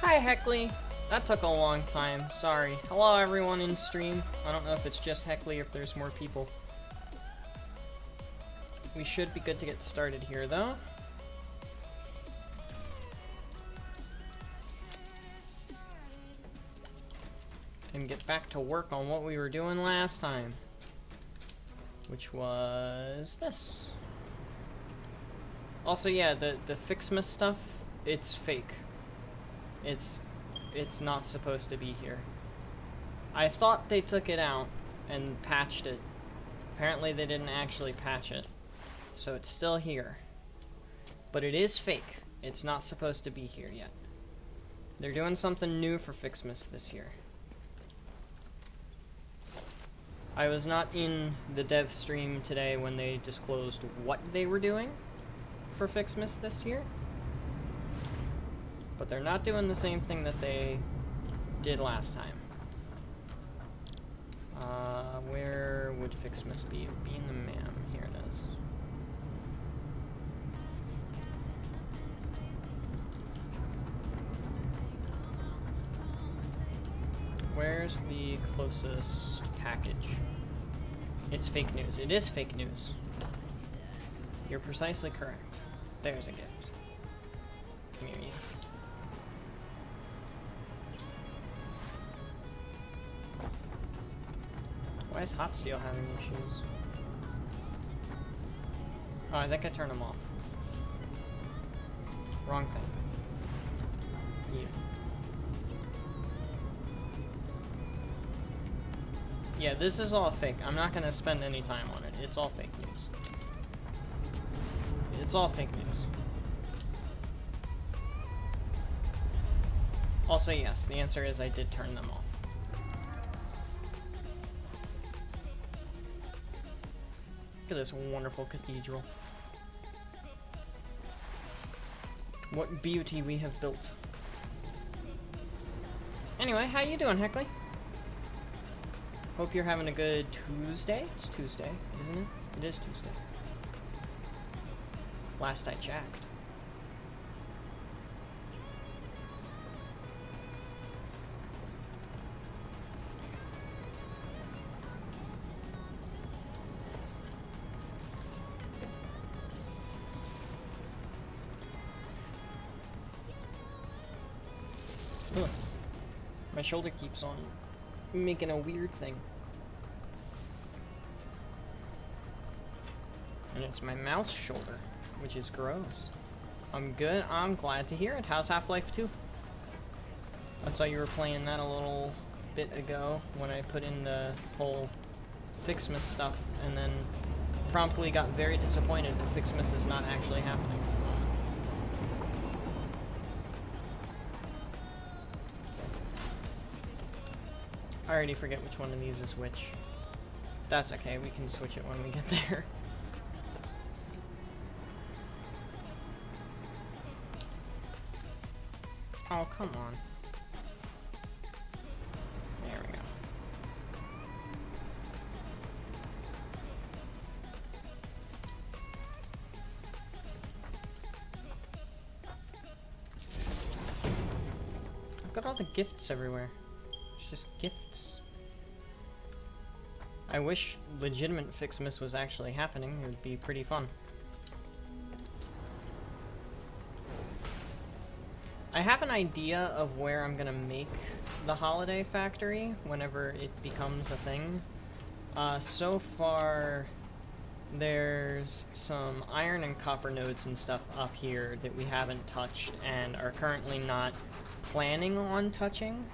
Hi, Heckley. That took a long time. Sorry. Hello, everyone in stream. I don't know if it's just Heckley or if there's more people. We should be good to get started here, though. And get back to work on what we were doing last time. Which was this. Also, yeah, the Fixmas stuff, it's fake. It's not supposed to be here. I thought they took it out and patched it. Apparently they didn't actually patch it. So it's still here. But it is fake. It's not supposed to be here yet. They're doing something new for Fixmas this year. I was not in the dev stream today when they disclosed what they were doing for Fixmas this year. But they're not doing the same thing that they did last time. Where would Fixmas be? It would be in the MAM. Here it is. Where's the closest package? It's fake news. It is fake news. You're precisely correct. There's a gift. Come here, you. Why is Hot Steel having issues? Oh, I think I turned them off. Wrong thing. You. Yeah, this is all fake. I'm not gonna spend any time on it. It's all fake news. It's all fake news. Also, yes, the answer is I did turn them off. Look at this wonderful cathedral. What beauty we have built. Anyway, how you doing, Heckley? Hope you're having a good Tuesday. It's Tuesday, isn't it? It is Tuesday. Last I checked. Ugh. My shoulder keeps on making a weird thing. And it's my mouse shoulder, which is gross. I'm good. I'm glad to hear it. How's Half-Life 2? I saw you were playing that a little bit ago when I put in the whole Fixmas stuff, and then promptly got very disappointed that Fixmas is not actually happening. I already forget which one of these is which. That's okay, we can switch it when we get there. Oh, come on. There we go. I've got all the gifts everywhere. It's just gifts. I wish legitimate Fixmas was actually happening. It would be pretty fun. I have an idea of where I'm gonna make the holiday factory whenever it becomes a thing. So far, there's some iron and copper nodes and stuff up here that we haven't touched and are currently not planning on touching.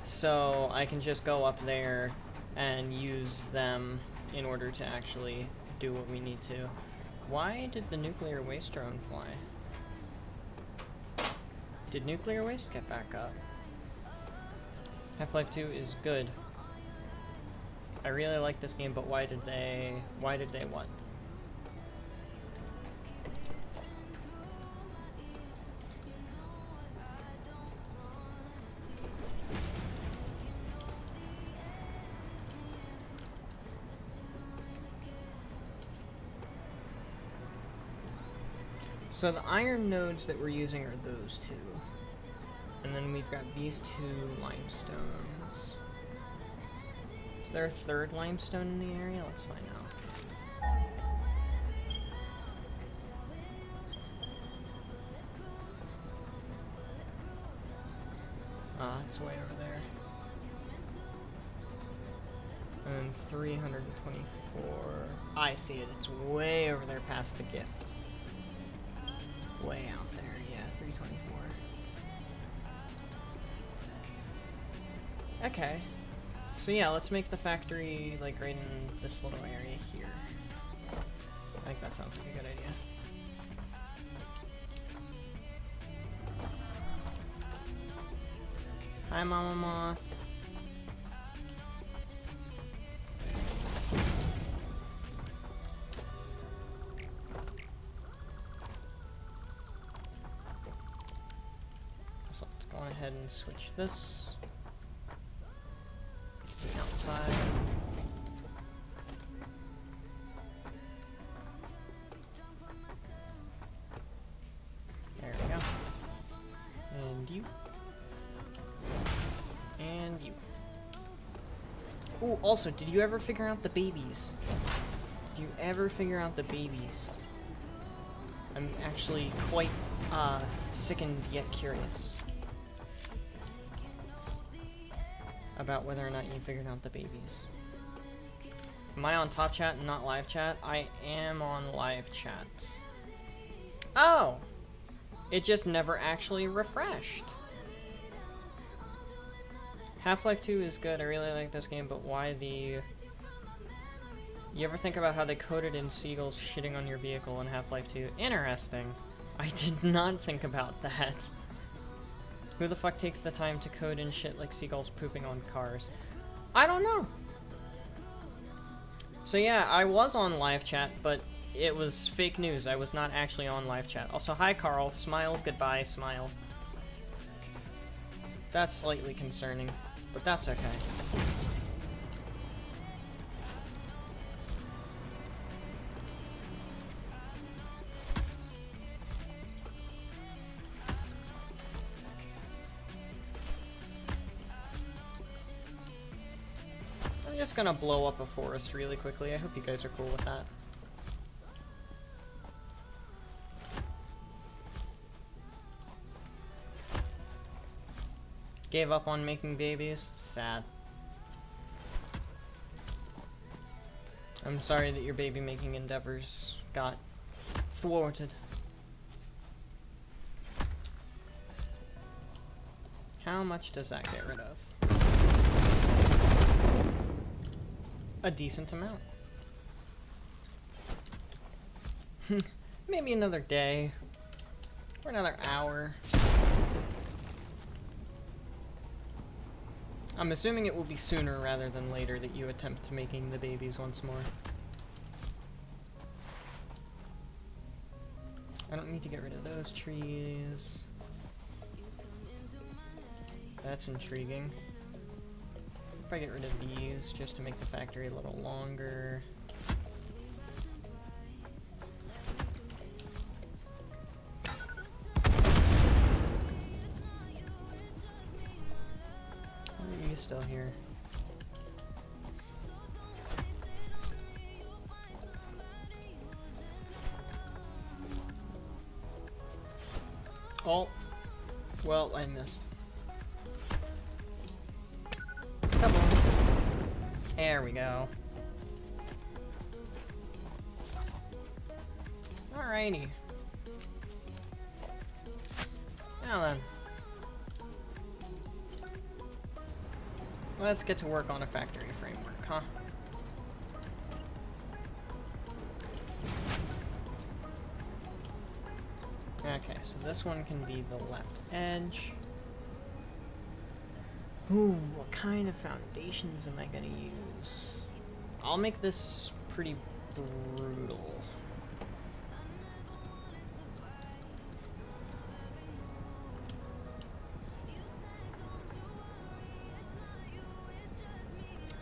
So I can just go up there and use them in order to actually do what we need to. Why did the nuclear waste drone fly? Did nuclear waste get back up? Half-Life 2 is good. I really like this game, but why did they what? So the iron nodes that we're using are those two. And And then we've got these two limestones. Is there a third limestone in the area? Let's find out. Ah, it's way over there. And 324. I see it. It's way over there past the gift. Way out there. Yeah, 324. Okay. So yeah, let's make the factory like right in this little area here. I think that sounds like a good idea. Hi, Mama Moth. So let's go ahead and switch this. Outside. There we go. And you. And you. Ooh, also, did you ever figure out the babies? Did you ever figure out the babies? I'm actually quite, sickened yet curious about whether or not you figured out the babies. Am I on top chat and not live chat? I am on live chat. Oh! It just never actually refreshed. Half-Life 2 is good, I really like this game, but why the... You ever think about how they coded in seagulls shitting on your vehicle in Half-Life 2? Interesting. I did not think about that. Who the fuck takes the time to code in shit like seagulls pooping on cars? I don't know. So yeah, I was on live chat, but it was fake news. I was not actually on live chat. Also, hi Carl. Smile, goodbye, smile. That's slightly concerning, but that's okay. I'm just gonna blow up a forest really quickly. I hope you guys are cool with that. Gave up on making babies? Sad. I'm sorry that your baby making endeavors got thwarted. How much does that get rid of? A decent amount. Maybe another day. Or another hour. I'm assuming it will be sooner rather than later that you attempt making the babies once more. I don't need to get rid of those trees. That's intriguing. If I get rid of these just to make the factory a little longer. Why are you still here? Oh, well, I missed. Come on. There we go. Alrighty. Now then. Let's get to work on a factory framework, huh? Okay, so this one can be the left edge. Ooh, what kind of foundations am I gonna use? I'll make this pretty brutal.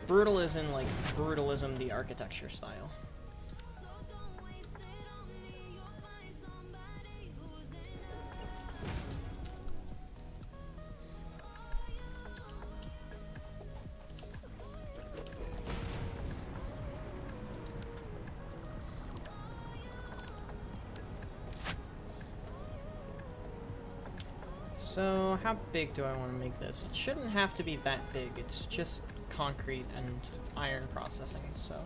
Brutal is in, like, brutalism, the architecture style. So, how big do I want to make this? It shouldn't have to be that big. It's just concrete and iron processing, so...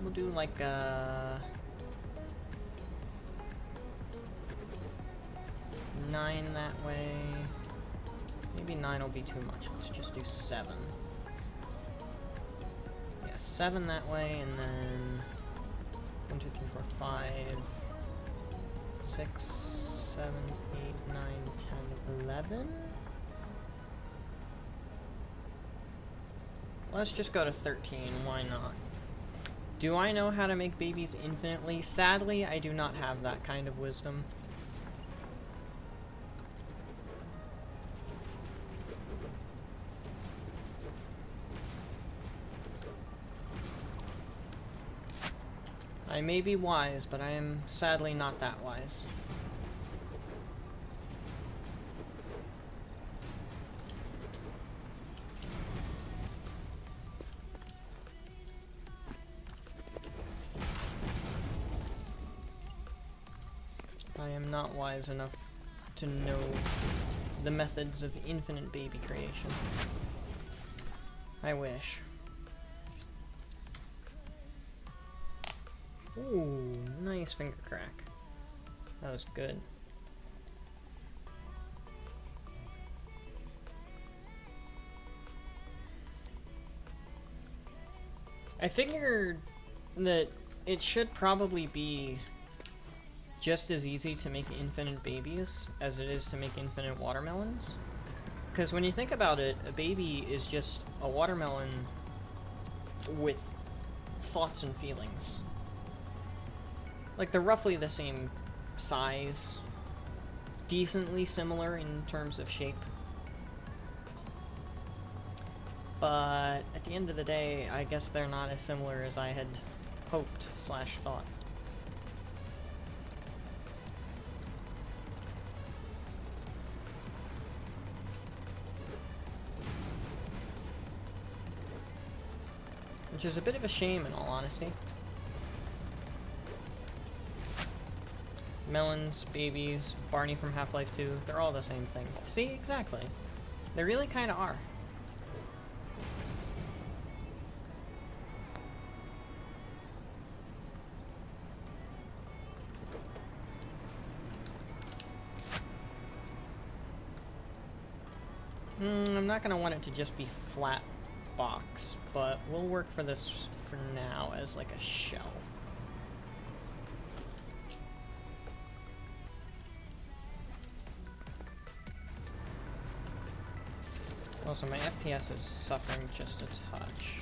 We'll do like a... 9 that way. Maybe 9 will be too much. Let's just do 7. Yeah, 7 that way, and then 1, 2, 3, 4, 5, 6, 7, 8, 9, 10, 11. Let's just go to 13. Why not? Do I know how to make babies infinitely? Sadly, I do not have that kind of wisdom. I may be wise, but I am sadly not that wise. I am not wise enough to know the methods of infinite baby creation. I wish. Ooh, nice finger crack. That was good. I figured that it should probably be just as easy to make infinite babies as it is to make infinite watermelons. Because when you think about it, a baby is just a watermelon with thoughts and feelings. Like, they're roughly the same size, decently similar in terms of shape. But at the end of the day, I guess they're not as similar as I had hoped / thought. Which is a bit of a shame, in all honesty. Melons, babies, Barney from Half-Life 2, they're all the same thing. See, exactly. They really kind of are. I'm not going to want it to just be flat box, but we'll work for this for now as like a shell. Also, my FPS is suffering just a touch.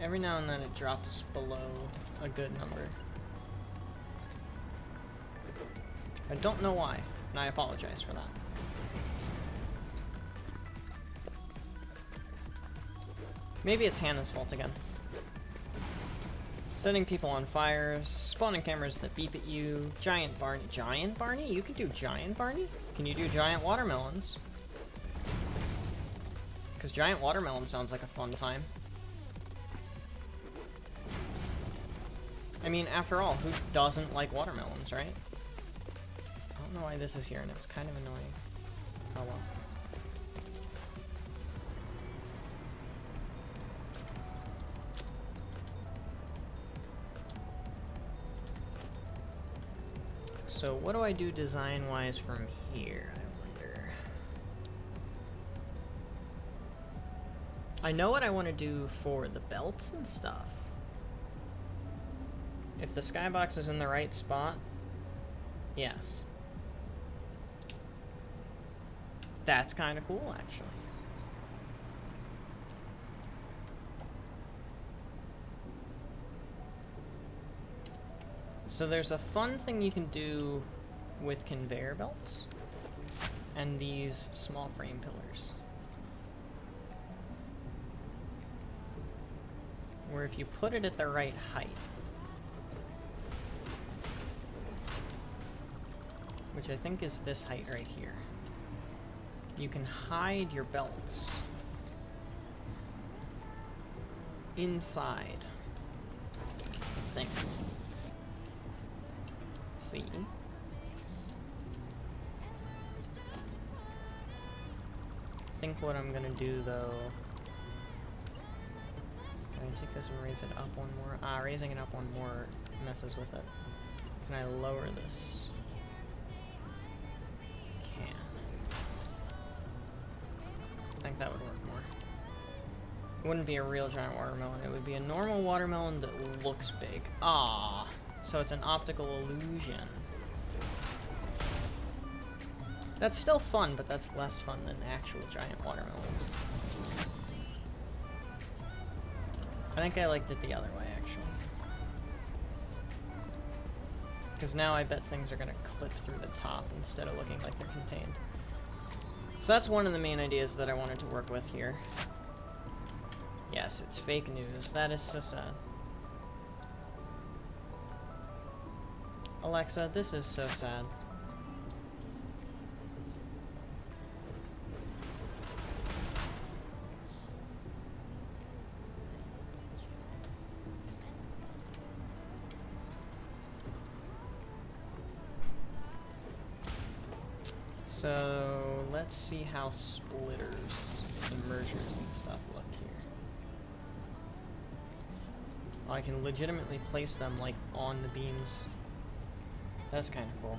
Every now and then it drops below a good number. I don't know why, and I apologize for that. Maybe it's Hannah's fault again. Setting people on fire, spawning cameras that beep at you, giant Barney. Giant Barney? You can do giant Barney? Can you do giant watermelons? Because giant watermelon sounds like a fun time. I mean, after all, who doesn't like watermelons, right? I don't know why this is here, and it's kind of annoying. Oh well. So what do I do design-wise from here, I wonder? I know what I want to do for the belts and stuff. If the skybox is in the right spot, yes. That's kind of cool, actually. So there's a fun thing you can do with conveyor belts and these small frame pillars, where if you put it at the right height, which I think is this height right here, you can hide your belts inside the thing. see. I think what I'm gonna do though, can I take this and raise it up one more? Ah, raising it up one more messes with it. Can I lower this? Can. I think that would work more. It wouldn't be a real giant watermelon, it would be a normal watermelon that looks big. Ah, so it's an optical illusion. That's still fun, but that's less fun than actual giant watermelons. I think I liked it the other way, actually. Because now I bet things are going to clip through the top instead of looking like they're contained. So that's one of the main ideas that I wanted to work with here. Yes, it's fake news. That is so sad. Alexa, this is so sad. So let's see how splitters and mergers and stuff look here. Oh, I can legitimately place them like on the beams. That's kind of cool.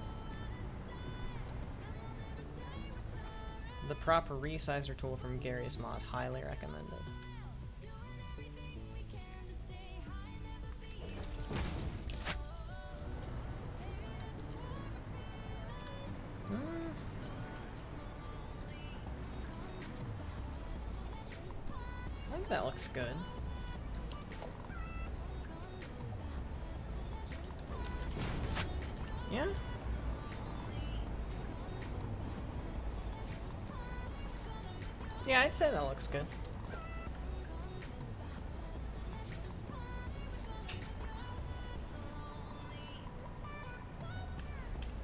The proper resizer tool from Gary's mod, highly recommended. I think that looks good. Yeah? Yeah, I'd say that looks good.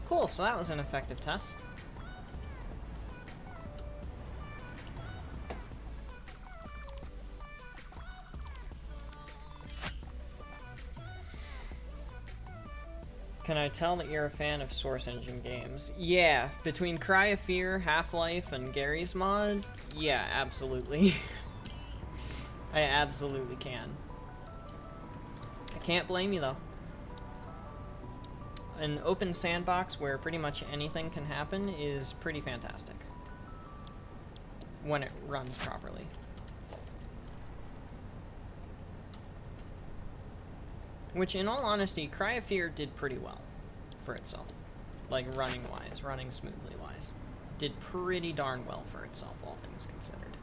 Cool, so that was an effective test. Can I tell that you're a fan of Source Engine games? Yeah, between Cry of Fear, Half-Life, and Gary's mod, yeah, absolutely. I absolutely can. I can't blame you, though. An open sandbox where pretty much anything can happen is pretty fantastic. When it runs properly. Which, in all honesty, Cry of Fear did pretty well for itself. Like, running-wise, running smoothly-wise. Did pretty darn well for itself, all things considered.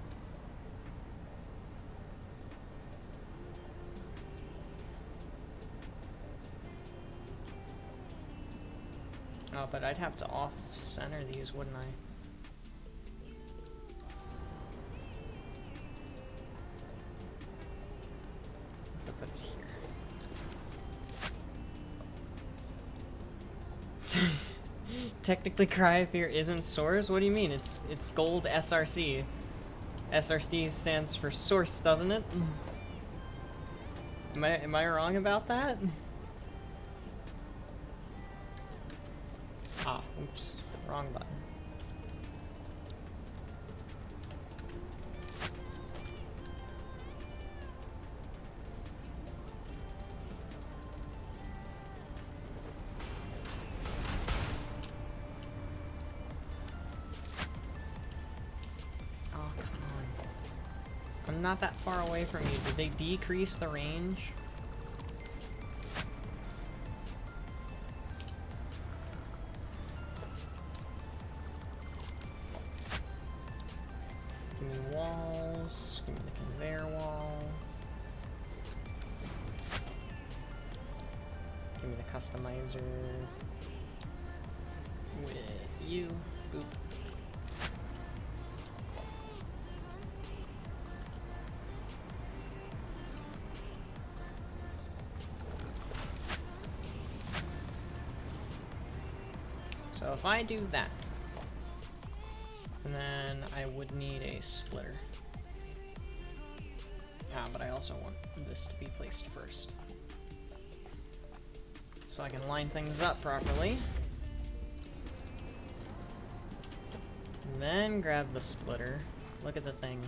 Oh, but I'd have to off-center these, wouldn't I? If I put it here. Technically, Cry of Fear isn't Source? What do you mean? It's gold SRC. SRC stands for Source, doesn't it? Am I wrong about that? Ah, oops. Wrong button. Oh, come on. I'm not that far away from you. Did they decrease the range? Give me walls. Give me the conveyor wall. Give me the customizer. With you. Boop. So if I do that, then I would need a splitter. Ah, but I also want this to be placed first. so I can line things up properly. And then grab the splitter. Look at the thing.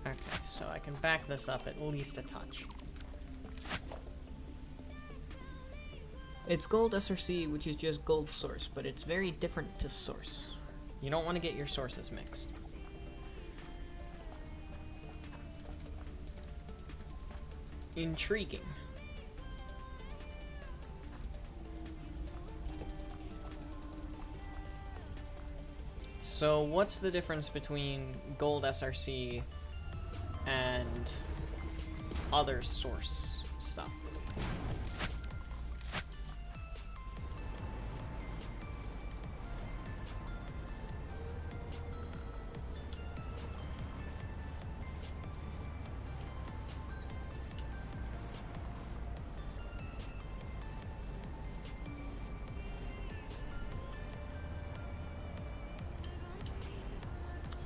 Okay, so I can back this up at least a touch. It's gold SRC, which is just gold source, but it's very different to source. You don't want to get your sources mixed. Intriguing. So what's the difference between gold SRC and other source stuff?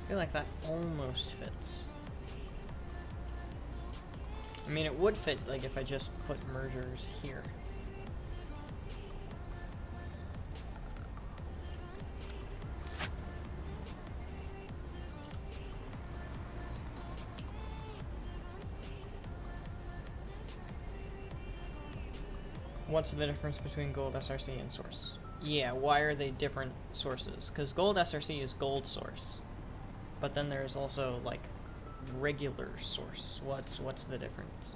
I feel like that almost fits. I mean, it would fit, like, if I just put mergers here. What's the difference between gold SRC and source? Yeah, why are they different sources? Because gold SRC is gold source. But then there's also, like, regular source. What's the difference?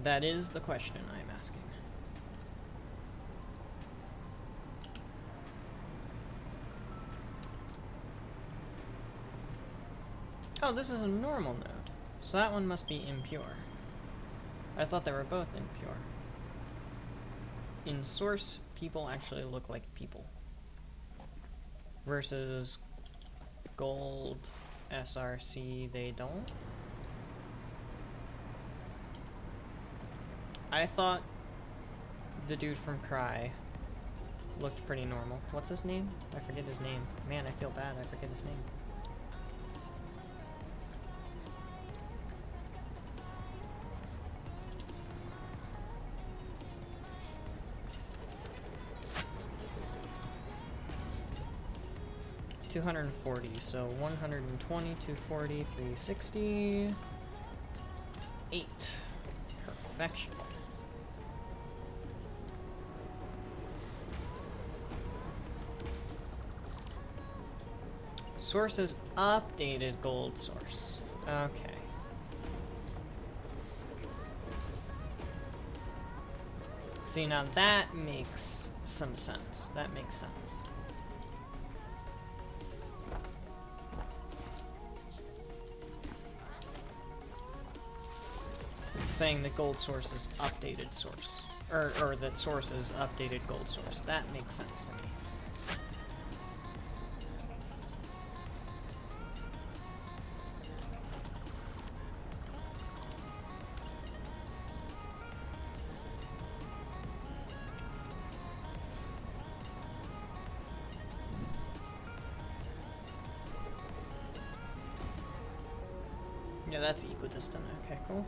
That is the question I'm asking. Oh, this is a normal node. So that one must be impure. I thought they were both impure. In source, people actually look like people. Versus gold SRC, they don't. I thought the dude from Cry looked pretty normal. What's his name? I forget his name. Man, I feel bad. I forget his name. $240, so 120, 240, 360, 8. Perfection. Source is updated gold source. Okay. See, now that makes some sense. That makes sense. Saying that gold source is updated source, or that source is updated gold source. That makes sense to me. Yeah, that's equidistant. Okay, cool.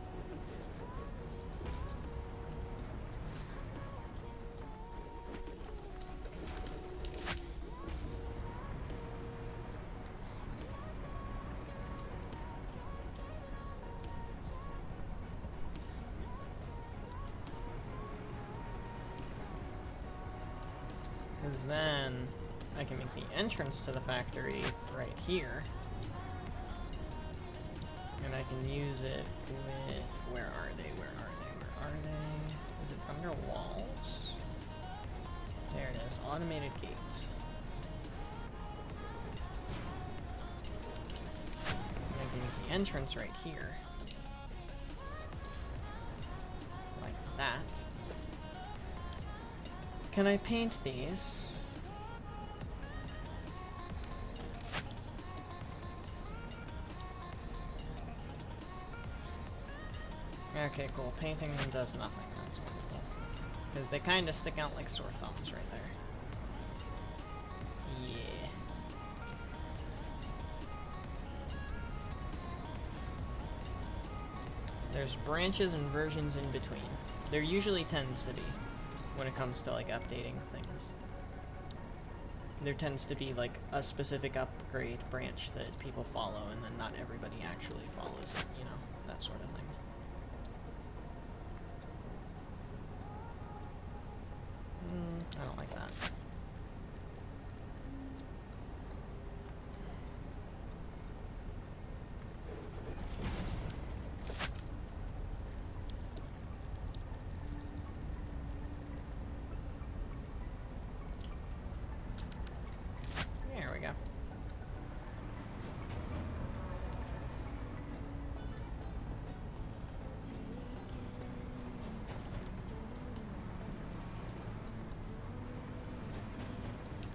Because then I can make the entrance to the factory right here. And I can use it with... Where are they? Where are they? Where are they? Is it under walls? There it is. Automated gates. And I can make the entrance right here. Like that. Can I paint these? Okay, cool. Painting does nothing. That's wonderful. Because they kind of stick out like sore thumbs right there. Yeah. There's branches and versions in between. There usually tends to be, when it comes to like updating things. There tends to be like a specific upgrade branch that people follow, and then not everybody actually follows it, you know, that sort of thing. I don't like that. There we go.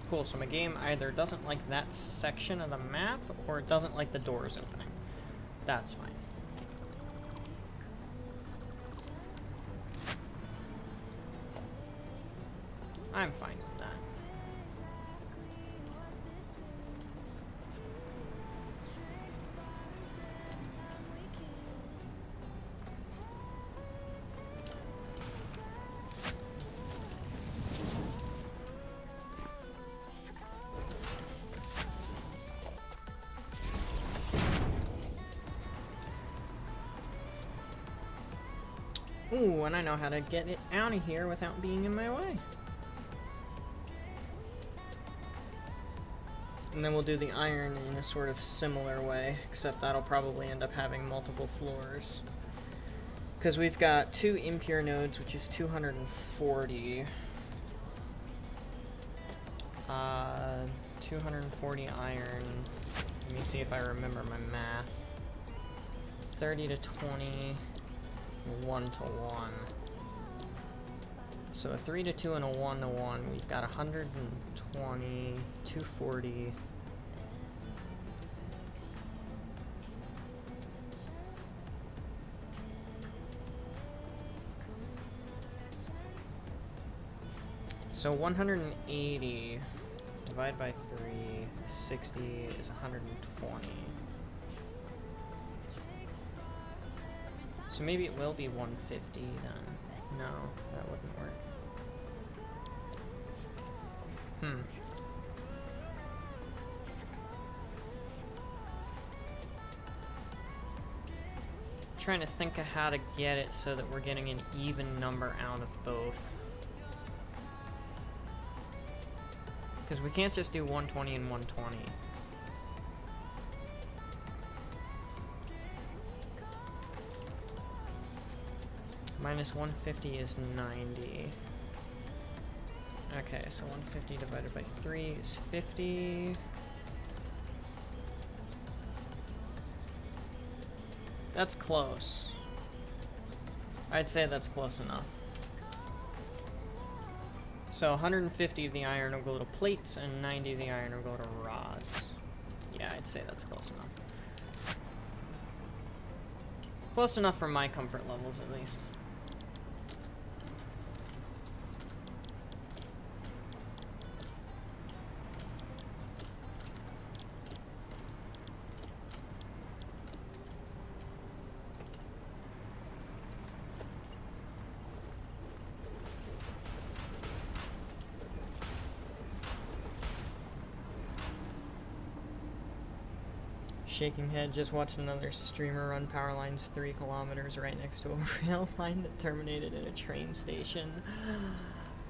Cool, so my game either doesn't like that section of the map, or it doesn't like the doors opening. That's fine. I'm fine with that. Ooh, and I know how to get it out of here without being in my way. And then we'll do the iron in a sort of similar way, except that'll probably end up having multiple floors. Because we've got 2 impure nodes, which is 240. 240 iron. Let me see if I remember my math. 30 to 20, 1 to 1. So a 3 to 2 and a 1 to 1. We've got 120, 240. So 180 divided by 3, 60 is 120. So maybe it will be 150 then. No, that wouldn't work. Trying to think of how to get it so that we're getting an even number out of both. Because we can't just do 120 and 120. Minus 150 is 90. Okay, so 150 divided by 3 is 50. That's close. I'd say that's close enough. So 150 of the iron will go to plates, and 90 of the iron will go to rods. Yeah, I'd say that's close enough. Close enough for my comfort levels, at least. Shaking head, just watched another streamer run power lines 3 kilometers right next to a rail line that terminated at a train station.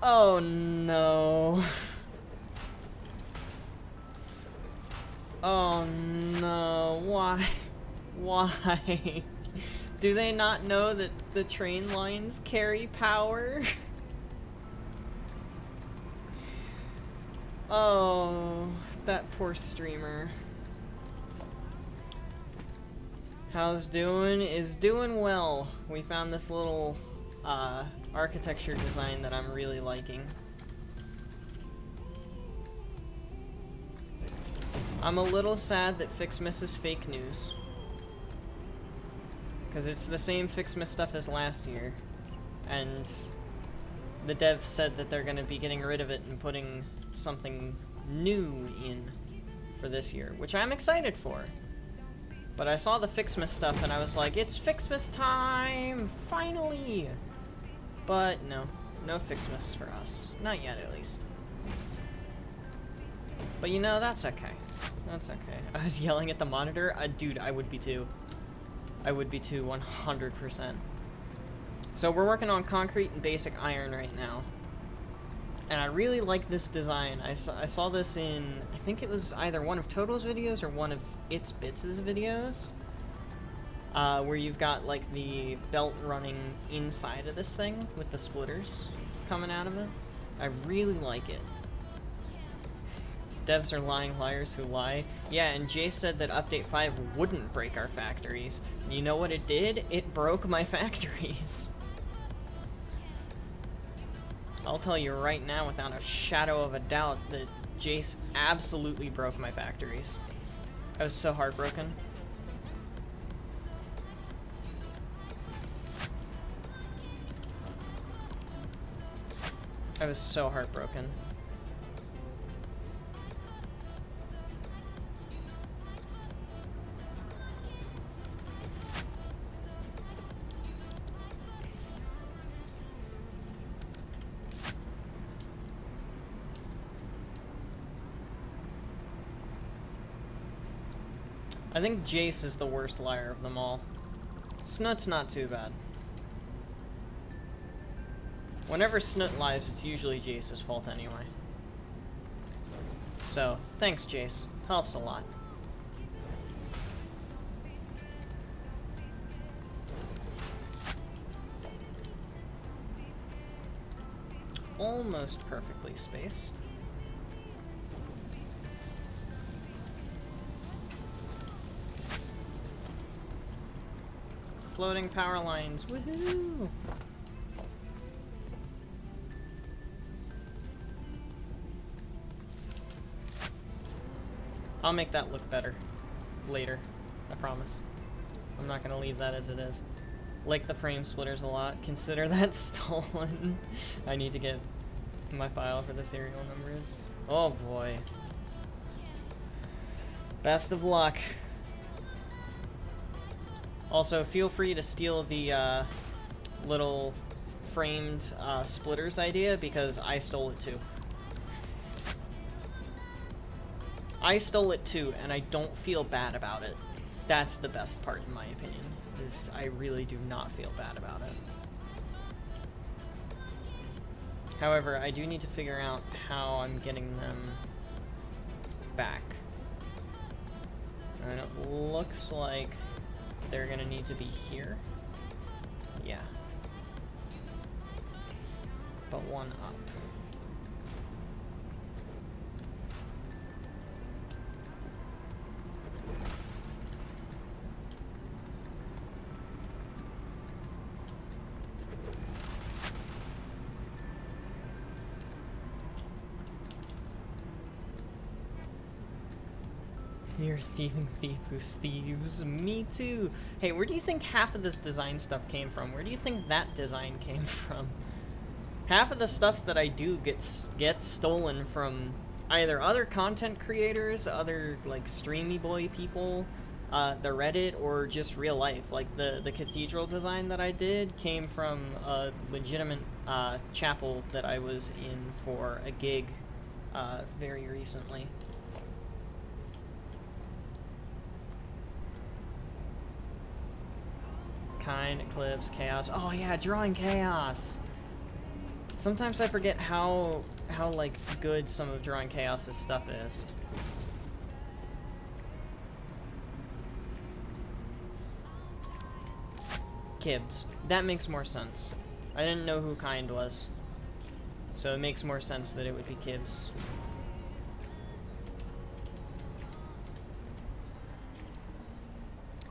Oh no. Oh no, why? Why? Do they not know that the train lines carry power? Oh, that poor streamer. How's doing? Is doing well. We found this little architecture design that I'm really liking. I'm a little sad that Fixmas is fake news. Because it's the same Fixmas stuff as last year. And the devs said that they're going to be getting rid of it and putting something new in for this year, which I'm excited for. But I saw the Fixmas stuff and I was like, it's Fixmas time! Finally! But no, no Fixmas for us. Not yet, at least. But you know, that's okay. That's okay. I was yelling at the monitor. Dude, I would be too. I would be too, 100%. So we're working on concrete and basic iron right now. And I really like this design. I saw this in, I think it was either one of Total's videos or one of It's Bits' videos. Where you've got like the belt running inside of this thing with the splitters coming out of it. I really like it. Devs are lying liars who lie. Yeah, and Jay said that Update 5 wouldn't break our factories. And you know what it did? It broke my factories. I'll tell you right now without a shadow of a doubt that Jace absolutely broke my factories. I was so heartbroken. I was so heartbroken. I think Jace is the worst liar of them all. Snut's not too bad. Whenever Snut lies, it's usually Jace's fault anyway. So, thanks Jace. Helps a lot. Almost perfectly spaced. Floating power lines, woohoo! I'll make that look better later, I promise. I'm not gonna leave that as it is. Like the frame splitters a lot. Consider that stolen. I need to get my file for the serial numbers. Oh boy. Best of luck. Also, feel free to steal the little framed splitters idea, because I stole it too. I stole it too, and I don't feel bad about it. That's the best part, in my opinion, is I really do not feel bad about it. However, I do need to figure out how I'm getting them back. And it looks like they're gonna need to be here. Yeah. But one up. You're a thieving thief who's thieves. Me too. Hey, where do you think half of this design stuff came from? Where do you think that design came from? Half of the stuff that I do gets stolen from either other content creators, other like streamy boy people, the Reddit, or just real life. Like the cathedral design that I did came from a legitimate chapel that I was in for a gig very recently. Kind, Eclipse, Chaos. Oh yeah, drawing Chaos! Sometimes I forget how like good some of Drawing Chaos's stuff is. Kibbs. That makes more sense. I didn't know who Kind was, so it makes more sense that it would be Kibbs.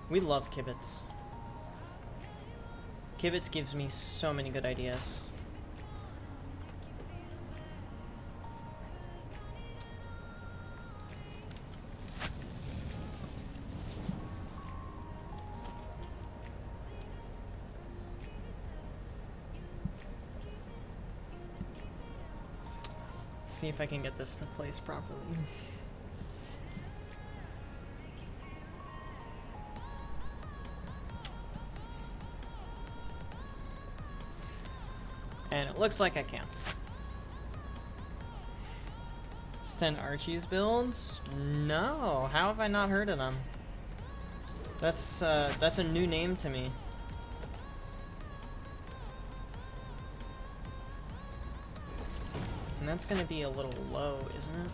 We love Kibbits. Kibbits gives me so many good ideas. see if I can get this to place properly. And it looks like I can. Sten Archie's builds? No, how have I not heard of them? That's a new name to me. And that's gonna be a little low, isn't it?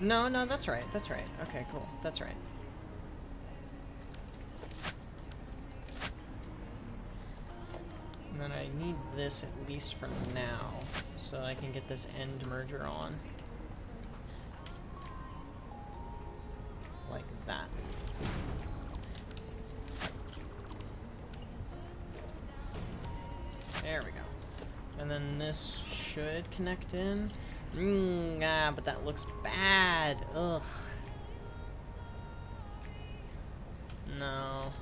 No, that's right, that's right. Okay, cool, that's right. And then I need this at least for now, so I can get this end merger on. Like that. There we go. And then this should connect in. But that looks bad. Ugh. No,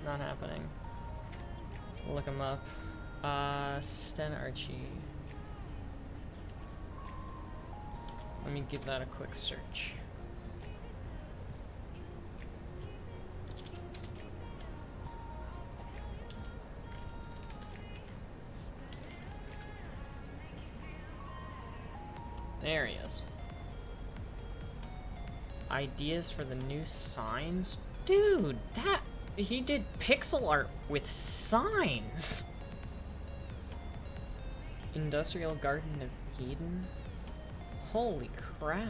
not happening. Look him up. Sten Archie. Let me give that a quick search. There he is. Ideas for the new signs? Dude, he did pixel art with signs! Industrial Garden of Eden? Holy crap.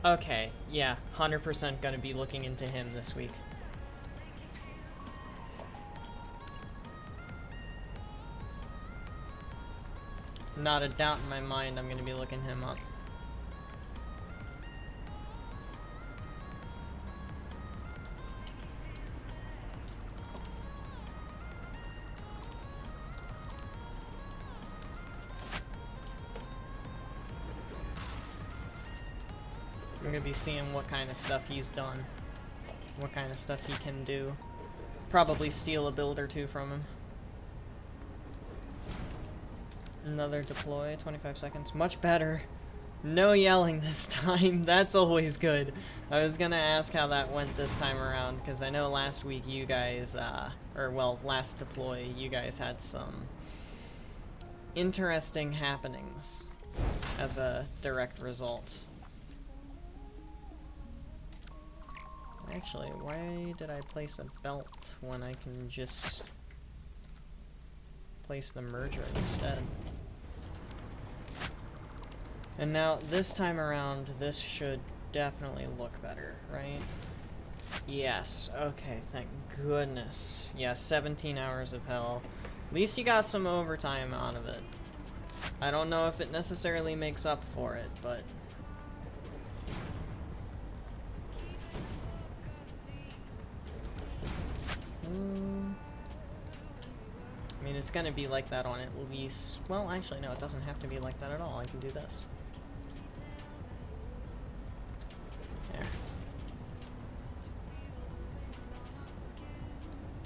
Okay, yeah, 100% gonna be looking into him this week. Not a doubt in my mind I'm going to be looking him up. I'm going to be seeing what kind of stuff he's done. What kind of stuff he can do. Probably steal a build or two from him. Another deploy, 25 seconds. Much better. No yelling this time. That's always good. I was gonna ask how that went this time around, because I know last week you guys, last deploy, you guys had some interesting happenings as a direct result. Actually, why did I place a belt when I can just place the merger instead? And now, this time around, this should definitely look better, right? Yes, okay, thank goodness. Yeah, 17 hours of hell. At least you got some overtime out of it. I don't know if it necessarily makes up for it, but... I mean, it's gonna be like that on at least... Well, actually, no, it doesn't have to be like that at all. I can do this.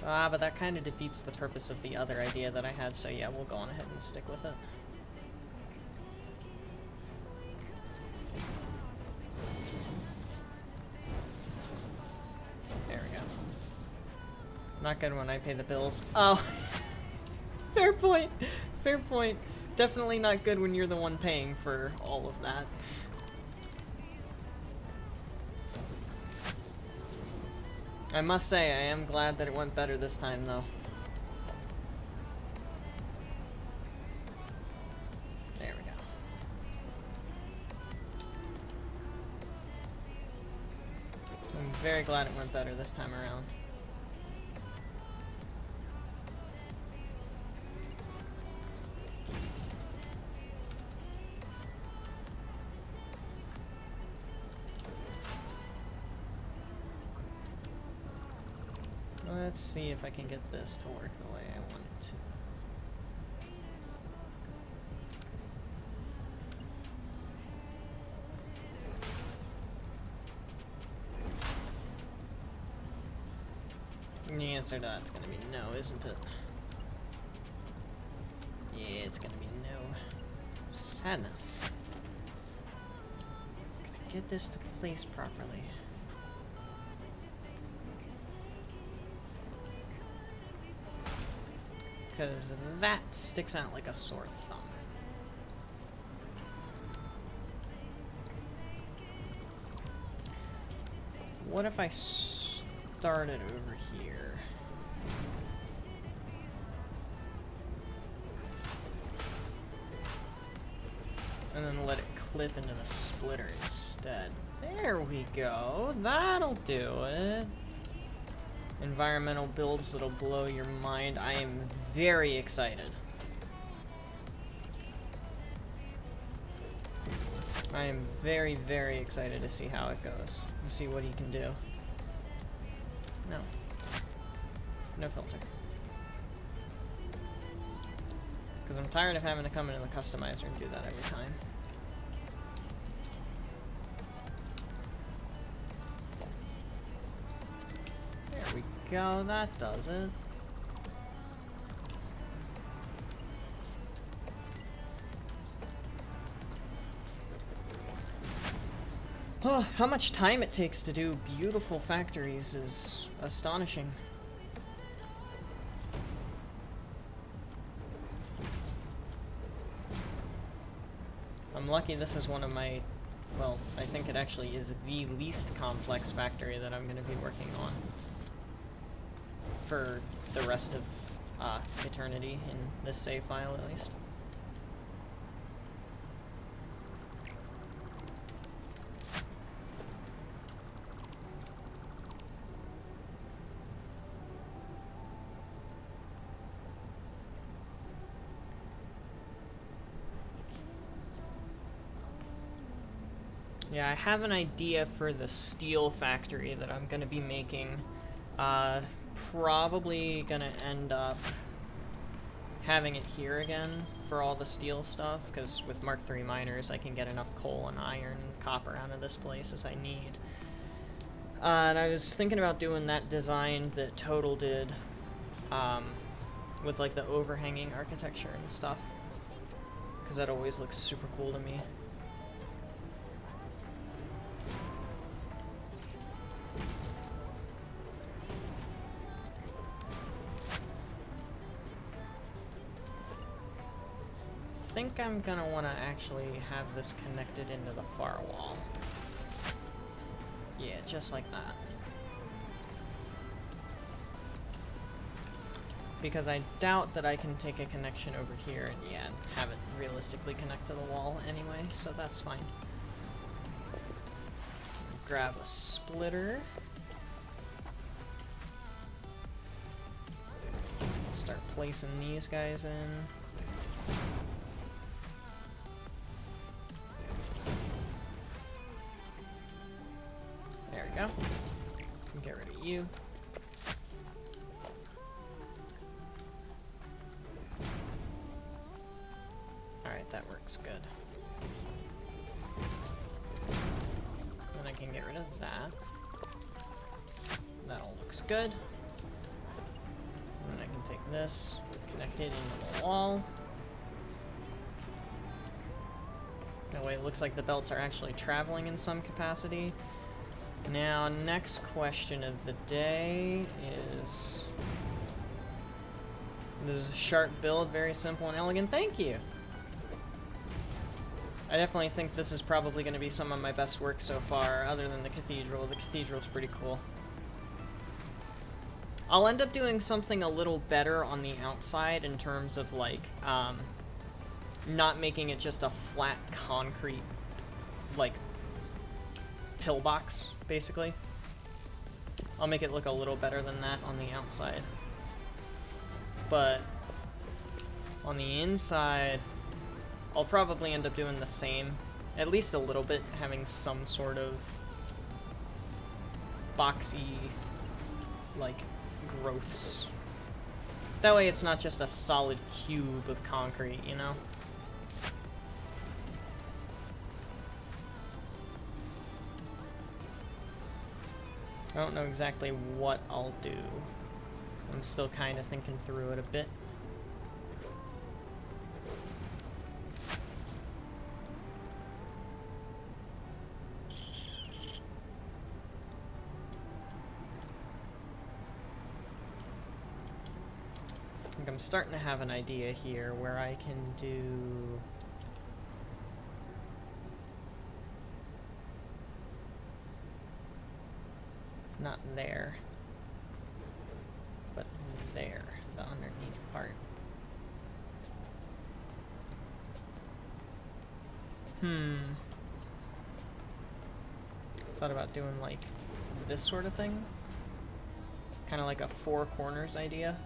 But that kind of defeats the purpose of the other idea that I had, so yeah, we'll go on ahead and stick with it. There we go. Not good when I pay the bills. Oh! Fair point! Fair point. Definitely not good when you're the one paying for all of that. I must say, I am glad that it went better this time, though. There we go. I'm very glad it went better this time around. Let's see if I can get this to work the way I want it to. The answer to that's gonna be no, isn't it? Yeah, it's gonna be no. Sadness. Gonna get this to place properly. Because that sticks out like a sore thumb. What if I started over here? And then let it clip into the splitter instead. There we go. That'll do it. Environmental builds that'll blow your mind. I am very excited. I am very, very excited to see how it goes. To see what he can do. No. No filter. Because I'm tired of having to come into the customizer and do that every time. There we go, that does it. Oh, how much time it takes to do beautiful factories is astonishing. I'm lucky this is one of my, well, I think it actually is the least complex factory that I'm going to be working on for the rest of eternity in this save file at least. Yeah, I have an idea for the steel factory that I'm gonna be making. Probably gonna end up having it here again for all the steel stuff, because with Mark III miners I can get enough coal and iron and copper out of this place as I need. And I was thinking about doing that design that Total did, with like the overhanging architecture and stuff, because that always looks super cool to me. I think I'm gonna want to actually have this connected into the firewall. Yeah, just like that. Because I doubt that I can take a connection over here and, yeah, have it realistically connect to the wall anyway, so that's fine. Grab a splitter. Start placing these guys in. There we go. Get rid of you. Alright, that works good. Then I can get rid of that. That all looks good. And then I can take this, connect it into the wall. That way it looks like the belts are actually traveling in some capacity. Now, next question of the day is... This is a sharp build, very simple and elegant. Thank you! I definitely think this is probably going to be some of my best work so far, other than the cathedral. The cathedral's pretty cool. I'll end up doing something a little better on the outside in terms of, like, not making it just a flat concrete, like, pillbox, basically. I'll make it look a little better than that on the outside. But on the inside, I'll probably end up doing the same, at least a little bit, having some sort of boxy, like, growths. That way it's not just a solid cube of concrete, you know? I don't know exactly what I'll do. I'm still kind of thinking through it a bit. I think I'm starting to have an idea here where I can do... Not there, but there, the underneath part. Thought about doing like this sort of thing. Kind of like a four corners idea.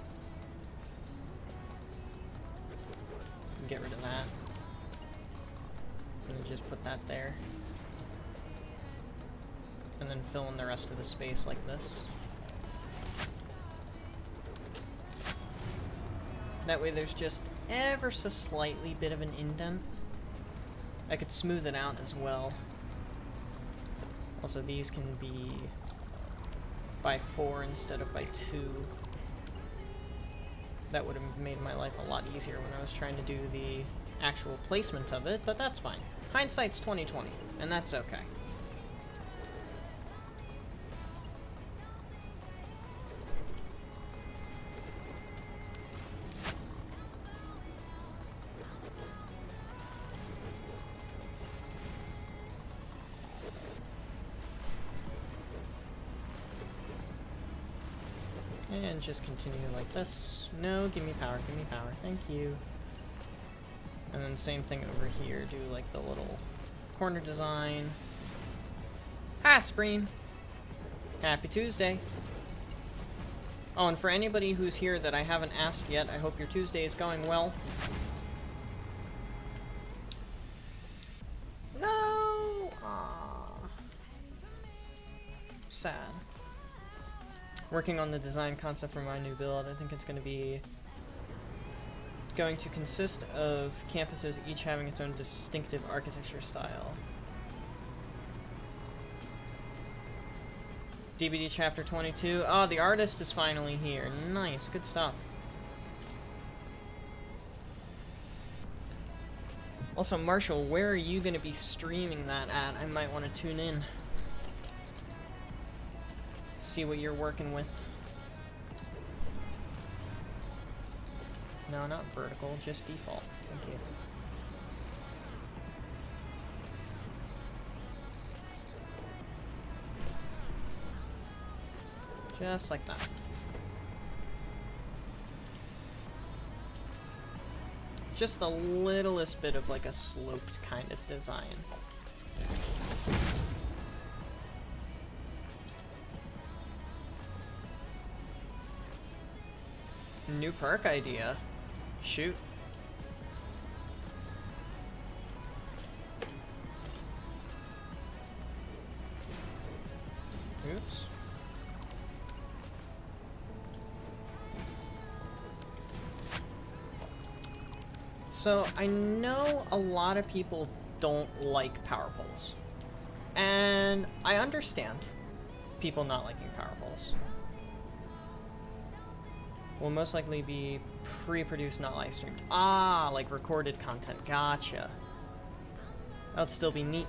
Get rid of that. And then just put that there. And then fill in the rest of the space like this. That way there's just ever so slightly bit of an indent. I could smooth it out as well. Also, these can be by 4 instead of by 2. That would have made my life a lot easier when I was trying to do the actual placement of it, but that's fine. Hindsight's 20/20, and that's okay. And just continue like this. No, give me power, thank you. And then same thing over here, do like the little corner design. Hi, Spreen! Happy Tuesday! Oh, and for anybody who's here that I haven't asked yet, I hope your Tuesday is going well. No! Aww. Sad. Working on the design concept for my new build. I think it's going to consist of campuses each having its own distinctive architecture style. DBD Chapter 22. Oh, the artist is finally here. Nice, good stuff. Also, Marshall, where are you going to be streaming that at? I might want to tune in. See what you're working with. No, not vertical, just default. Thank you. Just like that. Just the littlest bit of like a sloped kind of design. New perk idea. Shoot. Oops. So, I know a lot of people don't like power poles. And I understand people not liking power poles. Will most likely be pre-produced, not live streamed. Ah, like recorded content. Gotcha. That would still be neat.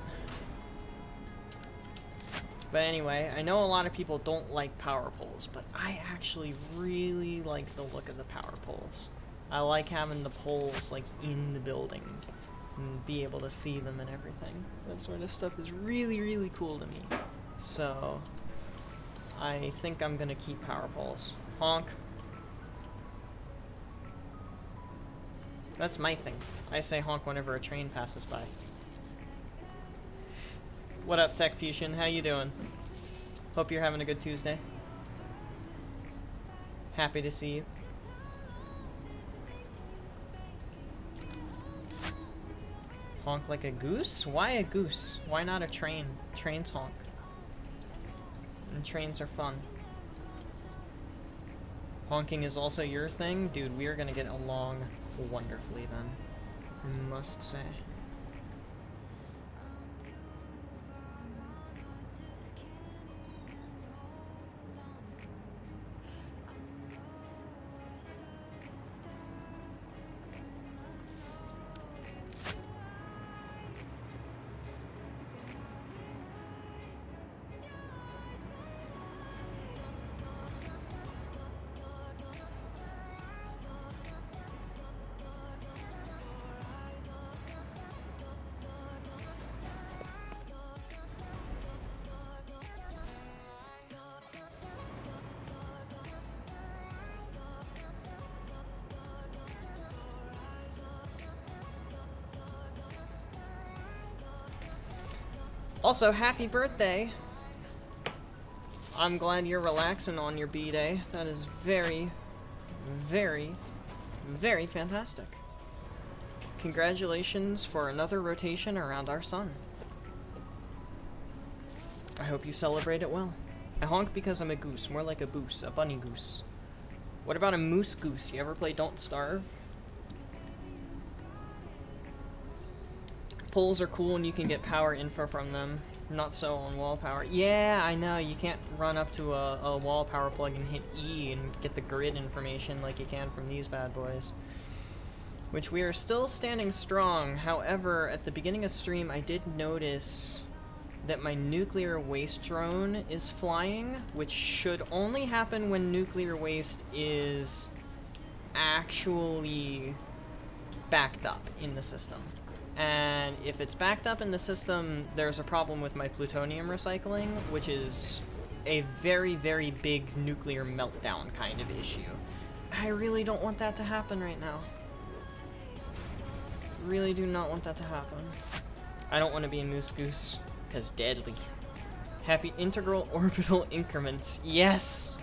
But anyway, I know a lot of people don't like power poles, but I actually really like the look of the power poles. I like having the poles like in the building and be able to see them and everything. That sort of stuff is really, really cool to me. So I think I'm gonna keep power poles. Honk. That's my thing. I say honk whenever a train passes by. What up, Tech Fusion? How you doing? Hope you're having a good Tuesday. Happy to see you. Honk like a goose? Why a goose? Why not a train? Trains honk. And trains are fun. Honking is also your thing? Dude, we are gonna get along wonderfully then. Must say. Also, happy birthday! I'm glad you're relaxing on your B-Day. That is very, very, very fantastic. Congratulations for another rotation around our sun. I hope you celebrate it well. I honk because I'm a goose, more like a boose, a bunny goose. What about a moose goose? You ever play Don't Starve? Poles are cool and you can get power info from them. Not so on wall power. Yeah, I know, you can't run up to a wall power plug and hit E and get the grid information like you can from these bad boys. Which we are still standing strong. However, at the beginning of stream, I did notice that my nuclear waste drone is flying, which should only happen when nuclear waste is actually backed up in the system. And if it's backed up in the system, there's a problem with my plutonium recycling, which is a very, very big nuclear meltdown kind of issue. I really don't want that to happen right now. Really do not want that to happen. I don't want to be a moose goose, because deadly. Happy integral orbital increments. Yes!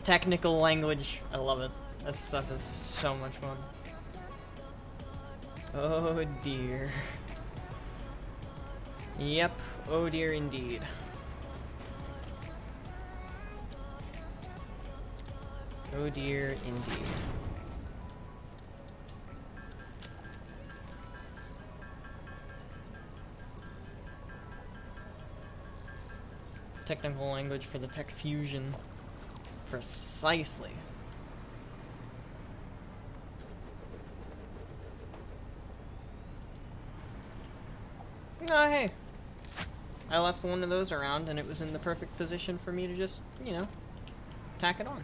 Technical language. I love it. That stuff is so much fun. Oh dear. Yep, oh dear indeed. Oh dear indeed. Technical language for the tech fusion. Precisely. Oh, hey. I left one of those around and it was in the perfect position for me to just, you know, tack it on.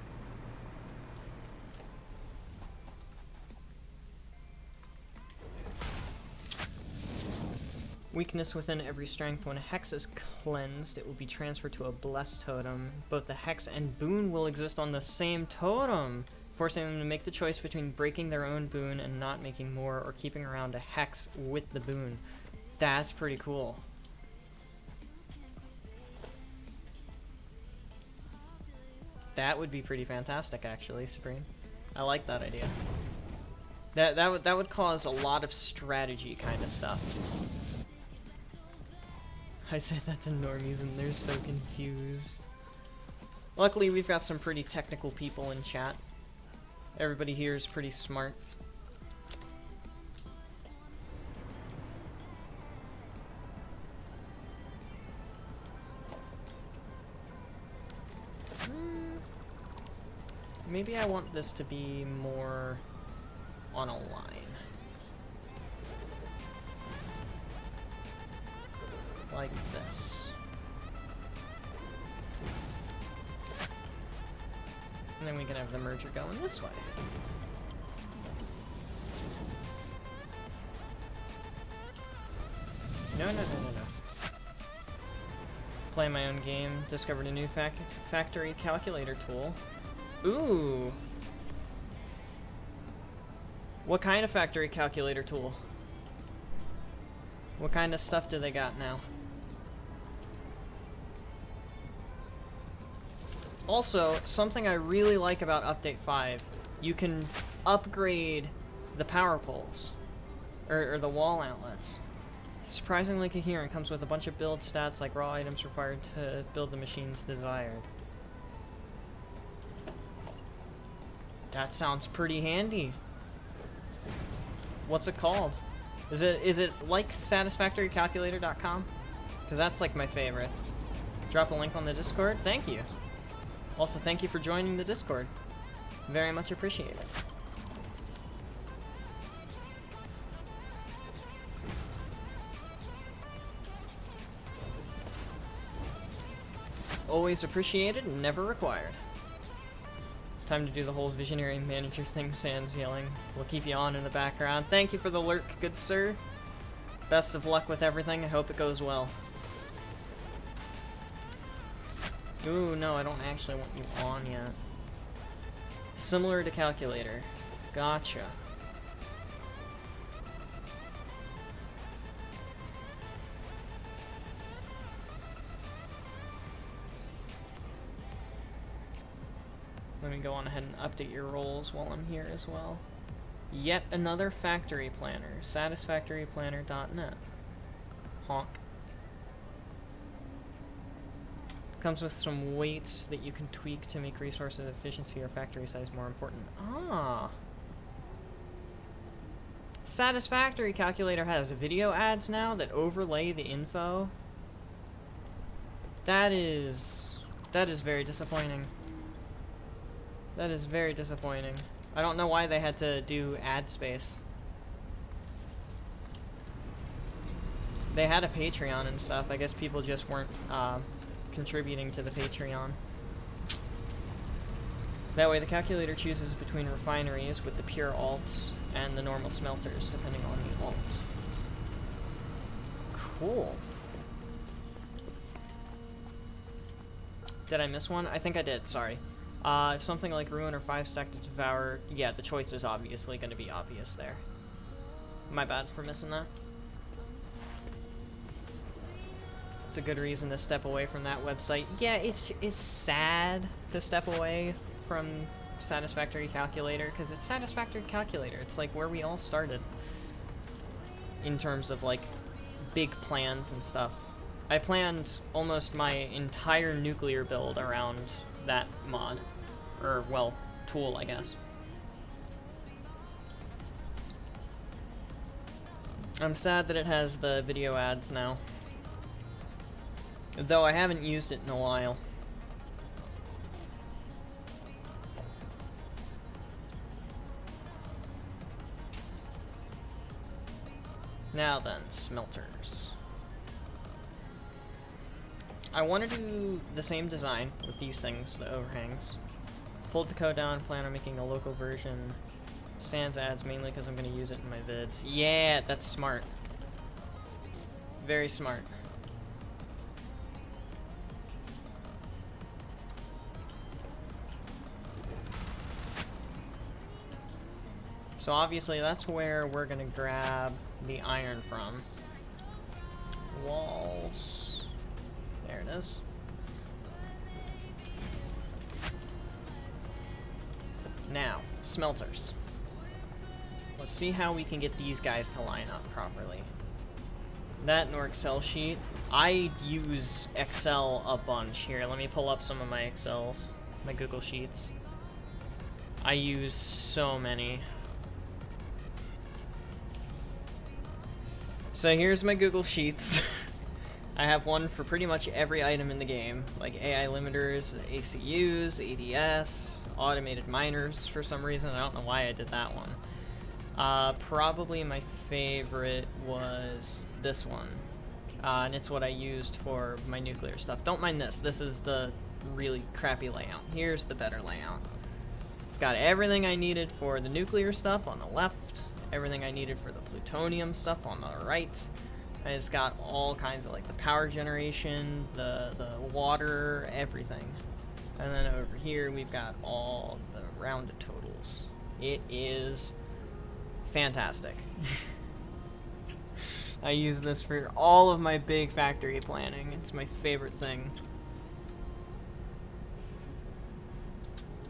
Weakness within every strength. When a hex is cleansed, it will be transferred to a blessed totem. Both the hex and boon will exist on the same totem, forcing them to make the choice between breaking their own boon and not making more, or keeping around a hex with the boon. That's pretty cool. That would be pretty fantastic, actually, Supreme. I like that idea. That would cause a lot of strategy kind of stuff. I said that to normies and they're so confused. Luckily, we've got some pretty technical people in chat. Everybody here is pretty smart. Maybe I want this to be more on a line. Like this. And then we can have the merger going this way. No. Play my own game. Discovered a new factory calculator tool. Ooh. What kind of factory calculator tool? What kind of stuff do they got now? Also, something I really like about Update 5, you can upgrade the power poles, or the wall outlets. It's surprisingly coherent, comes with a bunch of build stats like raw items required to build the machines desired. That sounds pretty handy. What's it called? Is it like satisfactorycalculator.com? Because that's like my favorite. Drop a link on the Discord. Thank you. Also, thank you for joining the Discord. Very much appreciated. Always appreciated and never required. Time to do the whole visionary manager thing, Sam's yelling. We'll keep you on in the background. Thank you for the lurk, good sir. Best of luck with everything. I hope it goes well. Ooh, no, I don't actually want you on yet. Similar to calculator. Gotcha. Let me go on ahead and update your roles while I'm here as well. Yet another factory planner. Satisfactoryplanner.net. Honk. Comes with some weights that you can tweak to make resource efficiency or factory size more important. Ah. Satisfactory calculator has video ads now that overlay the info. That is very disappointing. That is very disappointing. I don't know why they had to do ad space. They had a Patreon and stuff. I guess people just weren't contributing to the Patreon. That way the calculator chooses between refineries with the pure alts and the normal smelters, depending on the alt. Cool. Did I miss one? I think I did, sorry. If something like Ruin or 5 Stack to Devour, yeah, the choice is obviously going to be obvious there. My bad for missing that. It's a good reason to step away from that website. Yeah, it's sad to step away from Satisfactory Calculator, because it's Satisfactory Calculator. It's like where we all started in terms of like big plans and stuff. I planned almost my entire nuclear build around that mod. Or, well, tool, I guess. I'm sad that it has the video ads now. Though I haven't used it in a while. Now then, smelters. I want to do the same design with these things, the overhangs. Pulled the code down, plan on making a local version. Sans ads mainly because I'm going to use it in my vids. Yeah, that's smart. Very smart. So obviously that's where we're going to grab the iron from. Walls. There it is. Now, smelters. Let's see how we can get these guys to line up properly. That nor Excel sheet. I use Excel a bunch. Here, let me pull up some of my Excels, my Google Sheets. I use so many. So here's my Google Sheets. I have one for pretty much every item in the game, like AI limiters, ACUs, ADS, automated miners for some reason. I don't know why I did that one. Probably my favorite was this one, and it's what I used for my nuclear stuff. Don't mind this. This is the really crappy layout. Here's the better layout. It's got everything I needed for the nuclear stuff on the left, everything I needed for the plutonium stuff on the right. And it's got all kinds of like the power generation, the water, everything. And then over here we've got all the rounded totals. It is fantastic. I use this for all of my big factory planning. It's my favorite thing.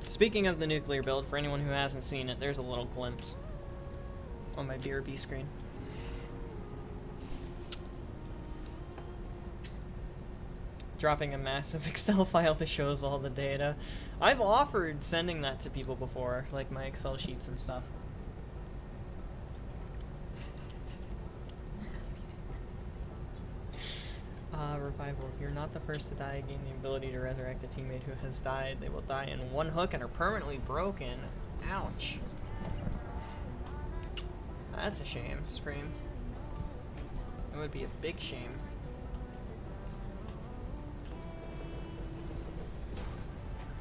Speaking of the nuclear build, for anyone who hasn't seen it, there's a little glimpse on my BRB screen. Dropping a massive Excel file that shows all the data. I've offered sending that to people before, like my Excel sheets and stuff. Revival. You're not the first to die. Gain the ability to resurrect a teammate who has died. They will die in one hook and are permanently broken. Ouch. That's a shame, Scream. It would be a big shame.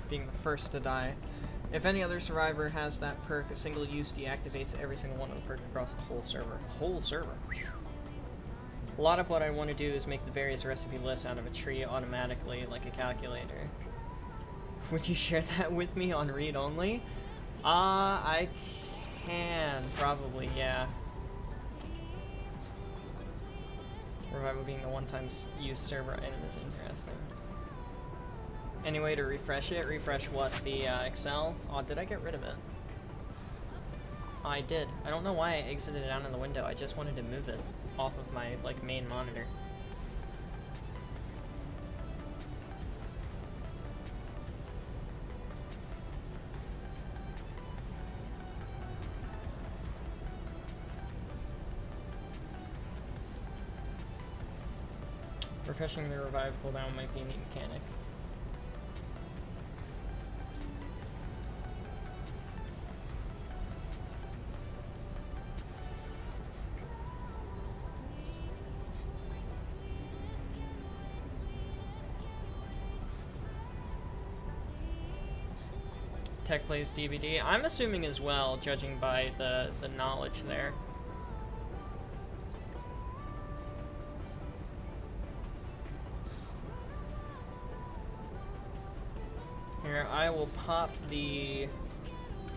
Being the first to die. If any other survivor has that perk, a single use deactivates every single one of the perks across the whole server. Whole server. A lot of what I want to do is make the various recipe lists out of a tree automatically, like a calculator. Would you share that with me on read-only? I can, probably, yeah. Revival being a one-time use server item is interesting. Any way to refresh it? Refresh what? The Excel? Oh, did I get rid of it? I did. I don't know why I exited it out in the window. I just wanted to move it off of my, like, main monitor. Refreshing the revive cooldown might be a neat mechanic. Tech plays DVD. I'm assuming as well, judging by the knowledge there. Here, I will pop the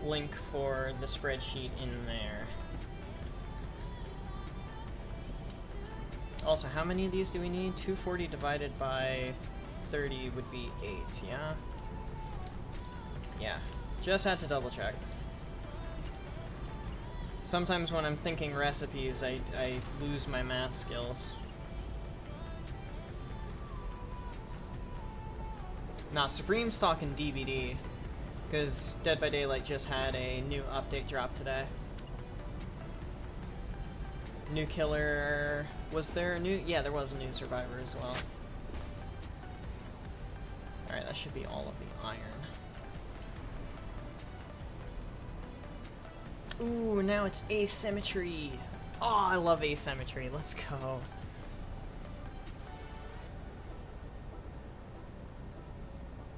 link for the spreadsheet in there. Also, how many of these do we need? 240 divided by 30 would be 8, yeah? Yeah. Just had to double check. Sometimes when I'm thinking recipes, I lose my math skills. Nah, Supreme's talking DVD, because Dead by Daylight just had a new update drop today. New killer... Was there a new... Yeah, there was a new survivor as well. Alright, that should be all of the iron. Ooh, now it's asymmetry. Oh, I love asymmetry. Let's go.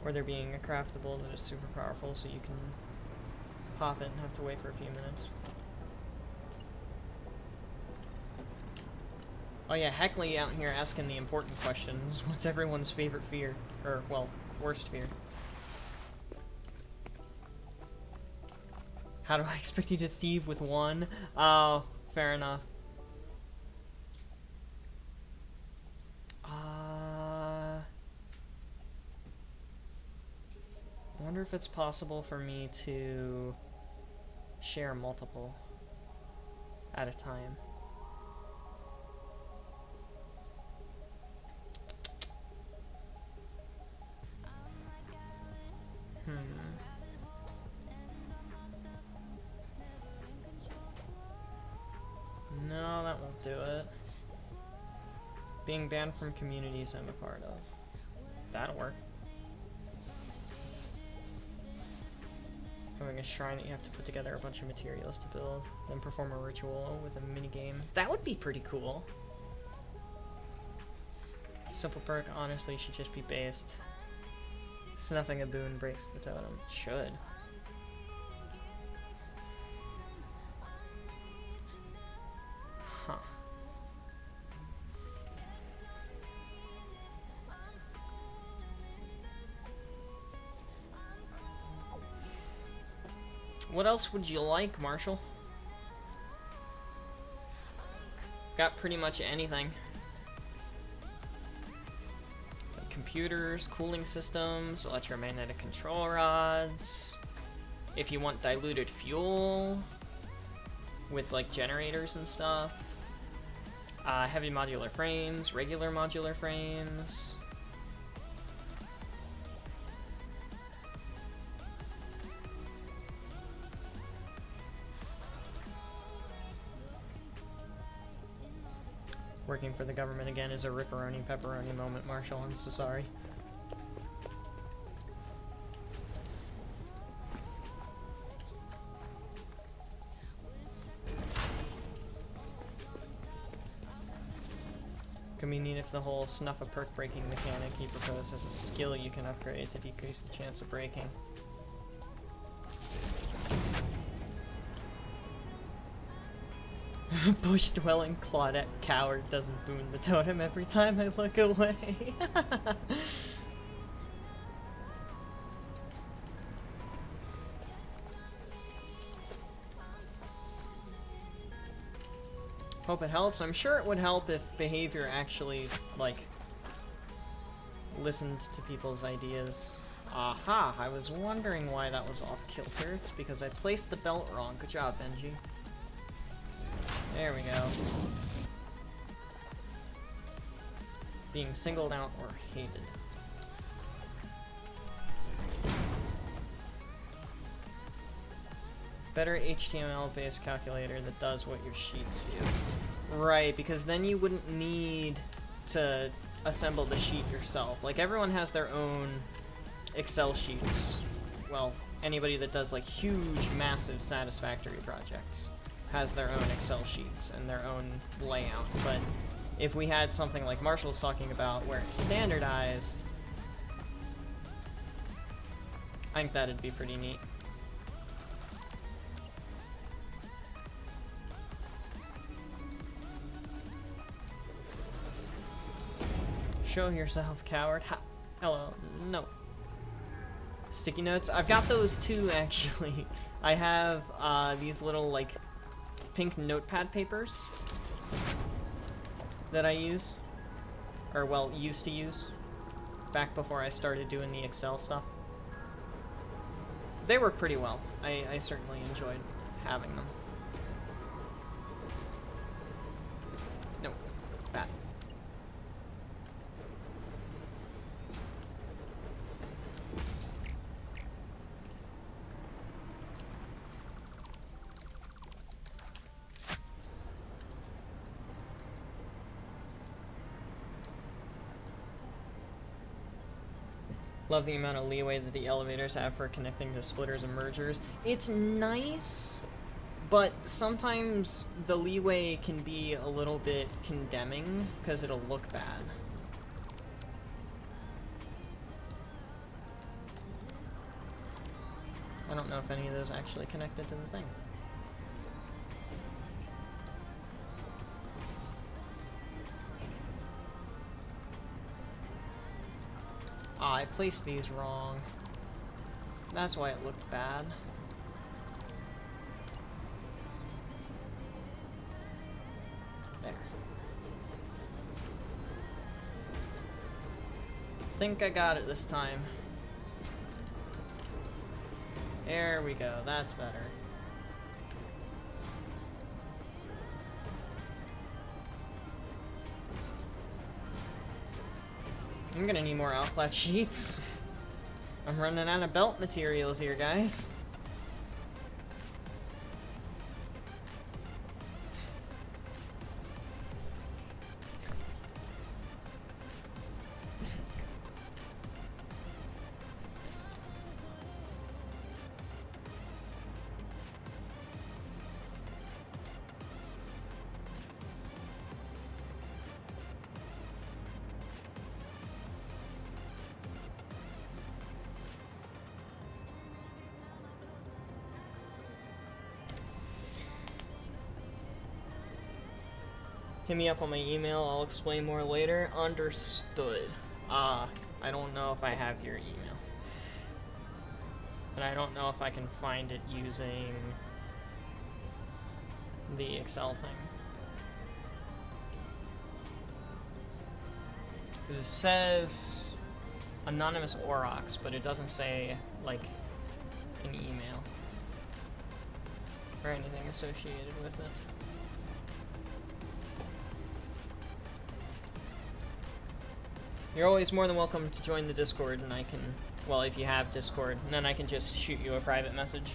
Or there being a craftable that is super powerful so you can pop it and have to wait for a few minutes. Oh yeah, Heckley out here asking the important questions. What's everyone's favorite fear? Or, well, worst fear? How do I expect you to thieve with one? Oh, fair enough. I wonder if it's possible for me to share multiple at a time. No, that won't do it. Being banned from communities I'm a part of. That'll work. Having a shrine that you have to put together a bunch of materials to build, then perform a ritual with a minigame. That would be pretty cool. Simple perk, honestly, should just be based. Snuffing a boon breaks the totem. Should. Huh. What else would you like, Marshall? Got pretty much anything. Computers, cooling systems, electromagnetic control rods. If you want diluted fuel with like generators and stuff. Heavy modular frames, regular modular frames. Working for the government again is a ripperoni pepperoni moment, Marshall. I'm so sorry. Could be neat if the whole snuff a perk breaking mechanic you propose has a skill you can upgrade to decrease the chance of breaking. Bush-dwelling Claudette coward doesn't boon the totem every time I look away. Hope it helps. I'm sure it would help if behavior actually, like, listened to people's ideas. Aha! I was wondering why that was off kilter. It's because I placed the belt wrong. Good job, Benji. There we go. Being singled out or hated. Better HTML-based calculator that does what your sheets do. Right, because then you wouldn't need to assemble the sheet yourself. Like, everyone has their own Excel sheets. Well, anybody that does, like, huge, massive Satisfactory projects has their own Excel sheets and their own layout. But if we had something like Marshall's talking about where it's standardized, I think that'd be pretty neat. Show yourself, coward. Hello. No. Sticky notes? I've got those too, actually. I have these little, like, pink notepad papers that I use. Or, well, used to use. Back before I started doing the Excel stuff. They work pretty well. I certainly enjoyed having them. No. Bad. Love the amount of leeway that the elevators have for connecting to splitters and mergers. It's nice, but sometimes the leeway can be a little bit condemning because it'll look bad. I don't know if any of those actually connected to the thing. Ah, I placed these wrong. That's why it looked bad. There. Think I got it this time. There we go, that's better. I'm gonna need more outclass sheets. I'm running out of belt materials here, guys. Hit me up on my email, I'll explain more later. Understood. I don't know if I have your email. And I don't know if I can find it using the Excel thing. It says anonymous Aurochs, but it doesn't say, like, an email or anything associated with it. You're always more than welcome to join the Discord, and I can, well, if you have Discord, and then I can just shoot you a private message.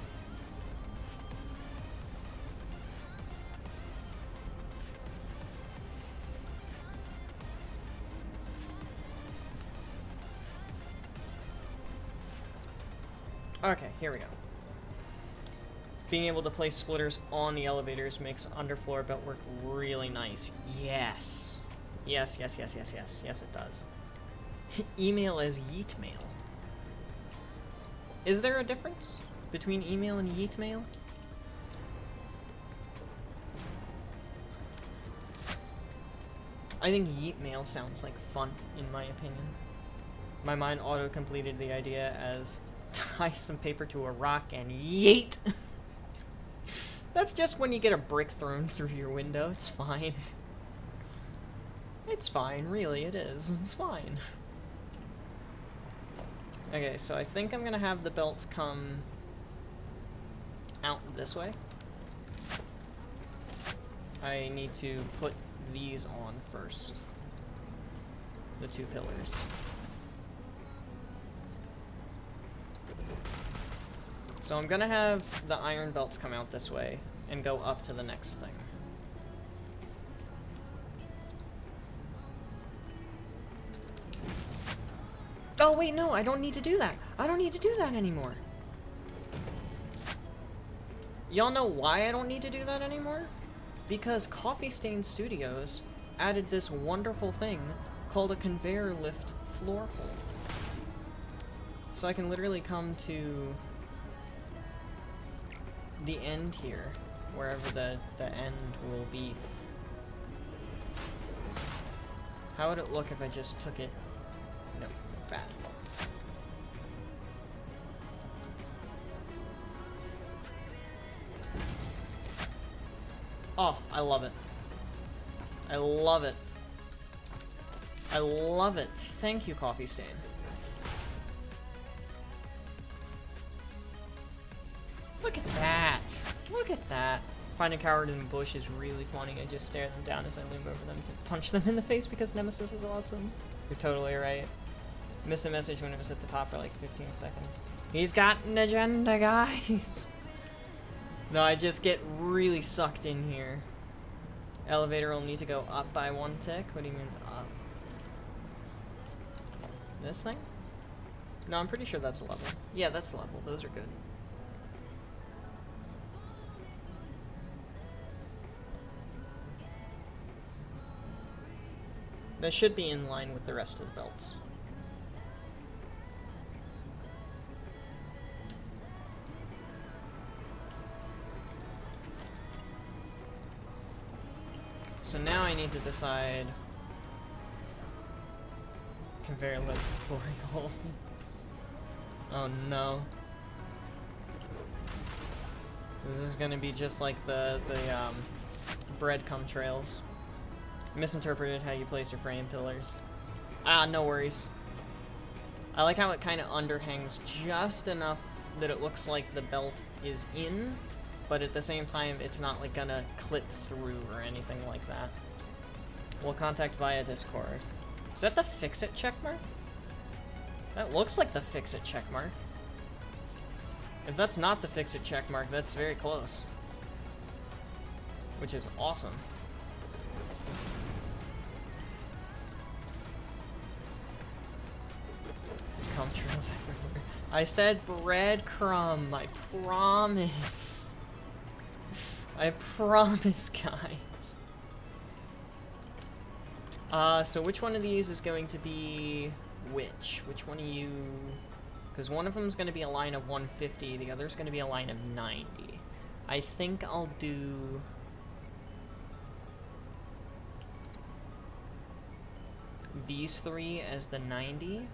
Okay, here we go. Being able to place splitters on the elevators makes underfloor belt work really nice. Yes. Yes, yes, yes, yes, yes. Yes, it does. Email as yeet mail. Is there a difference between email and yeet mail? I think yeet mail sounds like fun, in my opinion. My mind auto-completed the idea as tie some paper to a rock and yeet! That's just when you get a brick thrown through your window. It's fine. It's fine, really, it is. It's fine. Okay, so I think I'm gonna have the belts come out this way. I need to put these on first. The two pillars. So I'm gonna have the iron belts come out this way and go up to the next thing. Oh wait, no, I don't need to do that. I don't need to do that anymore. Y'all know why I don't need to do that anymore? Because Coffee Stain Studios added this wonderful thing called a conveyor lift floor hole. So I can literally come to the end here, wherever the end will be. How would it look if I just took it? No, bad. Oh, I love it. I love it. I love it. Thank you, Coffee Stain. Look at that. Look at that. Find a coward in a bush is really funny. I just stare them down as I loom over them to punch them in the face because Nemesis is awesome. You're totally right. Missed a message when it was at the top for like 15 seconds. He's got an agenda, guys. No, I just get really sucked in here. Elevator will need to go up by 1 tick. What do you mean up? This thing? No, I'm pretty sure that's level. Yeah, that's level. Those are good. That should be in line with the rest of the belts. So now I need to decide conveyor lift glory hole. Oh no. This is gonna be just like the breadcrumb trails. Misinterpreted how you place your frame pillars. Ah, no worries. I like how it kind of underhangs just enough that it looks like the belt is in, but at the same time, it's not like gonna clip through or anything like that. We'll contact via Discord. Is that the fix-it checkmark? That looks like the fix-it checkmark. If that's not the fix-it checkmark, that's very close. Which is awesome. Crumb trails everywhere. I said breadcrumb. I promise. I promise, guys. So which one of these is going to be which? Which one of you? Because one of them is going to be a line of 150, the other is going to be a line of 90. I think I'll do these three as the 90,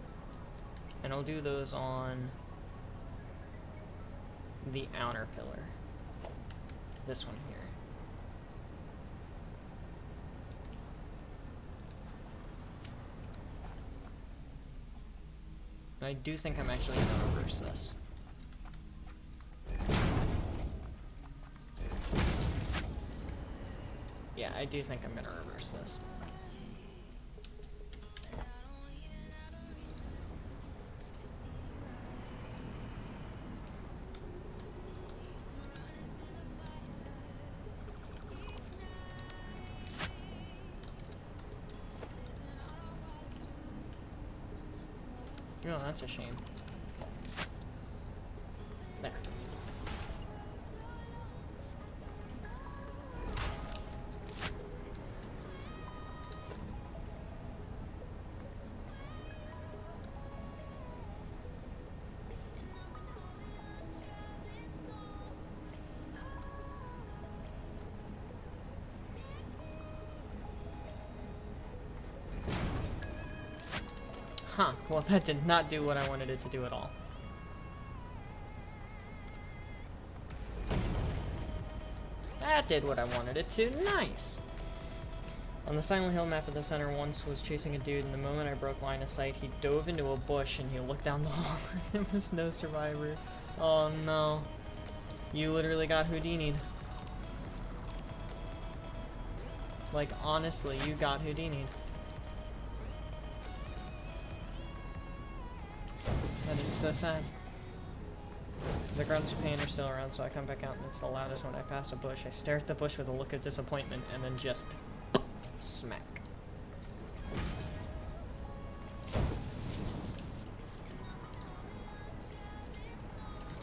and I'll do those on the outer pillar. This one here. I do think I'm actually going to reverse this. Yeah, I do think I'm going to reverse this. Oh, that's a shame. There. Huh, well that did not do what I wanted it to do at all. That did what I wanted it to. Nice. On the Silent Hill map at the center once was chasing a dude, and the moment I broke line of sight, he dove into a bush and he looked down the hall. There was no survivor. Oh no. You literally got Houdini'd. Like, honestly, you got Houdini'd. That is so sad. The grunts of pain are still around, so I come back out and it's the loudest when I pass a bush. I stare at the bush with a look of disappointment and then just smack.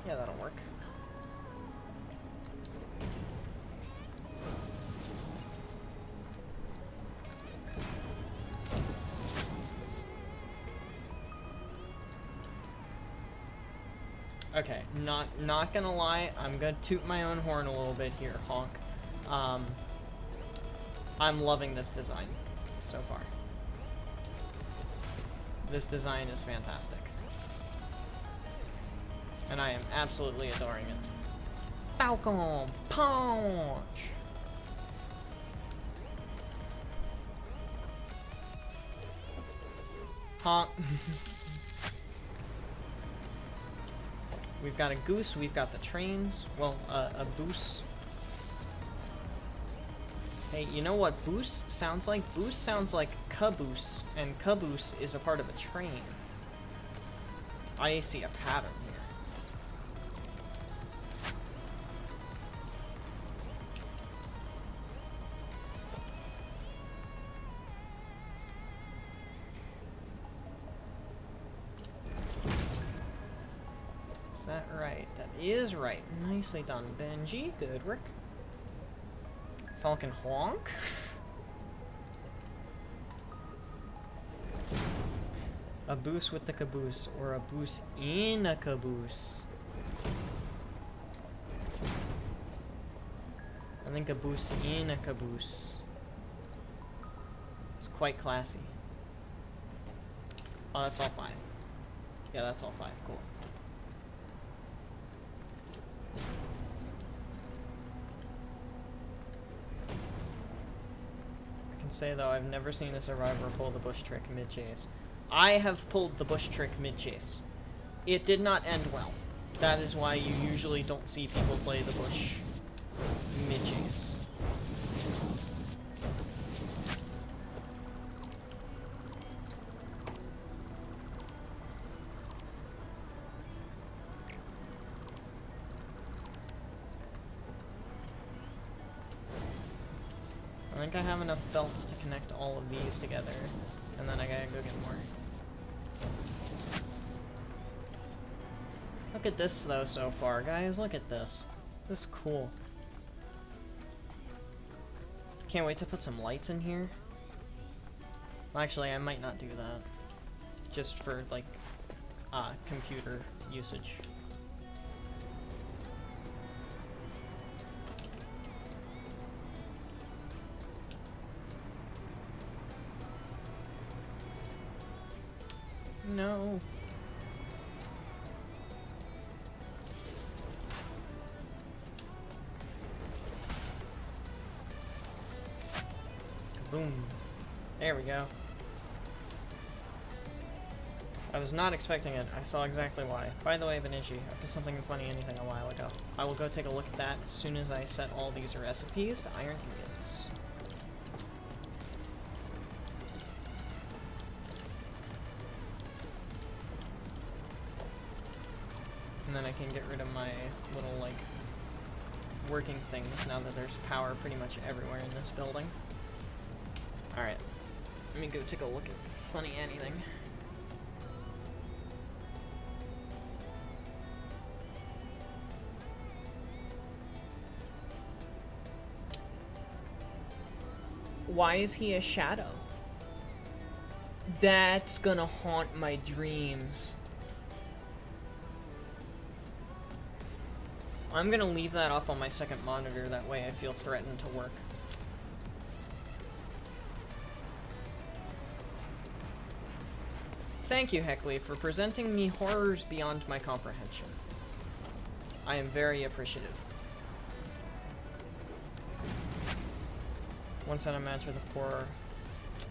Yeah, that'll work. Okay, not gonna lie, I'm gonna toot my own horn a little bit here, honk. I'm loving this design so far. This design is fantastic. And I am absolutely adoring it. Falcon Punch! Honk. We've got a goose, we've got the trains. Well, a boost. Hey, you know what boost sounds like? Boost sounds like caboose, and caboose is a part of a train. I see a pattern here. Is that right? That is right. Nicely done, Benji. Good work. Falcon honk. A boost with the caboose, or a boost in a caboose. I think a boost in a caboose. It's quite classy. Oh, that's all 5. Yeah, that's all 5. Cool. Say though, I've never seen a survivor pull the bush trick mid-chase. I have pulled the bush trick mid-chase. It did not end well. That is why you usually don't see people play the bush mid-chase. I think I have enough belts to connect all of these together, and then I gotta go get more. Look at this though so far, guys. Look at this. This is cool. Can't wait to put some lights in here. Well, actually, I might not do that. Just for, like, computer usage. No. Boom. There we go. I was not expecting it. I saw exactly why. By the way, Benichi, I put something funny anything a while ago. I will go take a look at that as soon as I set all these recipes to iron ingots. And then I can get rid of my little, like, working things now that there's power pretty much everywhere in this building. Alright. Let me go take a look at funny anything. Why is he a shadow? That's gonna haunt my dreams. I'm gonna leave that up on my second monitor, that way I feel threatened to work. Thank you, Heckley, for presenting me horrors beyond my comprehension. I am very appreciative. Once had a match with a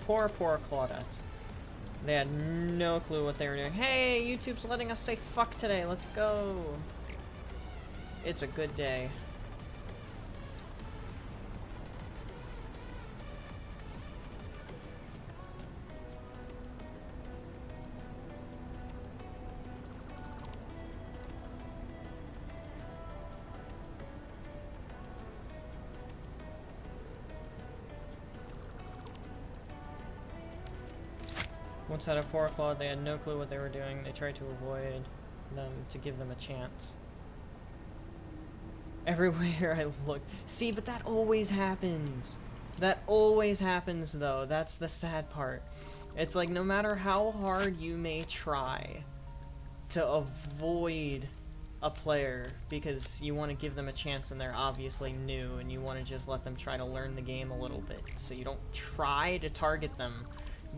poor Claudette. They had no clue what they were doing. Hey, YouTube's letting us say fuck today. Let's go. It's a good day. Once had a poor Claude, they had no clue what they were doing. They tried to avoid them to give them a chance. Everywhere I look. See, but that always happens. That always happens, though. That's the sad part. It's like, no matter how hard you may try to avoid a player because you want to give them a chance and they're obviously new and you want to just let them try to learn the game a little bit, so you don't try to target them,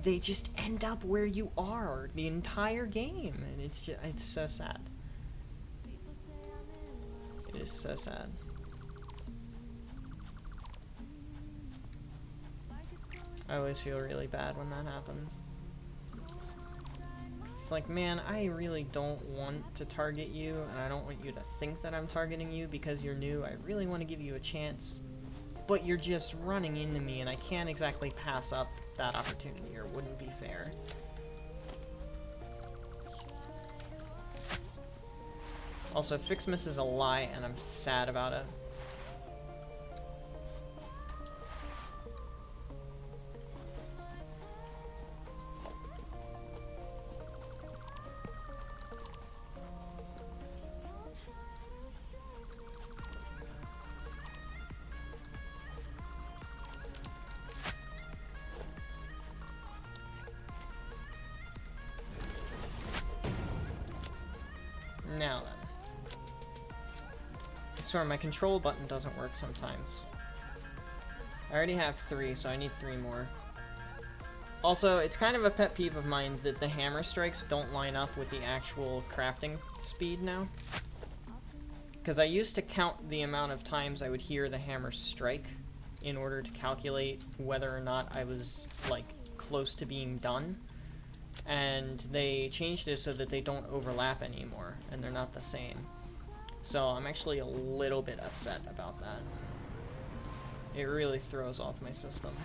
they just end up where you are the entire game, and it's so sad. It is so sad. I always feel really bad when that happens. It's like, man, I really don't want to target you, and I don't want you to think that I'm targeting you because you're new. I really want to give you a chance, but you're just running into me, and I can't exactly pass up that opportunity, or it wouldn't be fair. Also, Fixmas is a lie, and I'm sad about it. Now then. Sorry, my control button doesn't work sometimes. I already have 3, so I need 3 more. Also, it's kind of a pet peeve of mine that the hammer strikes don't line up with the actual crafting speed now. Because I used to count the amount of times I would hear the hammer strike in order to calculate whether or not I was, like, close to being done. And they changed it so that they don't overlap anymore, and they're not the same. So I'm actually a little bit upset about that. It really throws off my system.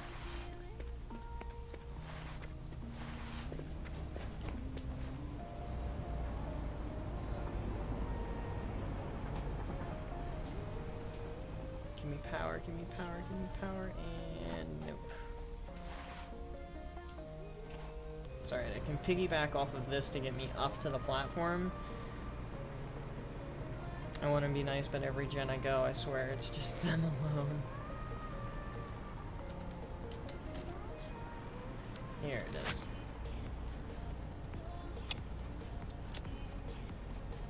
Give me power, give me power, give me power, and nope. Sorry, I can piggyback off of this to get me up to the platform. I want to be nice, but every gen I go, I swear, it's just them alone. Here it is.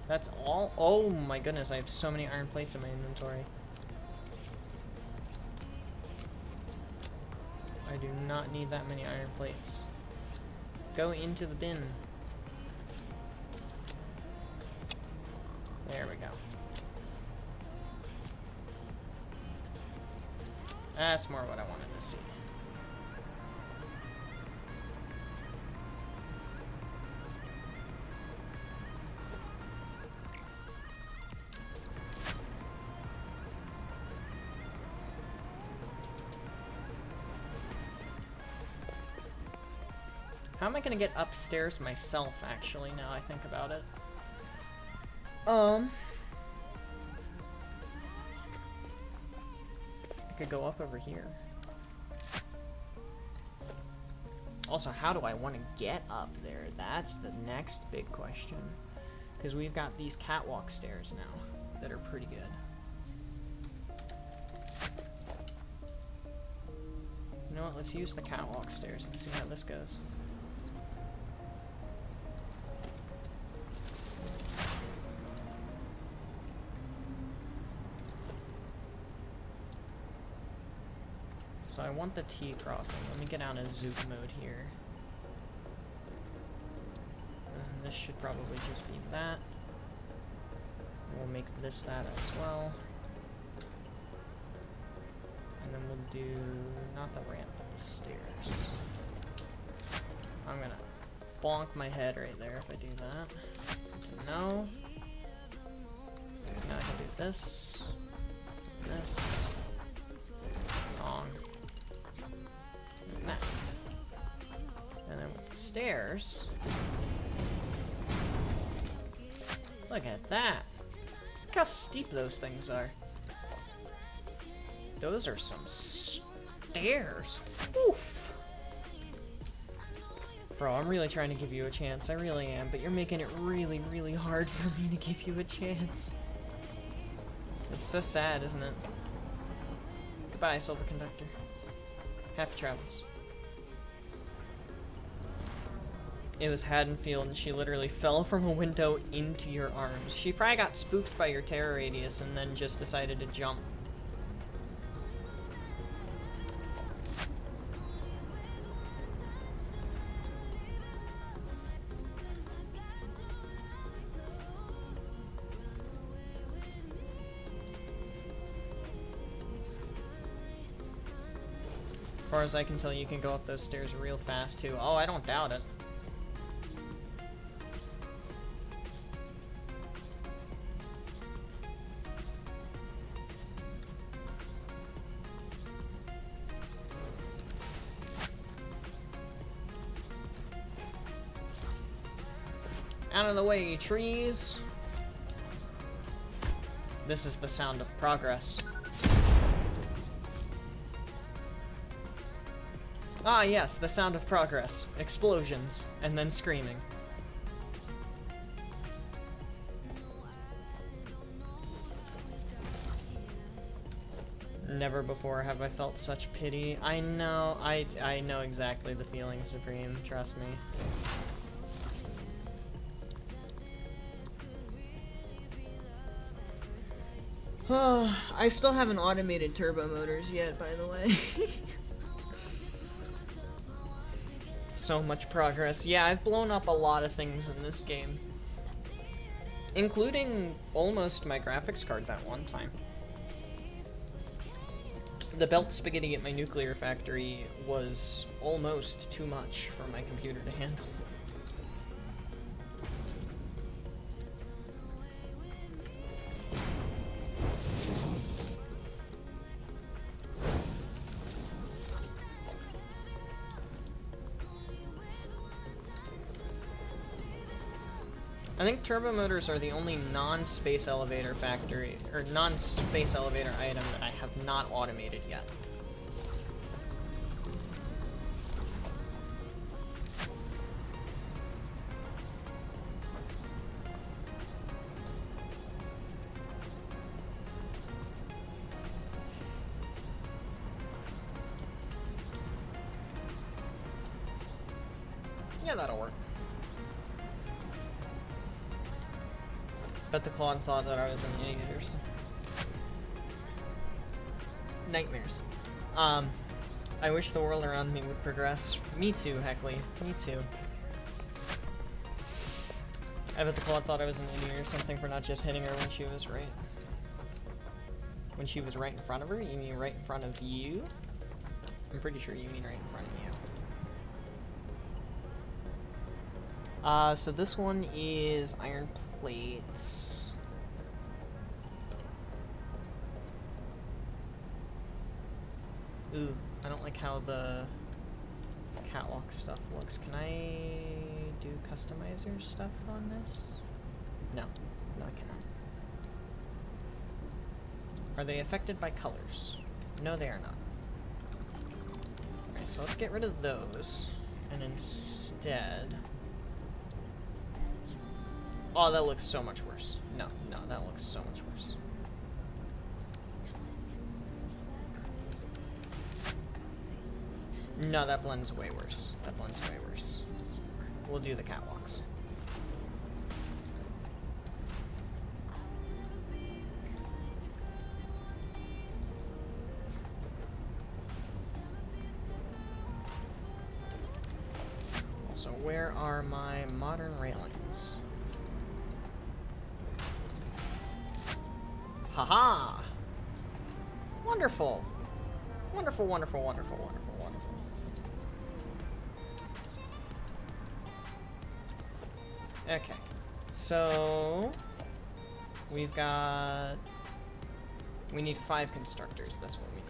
That's all? Oh my goodness, I have so many iron plates in my inventory. I do not need that many iron plates. Go into the bin. There we go. That's more what I wanted to see. How am I gonna get upstairs myself, actually, now I think about it? I could go up over here. Also, how do I want to get up there? That's the next big question. Because we've got these catwalk stairs now that are pretty good. You know what? Let's use the catwalk stairs and see how this goes. So I want the T crossing. Let me get out of zoop mode here. And this should probably just be that. We'll make this that as well. And then we'll do not the ramp, but the stairs. I'm gonna bonk my head right there if I do that. No. So now I can do this, this, wrong, and that. And then with the stairs, look at that. Look how steep those things are. Those are some stairs. Oof. Bro, I'm really trying to give you a chance. I really am, but you're making it really, really hard for me to give you a chance. It's so sad, isn't it? Goodbye, Silver Conductor. Happy travels. It was Haddonfield, and she literally fell from a window into your arms. She probably got spooked by your terror radius and then just decided to jump. As far as I can tell, you can go up those stairs real fast, too. Oh, I don't doubt it. Out of the way, trees! This is the sound of progress. Ah, yes, the sound of progress. Explosions, and then screaming. Never before have I felt such pity. I know, I know exactly the feeling, Supreme, trust me. I still haven't automated turbo motors yet, by the way. So much progress. Yeah, I've blown up a lot of things in this game. Including almost my graphics card that one time. The belt spaghetti at my nuclear factory was almost too much for my computer to handle. I think turbo motors are the only non-space elevator factory, or non-space elevator item that I have not automated yet. Yeah, that'll work. Bet the clog thought that I was an idiot or something. Nightmares. I wish the world around me would progress. Me too, Heckley. Me too. I bet the clog thought I was an idiot or something for not just hitting her when she was right. When she was right in front of her? You mean right in front of you? I'm pretty sure you mean right in front of you. So this one is iron plates. Ooh, I don't like how the catwalk stuff looks. Can I do customizer stuff on this? No, no I cannot. Are they affected by colors? No, they are not. Alright, so let's get rid of those. And instead... Oh, that looks so much worse. No, no, that looks so much worse. No, that blends way worse. That blends way worse. We'll do the catwalks. Also, where are my modern railings? Haha! Wonderful! Wonderful, wonderful, wonderful, wonderful, wonderful. Okay. So... we've got... we need 5 constructors. That's what we need.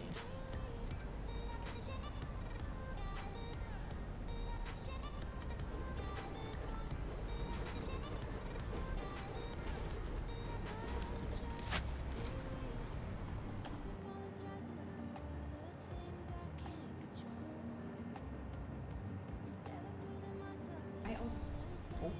Oh.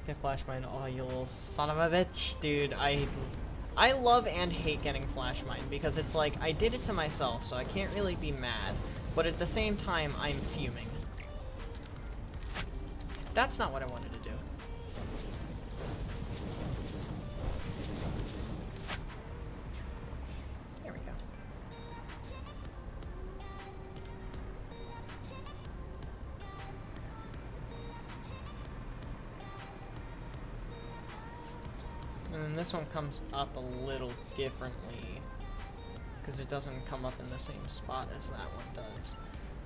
Get flash mine. Oh, you little son of a bitch. Dude, I love and hate getting flash mine because it's like, I did it to myself, so I can't really be mad. But at the same time, I'm fuming. That's not what I wanted to do. There we go. And then this one comes up a little differently because it doesn't come up in the same spot as that one does.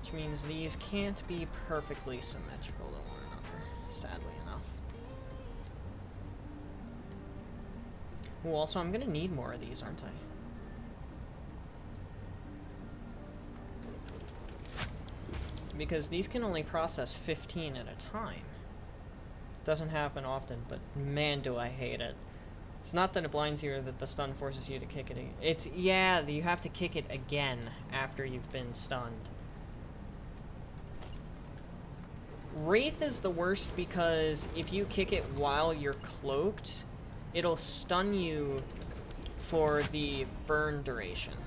Which means these can't be perfectly symmetrical to one another, sadly enough. Ooh, also, I'm gonna need more of these, aren't I? Because these can only process 15 at a time. Doesn't happen often, but man, do I hate it. It's not that it blinds you or that the stun forces you to kick it. It's, yeah, you have to kick it again after you've been stunned. Wraith is the worst because if you kick it while you're cloaked, it'll stun you for the burn duration.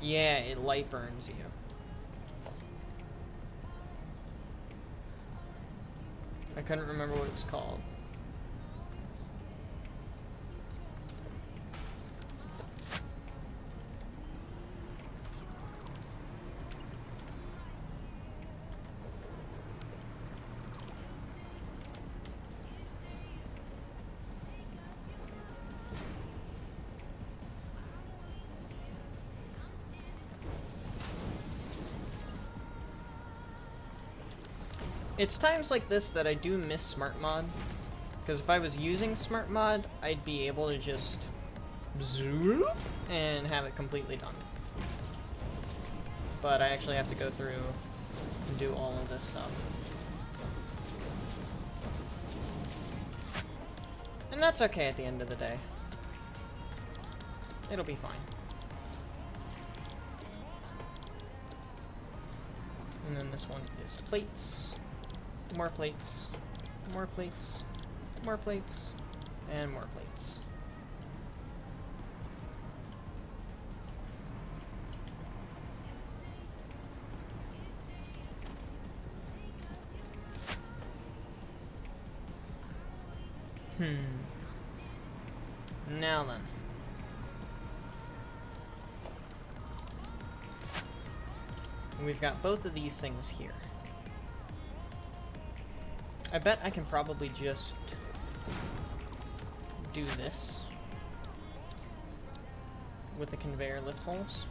Yeah, it light burns you. I couldn't remember what it's called. It's times like this that I do miss Smart Mod, because if I was using Smart Mod, I'd be able to just zoom and have it completely done. But I actually have to go through and do all of this stuff. And that's okay at the end of the day. It'll be fine. And then this one is plates. More plates, more plates, more plates, and more plates. Now then. We've got both of these things here. I bet I can probably just do this with the conveyor lift holes.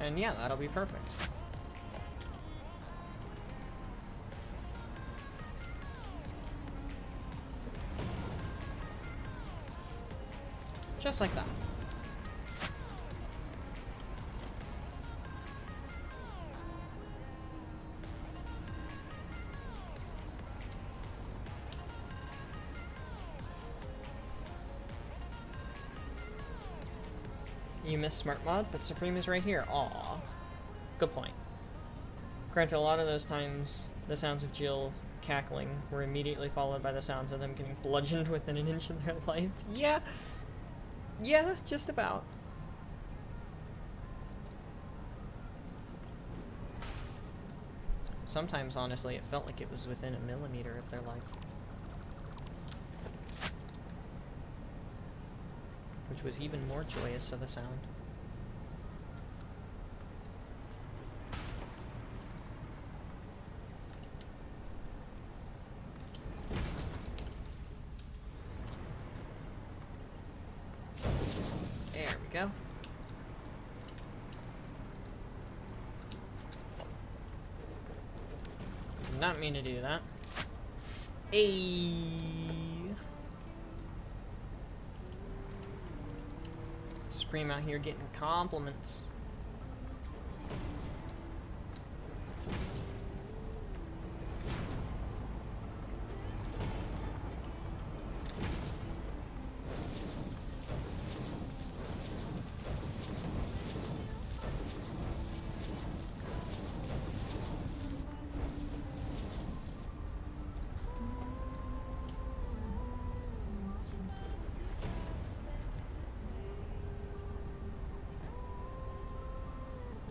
And yeah, that'll be perfect. Just like that. You missed Smart Mod, but Supreme is right here. Aw. Good point. Granted, a lot of those times, the sounds of Jill cackling were immediately followed by the sounds of them getting bludgeoned within an inch of their life. Yeah. Yeah, just about. Sometimes, honestly, it felt like it was within a millimeter of their life. Which was even more joyous of a sound. There we go. Did not mean to do that. Supreme out here getting compliments.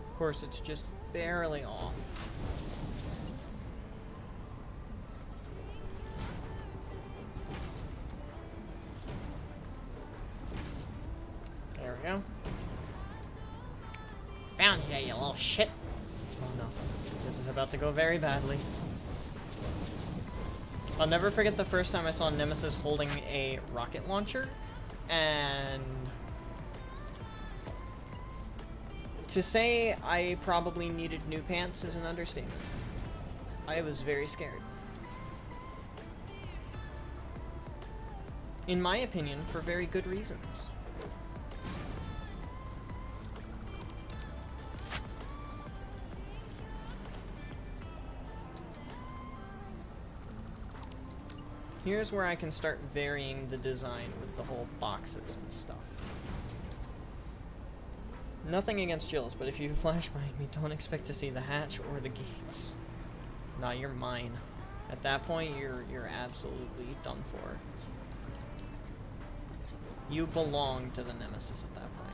Of course, it's just barely off. There we go. Found you, you little shit. Oh no. This is about to go very badly. I'll never forget the first time I saw Nemesis holding a rocket launcher, and to say I probably needed new pants is an understatement. I was very scared. In my opinion, for very good reasons. Here's where I can start varying the design with the whole boxes and stuff. Nothing against Jill's, but if you flash behind me, don't expect to see the hatch or the gates. Nah, you're mine. At that point, you're absolutely done for. You belong to the Nemesis at that point.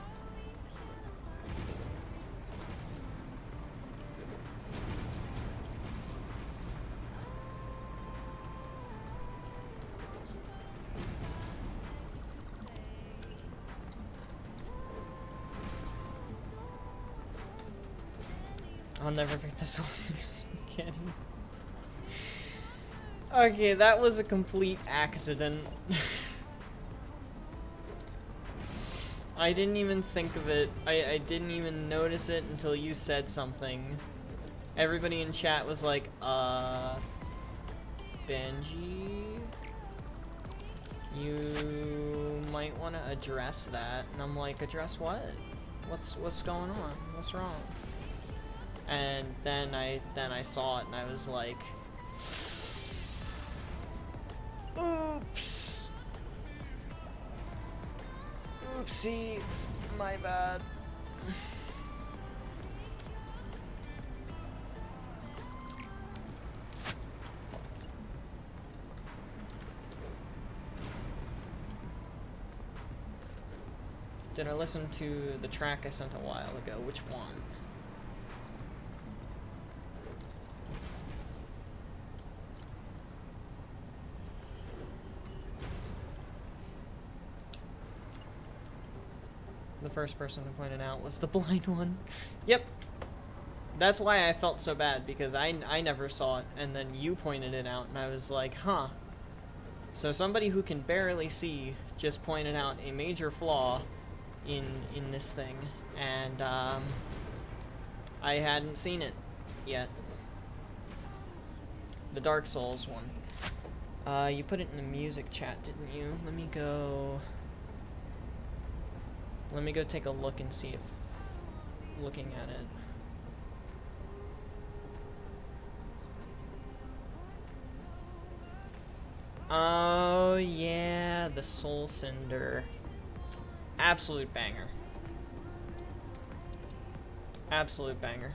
I'll never make this Austin spaghetti. Okay, that was a complete accident. I didn't even think of it. I didn't even notice it until you said something. Everybody in chat was like, Benji, you might want to address that. And I'm like, address what? What's going on? What's wrong? And then I saw it and I was like, oops. Oopsies, my bad. Did I listen to the track I sent a while ago? Which one? The first person who pointed out was the blind one. Yep. That's why I felt so bad, because I never saw it, and then you pointed it out, and I was like, huh. So somebody who can barely see just pointed out a major flaw in this thing, and I hadn't seen it yet. The Dark Souls one. You put it in the music chat, didn't you? Let me go take a look and see if looking at it. Oh yeah, the Soul Cinder. Absolute banger. Absolute banger.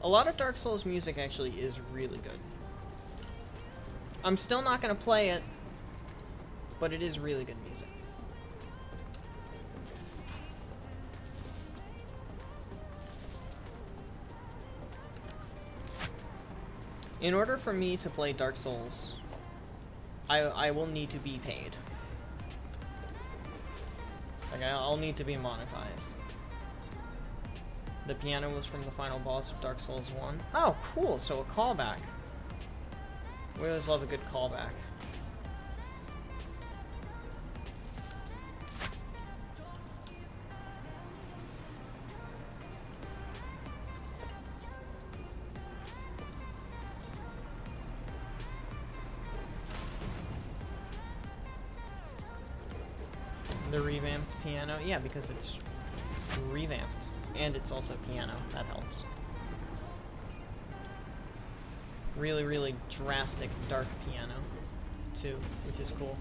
A lot of Dark Souls music actually is really good. I'm still not gonna play it, but it is really good music. In order for me to play Dark Souls, I will need to be paid. Like, I'll need to be monetized. The piano was from the final boss of Dark Souls 1. Oh, cool, so a callback. We always love a good callback. The revamped piano? Yeah, because it's revamped. And it's also piano. That helps. Really, really drastic dark piano, too, which is cool.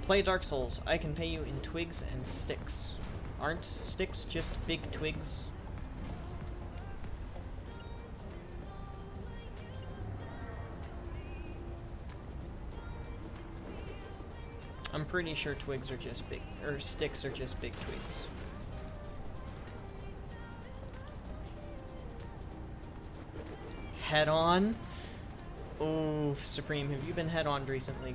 Play Dark Souls. I can pay you in twigs and sticks. Aren't sticks just big twigs? I'm pretty sure twigs are just big, or sticks are just big twigs. Head on? Oh, Supreme, have you been head on recently?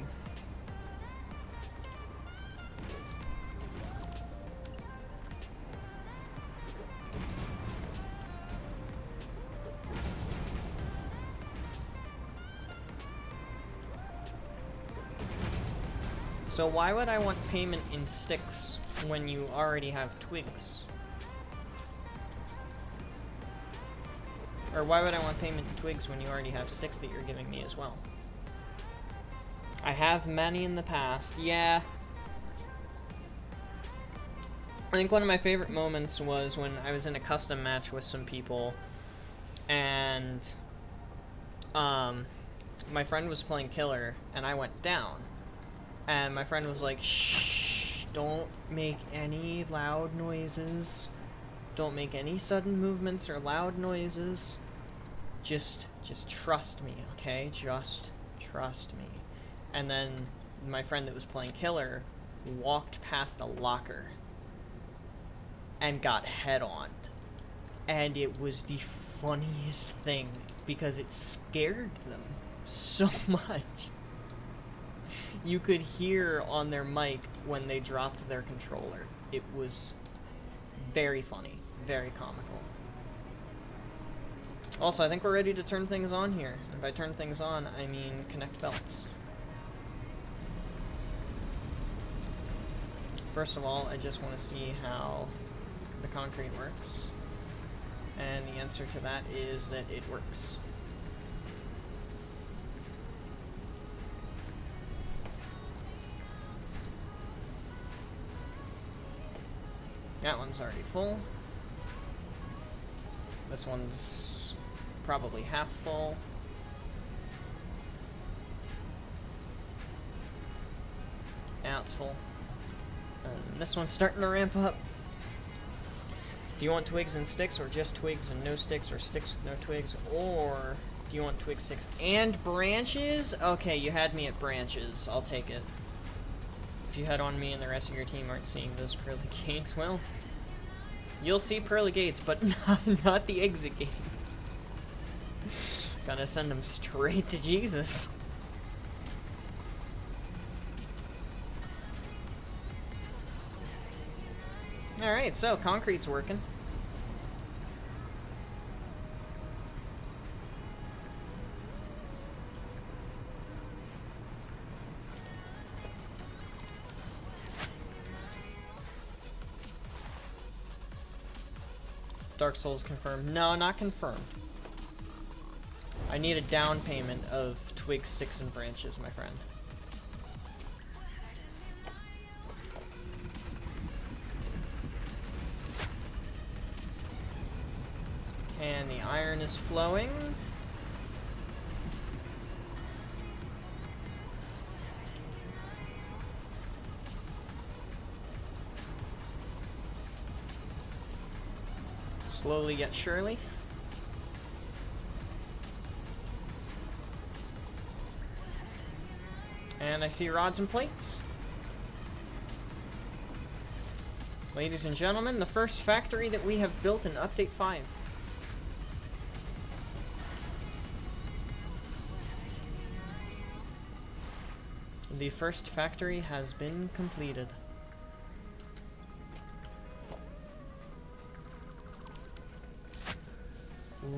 So why would I want payment in sticks when you already have twigs? Or why would I want payment in twigs when you already have sticks that you're giving me as well? I have many in the past, yeah. I think one of my favorite moments was when I was in a custom match with some people and my friend was playing killer and I went down. And my friend was like, shh, don't make any loud noises. Don't make any sudden movements or loud noises. Just trust me, okay? Just trust me. And then my friend that was playing killer walked past a locker and got head-on. And it was the funniest thing because it scared them so much. You could hear on their mic when they dropped their controller. It was very funny, very comical. Also, I think we're ready to turn things on here. And by turn things on, I mean connect belts. First of all, I just want to see how the concrete works. And the answer to that is that it works. That one's already full. This one's probably half full. Now it's full. And this one's starting to ramp up. Do you want twigs and sticks, or just twigs and no sticks, or sticks with no twigs, or do you want twigs, sticks, and branches? Okay, you had me at branches. I'll take it. If you head on me and the rest of your team aren't seeing those pearly gates, well, you'll see pearly gates, but not the exit gate. Gotta send them straight to Jesus. Alright, so concrete's working. Dark Souls confirmed. No, not confirmed. I need a down payment of twigs, sticks, and branches, my friend. And the iron is flowing. Slowly yet surely. And I see rods and plates. Ladies and gentlemen, the first factory that we have built in Update 5. The first factory has been completed.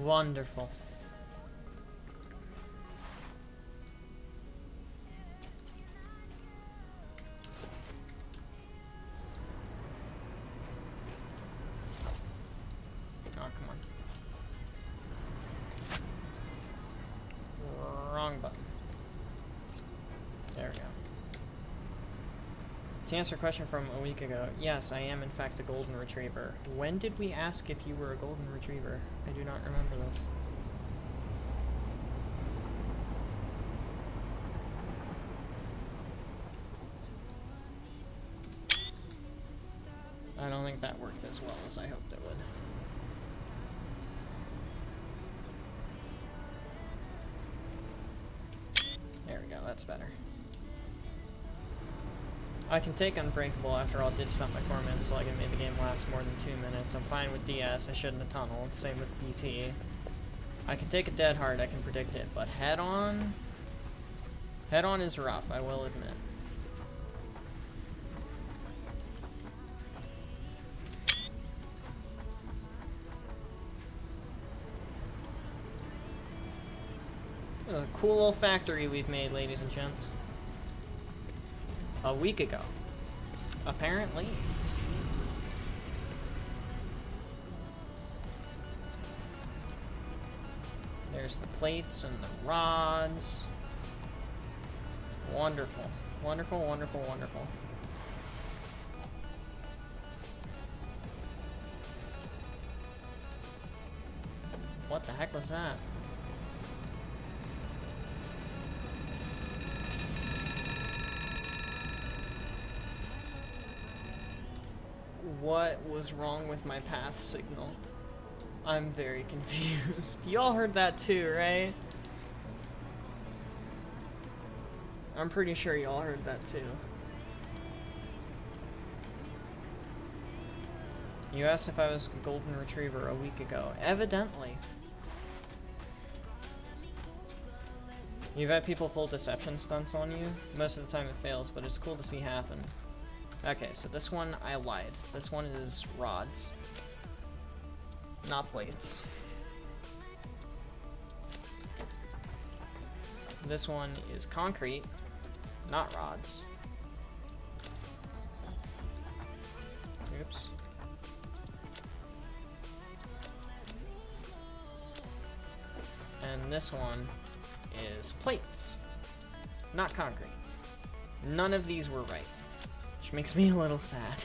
Wonderful. Oh, come on. Wrong button. There we go. To answer a question from a week ago, yes, I am in fact a golden retriever. When did we ask if you were a golden retriever? I do not remember this. I don't think that worked as well as I hoped it would. There we go, that's better. I can take Unbreakable. After all, did stop my 4 minutes, so I can make the game last more than 2 minutes. I'm fine with DS, I shouldn't have tunneled. Same with PT. I can take a Dead Hard, I can predict it, but head on is rough, I will admit. A cool little factory we've made, ladies and gents. A week ago, apparently. There's the plates and the rods. Wonderful. Wonderful, wonderful, wonderful. What the heck was that? What was wrong with my path signal? I'm very confused. Y'all heard that too, right? I'm pretty sure y'all heard that too. You asked if I was a golden retriever a week ago. Evidently. You've had people pull deception stunts on you. Most of the time it fails, but it's cool to see happen. Okay, so this one, I lied. This one is rods. Not plates. This one is concrete, not rods. Oops. And this one is plates, not concrete. None of these were right. Which makes me a little sad,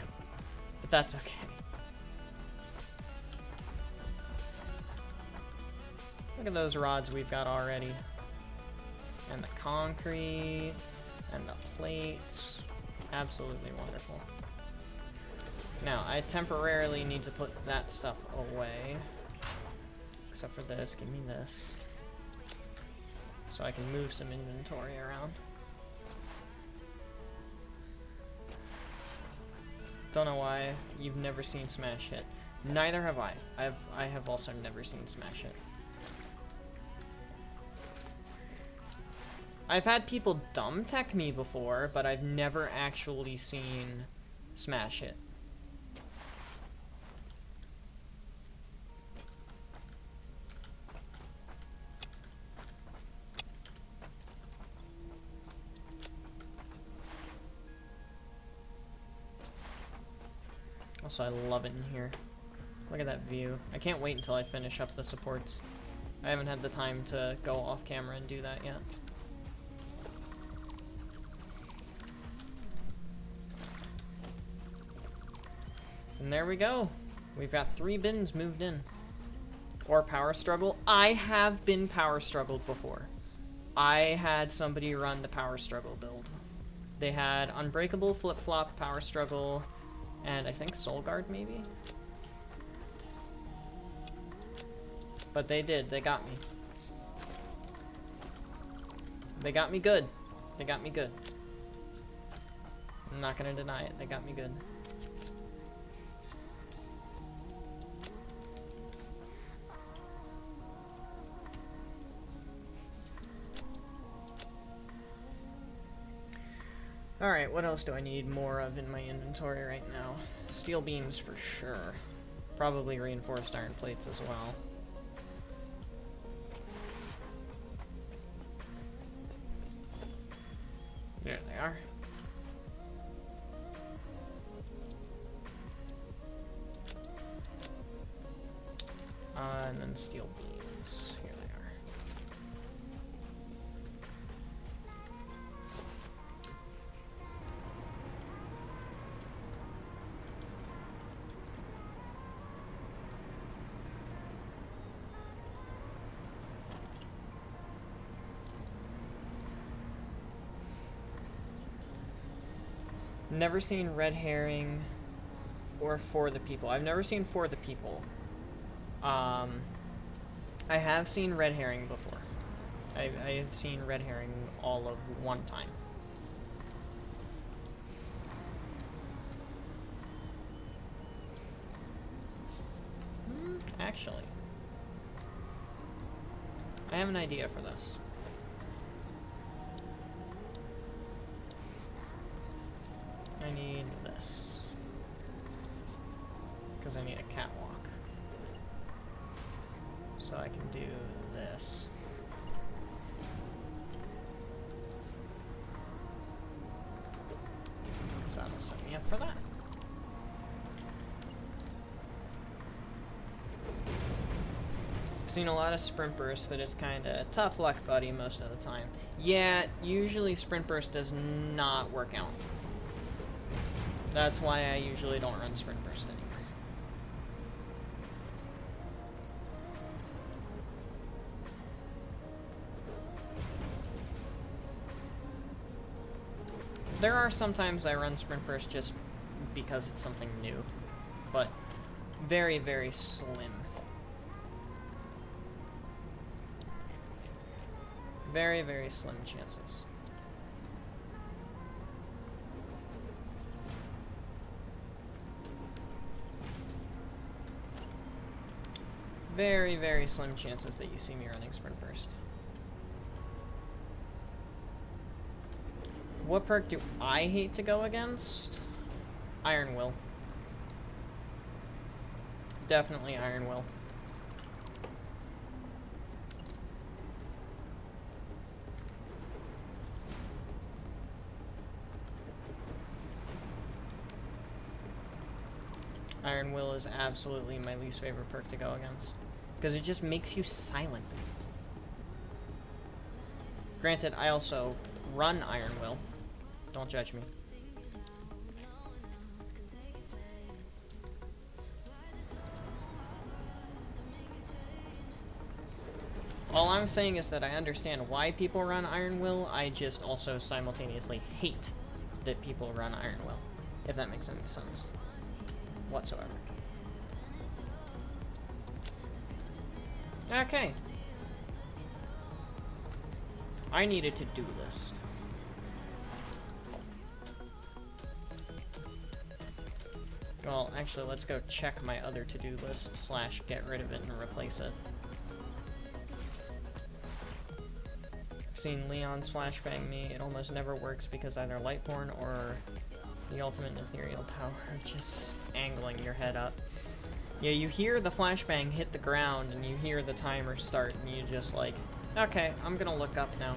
but that's okay. Look at those rods we've got already. And the concrete, and the plates. Absolutely wonderful. Now, I temporarily need to put that stuff away. Except for this, give me this. So I can move some inventory around. Don't know why you've never seen Smash hit. Neither have I. I have also never seen Smash hit. I've had people dumb tech me before, but I've never actually seen Smash hit. Also, I love it in here. Look at that view. I can't wait until I finish up the supports. I haven't had the time to go off camera and do that yet. And there we go. We've got 3 bins moved in. Or power struggle. I have been power struggled before. I had somebody run the power struggle build. They had Unbreakable, Flip-Flop, Power Struggle, and I think Soul Guard, maybe? But they did. They got me. They got me good. They got me good. I'm not gonna deny it. They got me good. Alright, what else do I need more of in my inventory right now? Steel beams for sure. Probably reinforced iron plates as well. There they are. And then steel beams. Here they are. Never seen Red Herring or For the People. I've never seen For the People. I have seen Red Herring before. I have seen Red Herring all of one time. Actually, I have an idea for this. I need this. Because I need a catwalk. So I can do this. So that'll set me up for that. I've seen a lot of sprint burst, but it's kinda tough luck, buddy, most of the time. Yeah, usually sprint burst does not work out. That's why I usually don't run sprint burst anymore. There are sometimes I run sprint burst just because it's something new, but very, very slim. Very, very slim chances. Very, very slim chances that you see me running sprint burst. What perk do I hate to go against? Iron Will. Definitely Iron Will. Iron Will is absolutely my least favorite perk to go against. Because it just makes you silent. Granted, I also run Iron Will. Don't judge me. All I'm saying is that I understand why people run Iron Will, I just also simultaneously hate that people run Iron Will, if that makes any sense whatsoever. Okay. I need a to-do list. Well, actually, let's go check my other to-do list slash get rid of it and replace it. I've seen Leon's flashbang me. It almost never works because either Lightborn or the ultimate ethereal power just angling your head up. Yeah, you hear the flashbang hit the ground and you hear the timer start and you just like, okay, I'm gonna look up now.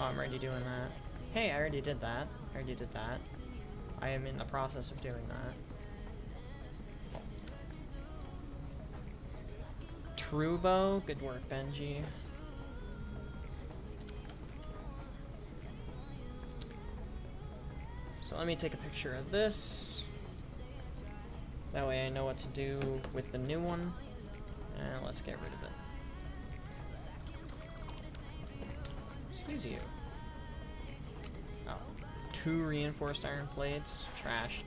Oh, I'm already doing that. Hey, I already did that. I already did that. I am in the process of doing that. Trubo, good work, Benji. So let me take a picture of this. That way I know what to do with the new one. And let's get rid of it. Excuse you. Oh. 2 reinforced iron plates. Trashed.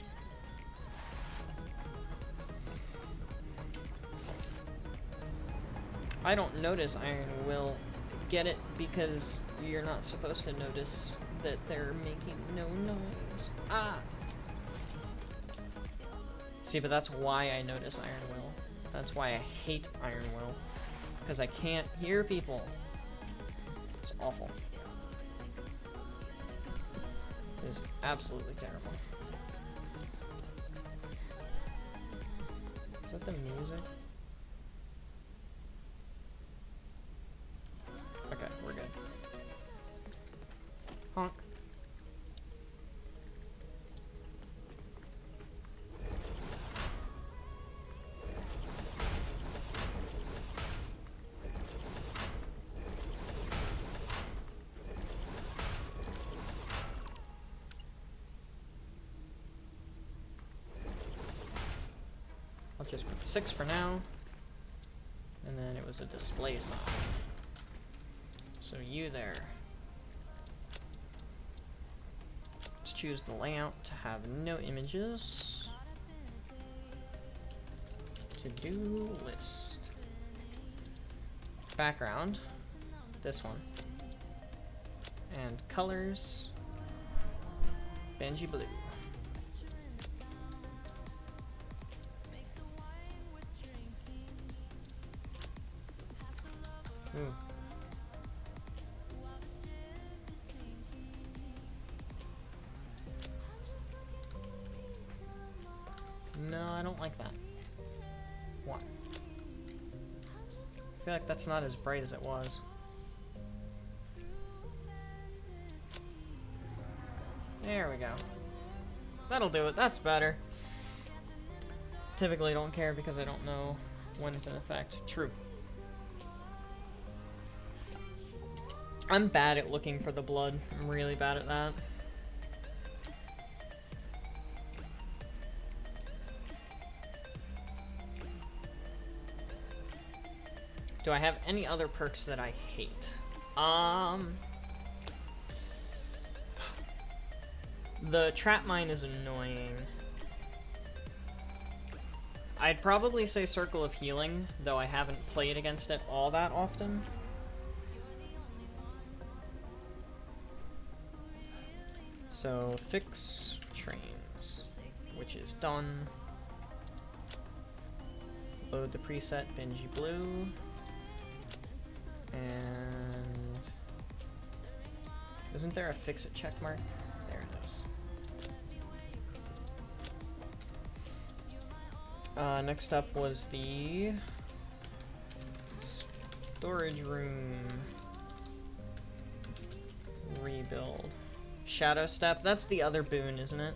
I don't notice iron will. Get it? Because you're not supposed to notice that they're making no noise. Ah! See, but that's why I notice iron will. That's why I hate iron will. Because I can't hear people. It's awful. It is absolutely terrible. Is that the music? Okay, we're good. Honk. I'll just put 6 for now. And then it was a display sign. So you there. Let's choose the layout to have no images. To-do list. Background. This one. And colors. Benji blue. Ooh. No, I don't like that. What? I feel like that's not as bright as it was. There we go. That'll do it. That's better. Typically don't care because I don't know when it's in effect. True. I'm bad at looking for the blood. I'm really bad at that. Do I have any other perks that I hate? The trap mine is annoying. I'd probably say Circle of Healing, though I haven't played against it all that often. So, fix trains, which is done. Load the preset Benji Blue. And isn't there a fix it check mark? There it is. Next up was the storage room rebuild. Shadow Step, that's the other boon, isn't it?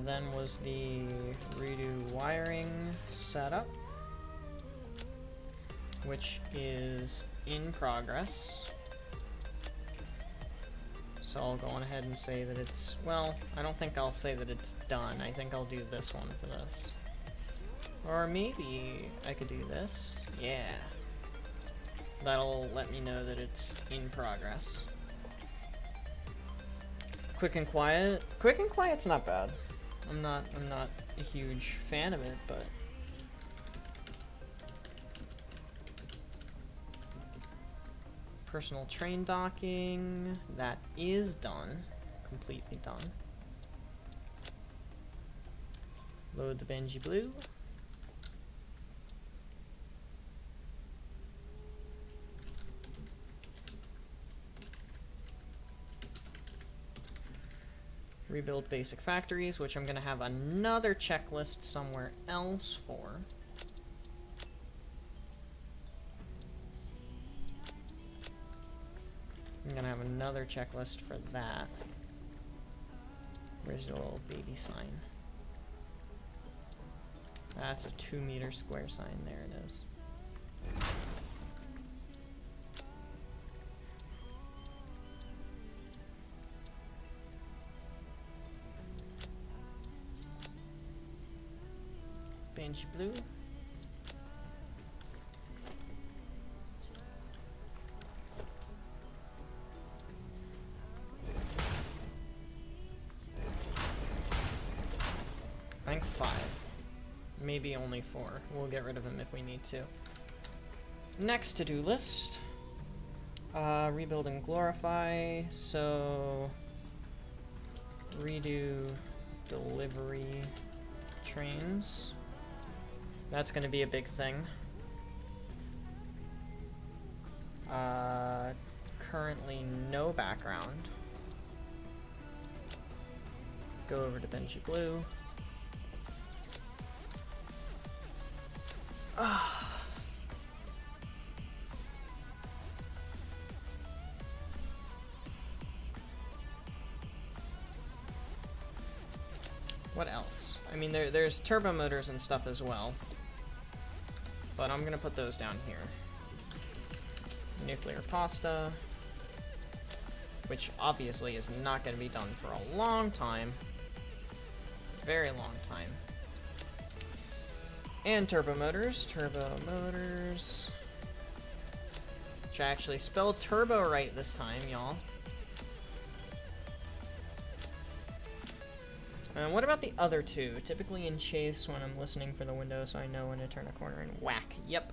Then was the redo wiring setup, which is in progress. So I'll go on ahead and say that it's, well, I don't think I'll say that it's done. I think I'll do this one for this. Or maybe I could do this. Yeah. That'll let me know that it's in progress. Quick and quiet. Quick and quiet's not bad. I'm not a huge fan of it, but personal train docking, that is done. Completely done. Load the Benji Blue. Rebuild basic factories, which I'm going to have another checklist somewhere else for. I'm going to have another checklist for that. Where's the little baby sign? That's a 2-meter square sign. There it is. Banshee blue. I think 5. Maybe only 4. We'll get rid of him if we need to. Next to-do list. Rebuild and glorify. So redo delivery trains. That's going to be a big thing. Currently no background. Go over to Benji Blue. What else? I mean, there's turbo motors and stuff as well. But I'm gonna put those down here. Nuclear pasta. Which obviously is not gonna be done for a long time. A very long time. And turbo motors. Turbo motors. Which I actually spelled turbo right this time, y'all. And what about the other two? Typically in chase when I'm listening for the window so I know when to turn a corner and whack. Yep.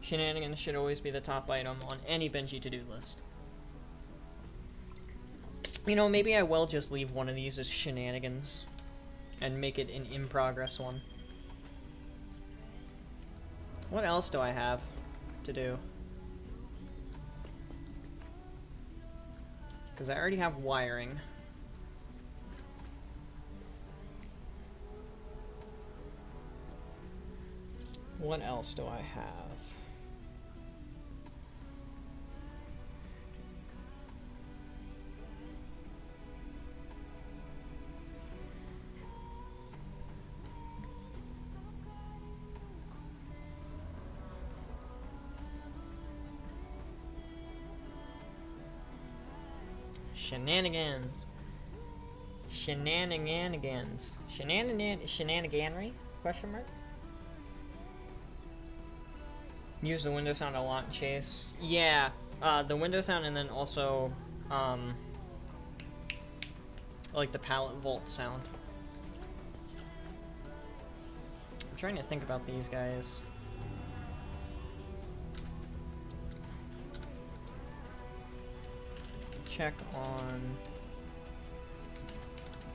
Shenanigans should always be the top item on any Benji to-do list. You know, maybe I will just leave one of these as shenanigans and make it an in-progress one. What else do I have to do? Because I already have wiring. What else do I have? Shenanigans. Shenaniganigans. Shenaniganery? Question mark? Use the window sound a lot in chase. Yeah, the window sound and then also, like the pallet vault sound. I'm trying to think about these guys. Check on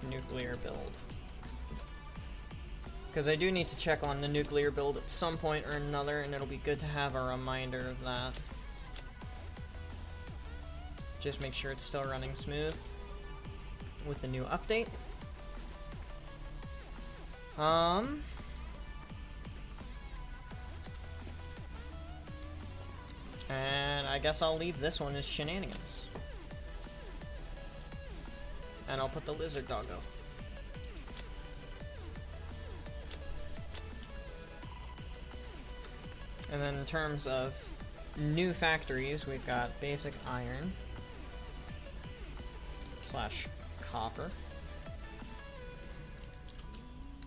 nuclear build. Because I do need to check on the nuclear build at some point or another, and it'll be good to have a reminder of that. Just make sure it's still running smooth with the new update. And I guess I'll leave this one as shenanigans. And I'll put the lizard doggo. And then in terms of new factories, we've got basic iron / copper.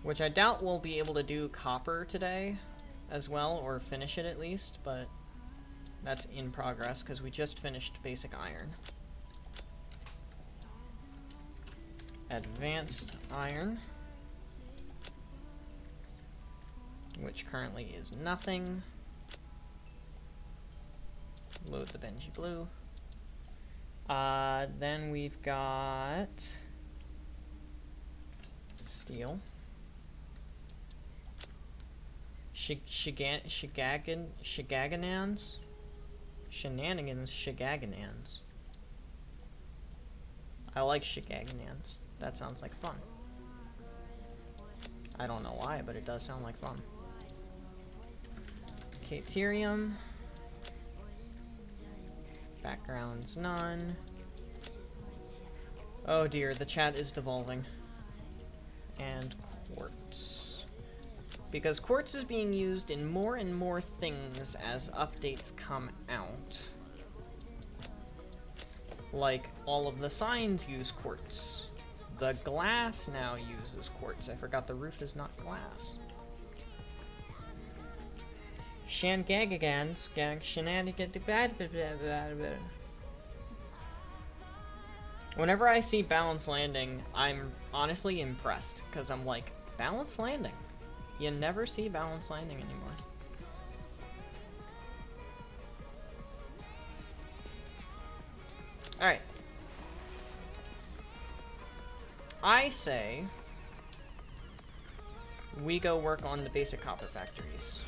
Which I doubt we'll be able to do copper today as well, or finish it at least, but that's in progress because we just finished basic iron. Advanced iron, which currently is nothing. Load the Benji blue. Then we've got steel. Shagaganans? Shenanigans, Shagaganans. I like Shagaganans. That sounds like fun. I don't know why, but it does sound like fun. Caterium. Backgrounds, none. Oh dear, the chat is devolving. And quartz. Because quartz is being used in more and more things as updates come out. Like, all of the signs use quartz. The glass now uses quartz. I forgot the roof is not glass. Shangagagans, gag shenanigans. Whenever I see Balanced Landing, I'm honestly impressed, because I'm like, Balanced Landing? You never see Balanced Landing anymore. Alright. I say we go work on the basic copper factories.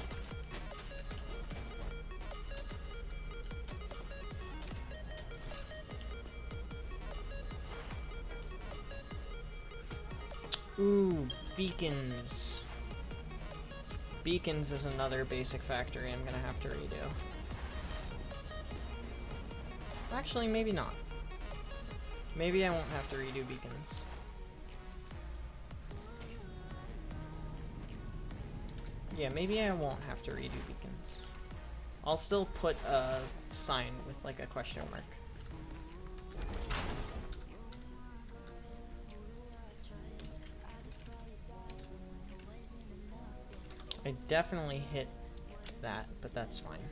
Ooh, beacons. Beacons is another basic factory I'm gonna have to redo. Actually, maybe not. Maybe I won't have to redo beacons. Yeah, maybe I won't have to redo beacons. I'll still put a sign with like a question mark. I definitely hit that, but that's fine.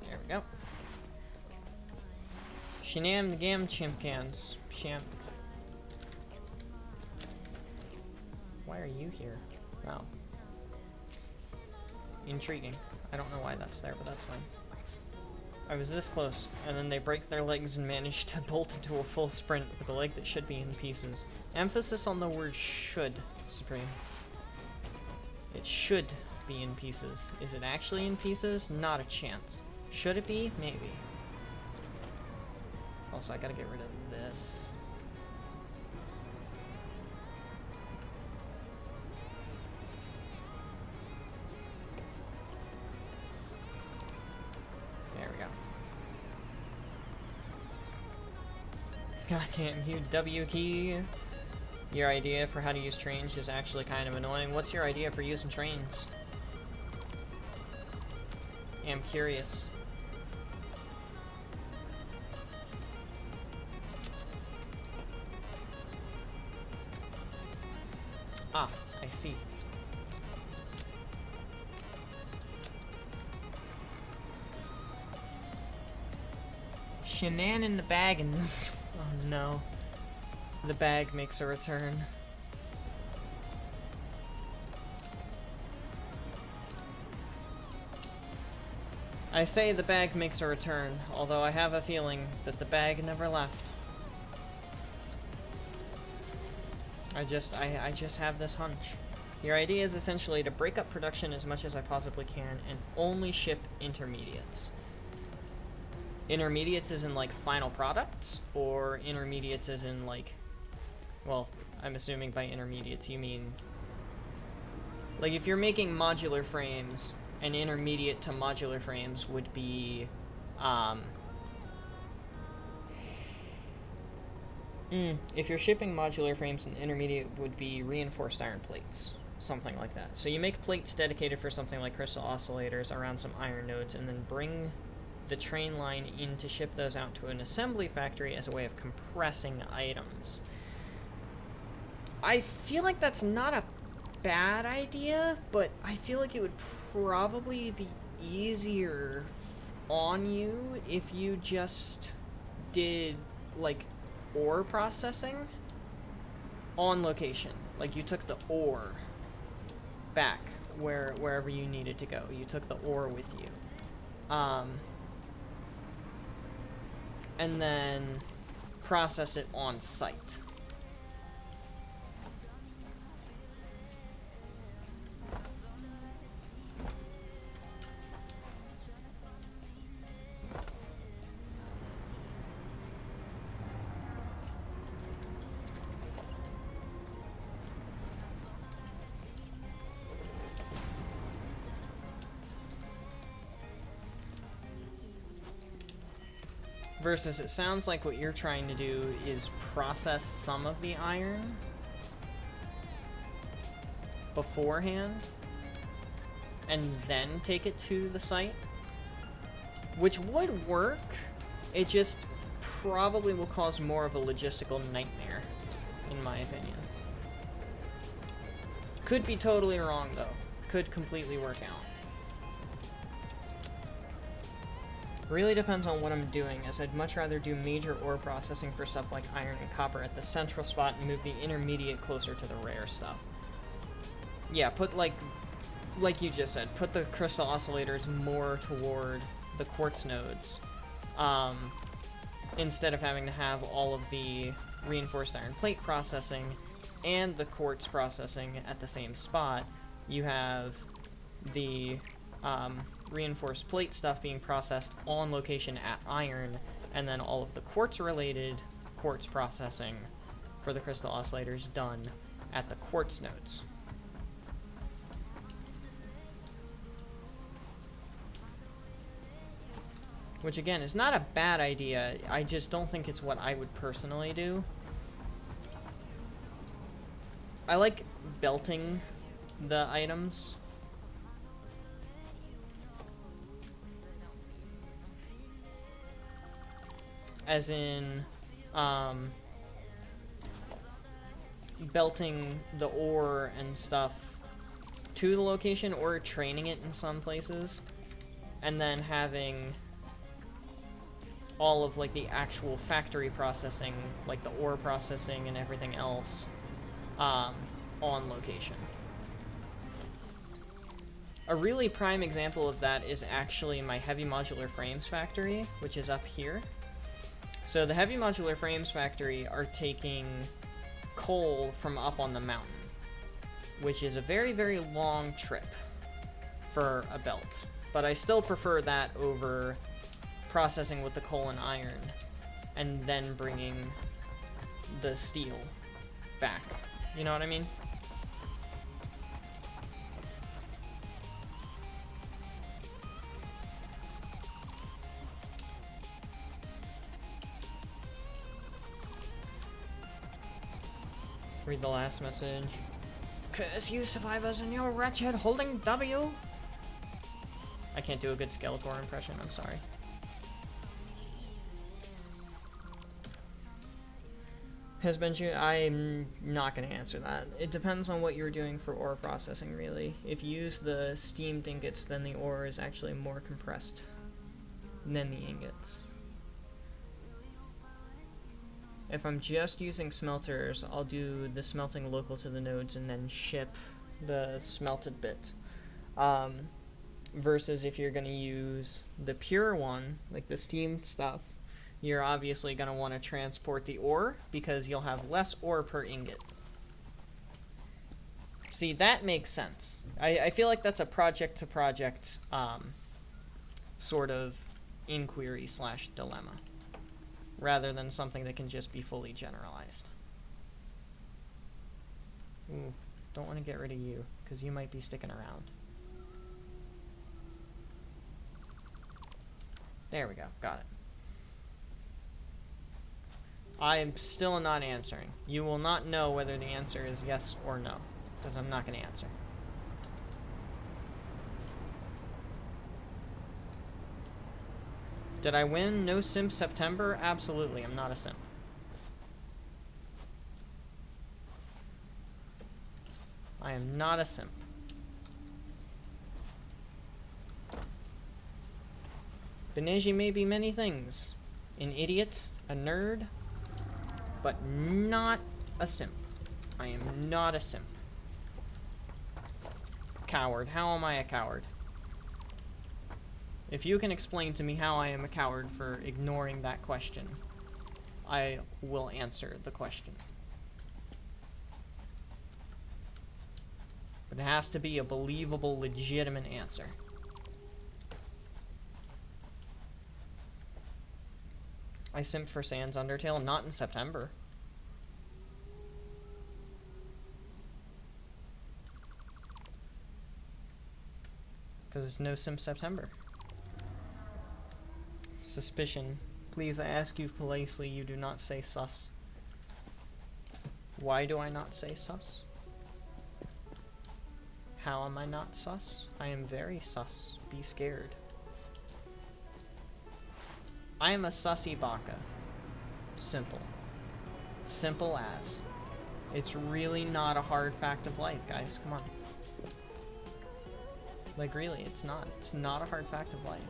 There we go. Shinam the Gam Chimpkans. Champ. Why are you here? Wow. Intriguing. I don't know why that's there, but that's fine. I was this close, and then they break their legs and manage to bolt into a full sprint with a leg that should be in pieces. Emphasis on the word should, Supreme. It should be in pieces. Is it actually in pieces? Not a chance. Should it be? Maybe. Also, I gotta get rid of this. There we go. Goddamn you, W key. Your idea for how to use trains is actually kind of annoying. What's your idea for using trains? I'm curious. Ah, I see. Shenan in the baggins. Oh no. The bag makes a return. I say the bag makes a return, although I have a feeling that the bag never left. I just have this hunch. Your idea is essentially to break up production as much as I possibly can and only ship intermediates. Intermediates as in like final products, or intermediates as in like, well, I'm assuming by intermediates you mean like if you're making modular frames, an intermediate to modular frames would be if you're shipping modular frames, an intermediate would be reinforced iron plates, something like that. So you make plates dedicated for something like crystal oscillators around some iron nodes, and then bring the train line in to ship those out to an assembly factory as a way of compressing items. I feel like that's not a bad idea, but I feel like it would probably be easier on you if you just did like ore processing on location. Like you took the ore back wherever you needed to go. You took the ore with you. And then process it on site. Versus it sounds like what you're trying to do is process some of the iron beforehand and then take it to the site, which would work. It just probably will cause more of a logistical nightmare, in my opinion. Could be totally wrong, though. Could completely work out. Really depends on what I'm doing, as I'd much rather do major ore processing for stuff like iron and copper at the central spot and move the intermediate closer to the rare stuff. Yeah, put, like you just said, put the crystal oscillators more toward the quartz nodes, instead of having to have all of the reinforced iron plate processing and the quartz processing at the same spot. You have the reinforced plate stuff being processed on location at iron, and then all of the quartz-related quartz processing for the crystal oscillators done at the quartz nodes. Which, again, is not a bad idea. I just don't think it's what I would personally do. I like belting the items. As in, belting the ore and stuff to the location, or training it in some places, and then having all of, like, the actual factory processing, like the ore processing and everything else, on location. A really prime example of that is actually my heavy modular frames factory, which is up here. So the heavy modular frames factory are taking coal from up on the mountain, which is a very, very long trip for a belt. But I still prefer that over processing with the coal and iron and then bringing the steel back. You know what I mean? Read the last message. Curse you survivors and your wretched holding W. I can't do a good Skeletor impression, I'm sorry. Has been you? I'm not going to answer that. It depends on what you're doing for ore processing, really. If you use the steamed ingots, then the ore is actually more compressed than the ingots. If I'm just using smelters, I'll do the smelting local to the nodes and then ship the smelted bit. Versus if you're going to use the pure one, like the steamed stuff, you're obviously going to want to transport the ore because you'll have less ore per ingot. See, that makes sense. I feel like that's a project-to-project sort of inquiry / dilemma, rather than something that can just be fully generalized. Ooh, don't want to get rid of you, because you might be sticking around. There we go, got it. I am still not answering. You will not know whether the answer is yes or no, because I'm not going to answer. Did I win No Simp September? Absolutely, I'm not a simp. I am not a simp. Beneji may be many things. An idiot, a nerd, but not a simp. I am not a simp. Coward. How am I a coward? If you can explain to me how I am a coward for ignoring that question, I will answer the question. But it has to be a believable, legitimate answer. I simped for Sans Undertale, not in September. Because it's No Simp September. Suspicion Please, I ask you politely, you do not say sus. Why do I not say sus? How am I not sus? I am very sus. Be scared. I am a sussy baka. Simple. Simple as. It's really not a hard fact of life, guys. Come on. Like, really, it's not. It's not a hard fact of life.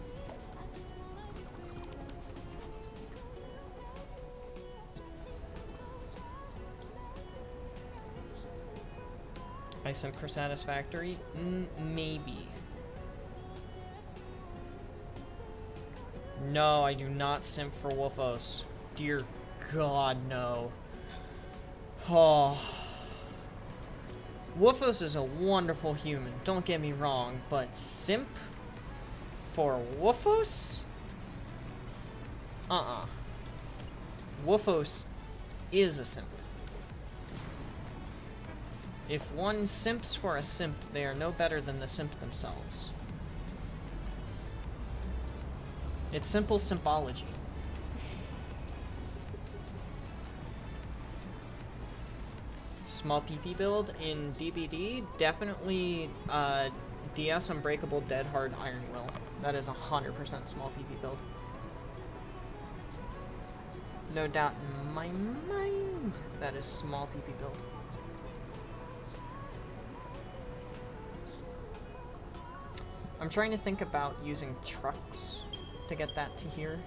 I simp for Satisfactory? Maybe. No, I do not simp for Woofos. Dear God, no. Oh. Woofos is a wonderful human, don't get me wrong, but simp for Woofos? Woofos is a simp. If one simps for a simp, they are no better than the simp themselves. It's simple simpology. Small PP build in DBD, definitely DS Unbreakable Dead Hard Iron Will. That is 100% small PP build. No doubt in my mind, that is small PP build. I'm trying to think about using trucks to get that to here,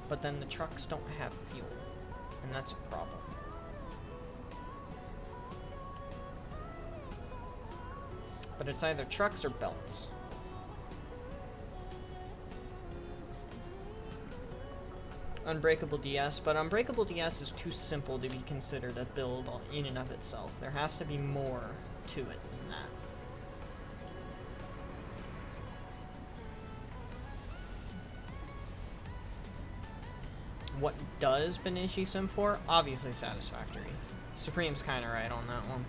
but then the trucks don't have fuel, and that's a problem. But it's either trucks or belts. Unbreakable DS, but Unbreakable DS is too simple to be considered a build in and of itself. There has to be more to it than that. What does Benishi sim for? Obviously Satisfactory. Supreme's kinda right on that one.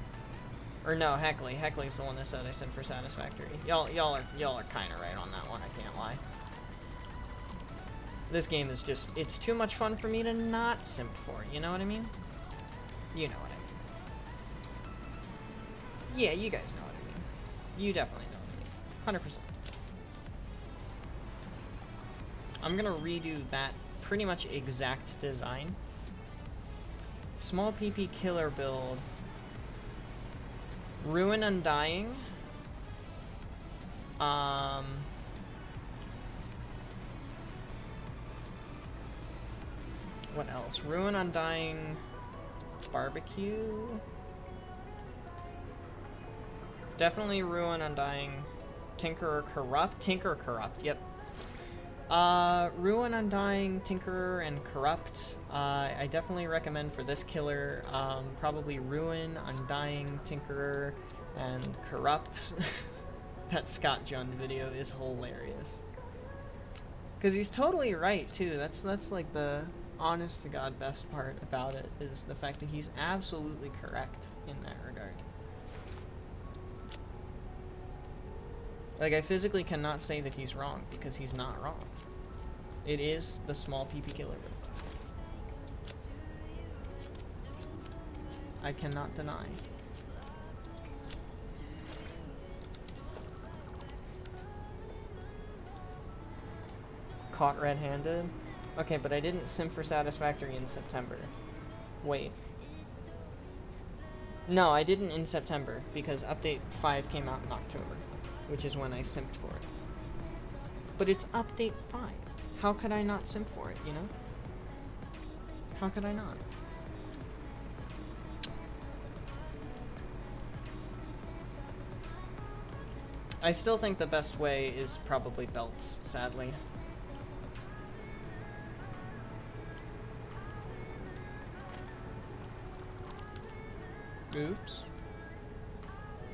Or no, Heckley. Heckley's the one that said I sim for Satisfactory. Y'all are kinda right on that one, I can't lie. This game is just, it's too much fun for me to not simp for, you know what I mean? You know what I mean. Yeah, you guys know what I mean. You definitely know what I mean. 100%. I'm gonna redo that pretty much exact design. Small PP killer build. Ruin Undying. What else? Ruin Undying Barbecue. Definitely Ruin Undying Tinkerer Corrupt. Tinkerer Corrupt, yep. Ruin Undying, Tinkerer, and Corrupt. I definitely recommend for this killer, probably Ruin, Undying, Tinkerer, and Corrupt. That Scott Jund video is hilarious. Because he's totally right, too. That's like the honest to God best part about it, is the fact that he's absolutely correct in that regard. Like, I physically cannot say that he's wrong, because he's not wrong. It is the small PP killer build. I cannot deny. Caught red-handed? Okay, but I didn't simp for Satisfactory in September. Wait. No, I didn't in September, because Update 5 came out in October, which is when I simped for it. But it's Update 5. How could I not simp for it, you know? How could I not? I still think the best way is probably belts, sadly. Oops.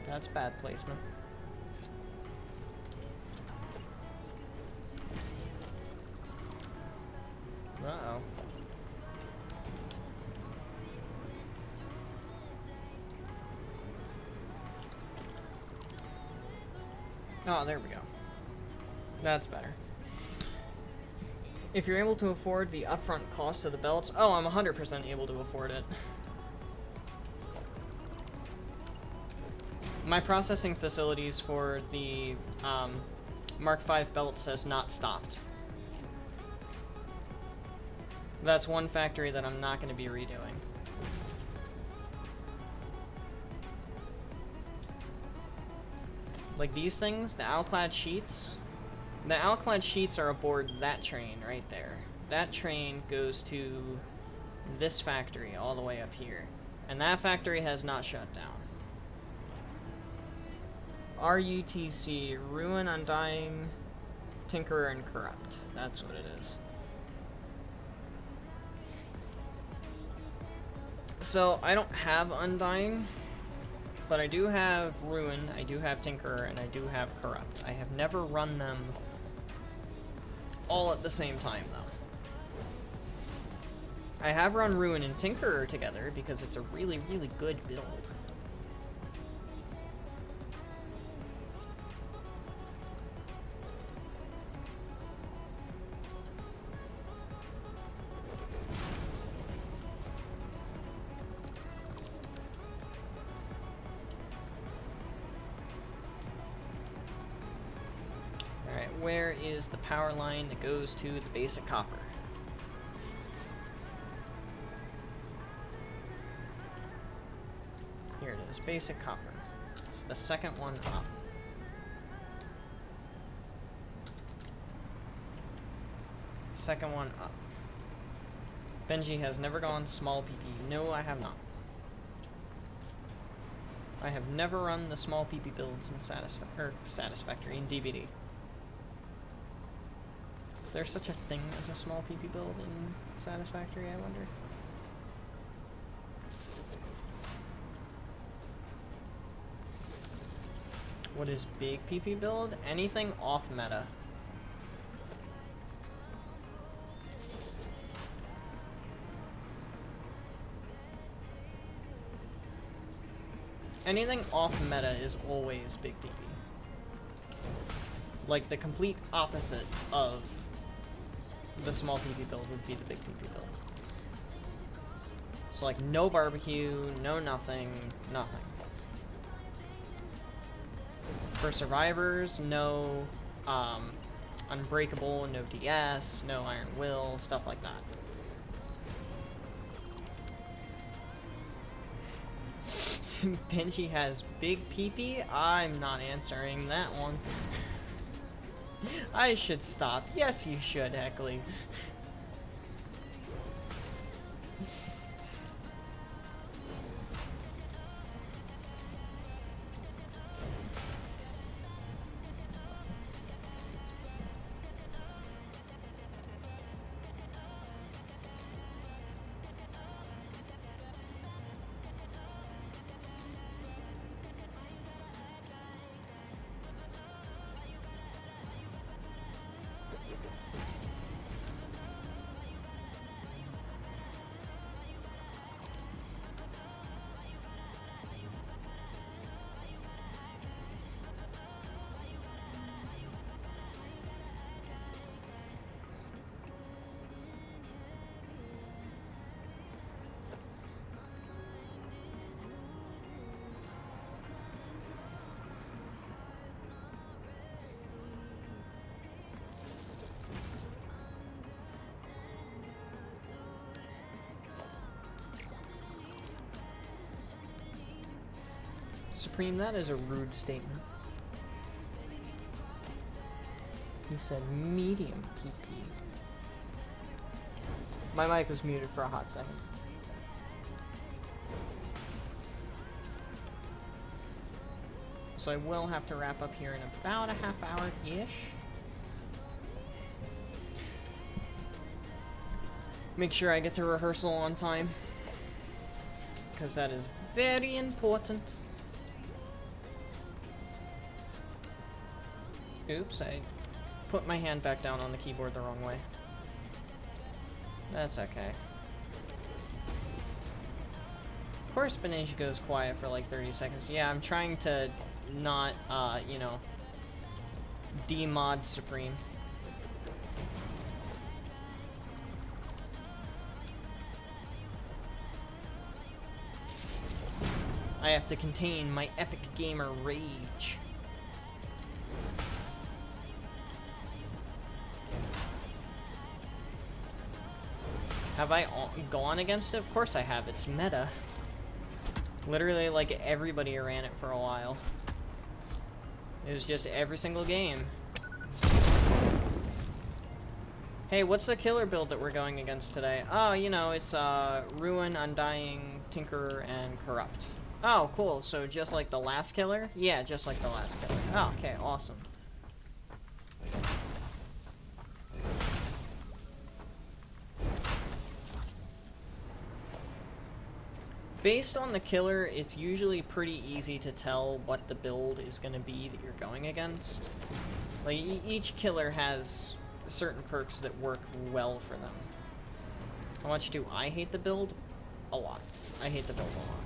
That's bad placement. Uh-oh. Oh, there we go. That's better. If you're able to afford the upfront cost of the belts... Oh, I'm 100% able to afford it. My processing facilities for the Mark V belts has not stopped. That's one factory that I'm not going to be redoing. Like these things, the Owlclad sheets. The Owlclad sheets are aboard that train right there. That train goes to this factory all the way up here. And that factory has not shut down. RUTC, Ruin, Undying, Tinkerer, and Corrupt. That's what it is. So, I don't have Undying, but I do have Ruin, I do have Tinkerer, and I do have Corrupt. I have never run them all at the same time, though. I have run Ruin and Tinkerer together because it's a really, really good build. Where is the power line that goes to the basic copper? Here it is, basic copper. It's the second one up. Second one up. Benji has never gone small PP. No, I have not. I have never run the small PP builds in Satisfactory in DVD. Is there such a thing as a small PP build in Satisfactory, I wonder? What is big PP build? Anything off meta. Anything off meta is always big PP. Like the complete opposite of the small PP build would be the big PP build. So like no barbecue, no nothing, nothing. For survivors, no unbreakable, no DS, no iron will, stuff like that. Benji has big PP? I'm not answering that one. I should stop. Yes, you should, Heckley. Supreme, that is a rude statement. He said medium PP. My mic was muted for a hot second. So I will have to wrap up here in about a half hour-ish. Make sure I get to rehearsal on time, because that is very important. Oops, I put my hand back down on the keyboard the wrong way. That's okay. Of course, Benji goes quiet for like 30 seconds. Yeah, I'm trying to not, you know, demod Supreme. I have to contain my epic gamer rage. Have I gone against it? Of course I have. It's meta. Literally, like, everybody ran it for a while. It was just every single game. Hey, what's the killer build that we're going against today? Oh, you know, it's Ruin, Undying, Tinkerer, and Corrupt. Oh, cool. So just like the last killer? Yeah, just like the last killer. Oh, okay, awesome. Based on the killer, it's usually pretty easy to tell what the build is going to be that you're going against. Like, each killer has certain perks that work well for them. How much do I hate the build? A lot. I hate the build a lot.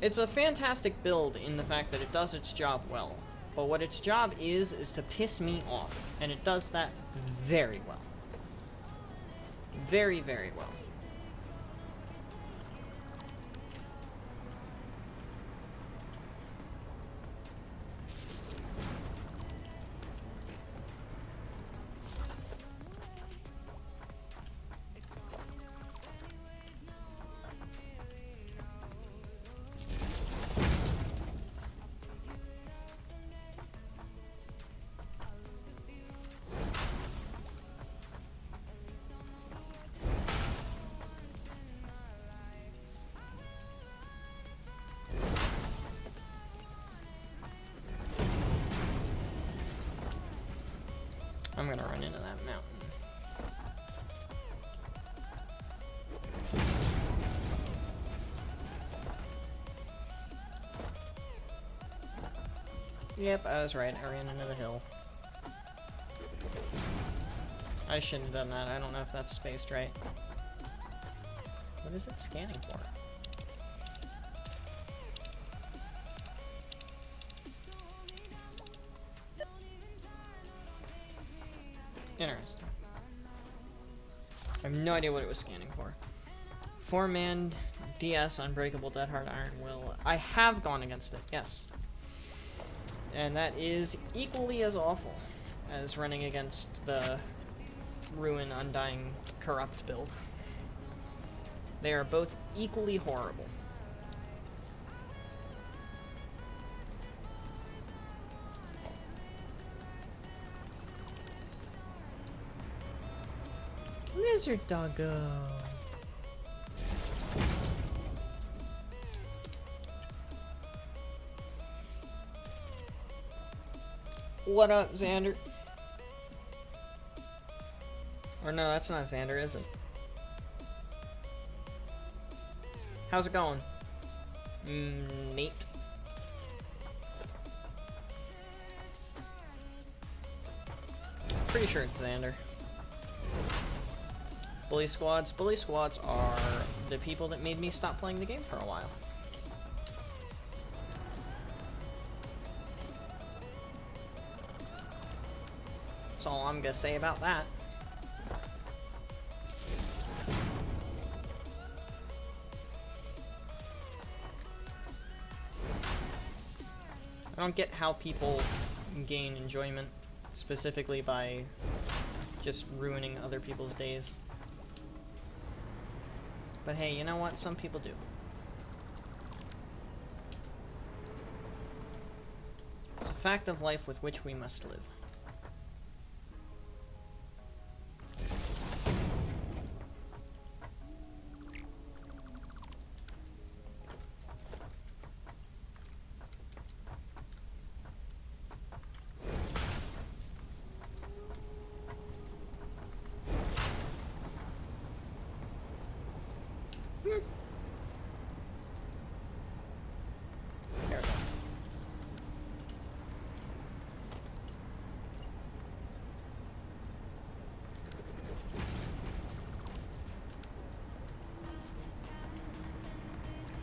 It's a fantastic build in the fact that it does its job well. But what its job is to piss me off. And it does that very well. Very, very well. I'm gonna run into that mountain. Yep, I was right. I ran into the hill. I shouldn't have done that. I don't know if that's spaced right. What is it scanning for? Interesting. I have no idea what it was scanning for. 4-man DS Unbreakable Dead Hard Iron Will. I have gone against it, yes. And that is equally as awful as running against the Ruin, Undying, Corrupt build. They are both equally horrible. Lizard doggo. What up, Xander? Or no, that's not Xander, is it? How's it going? Nate. Pretty sure it's Xander. Bully squads. Bully squads are the people that made me stop playing the game for a while. That's all I'm gonna say about that. I don't get how people gain enjoyment specifically by just ruining other people's days. But hey, you know what? Some people do. It's a fact of life with which we must live.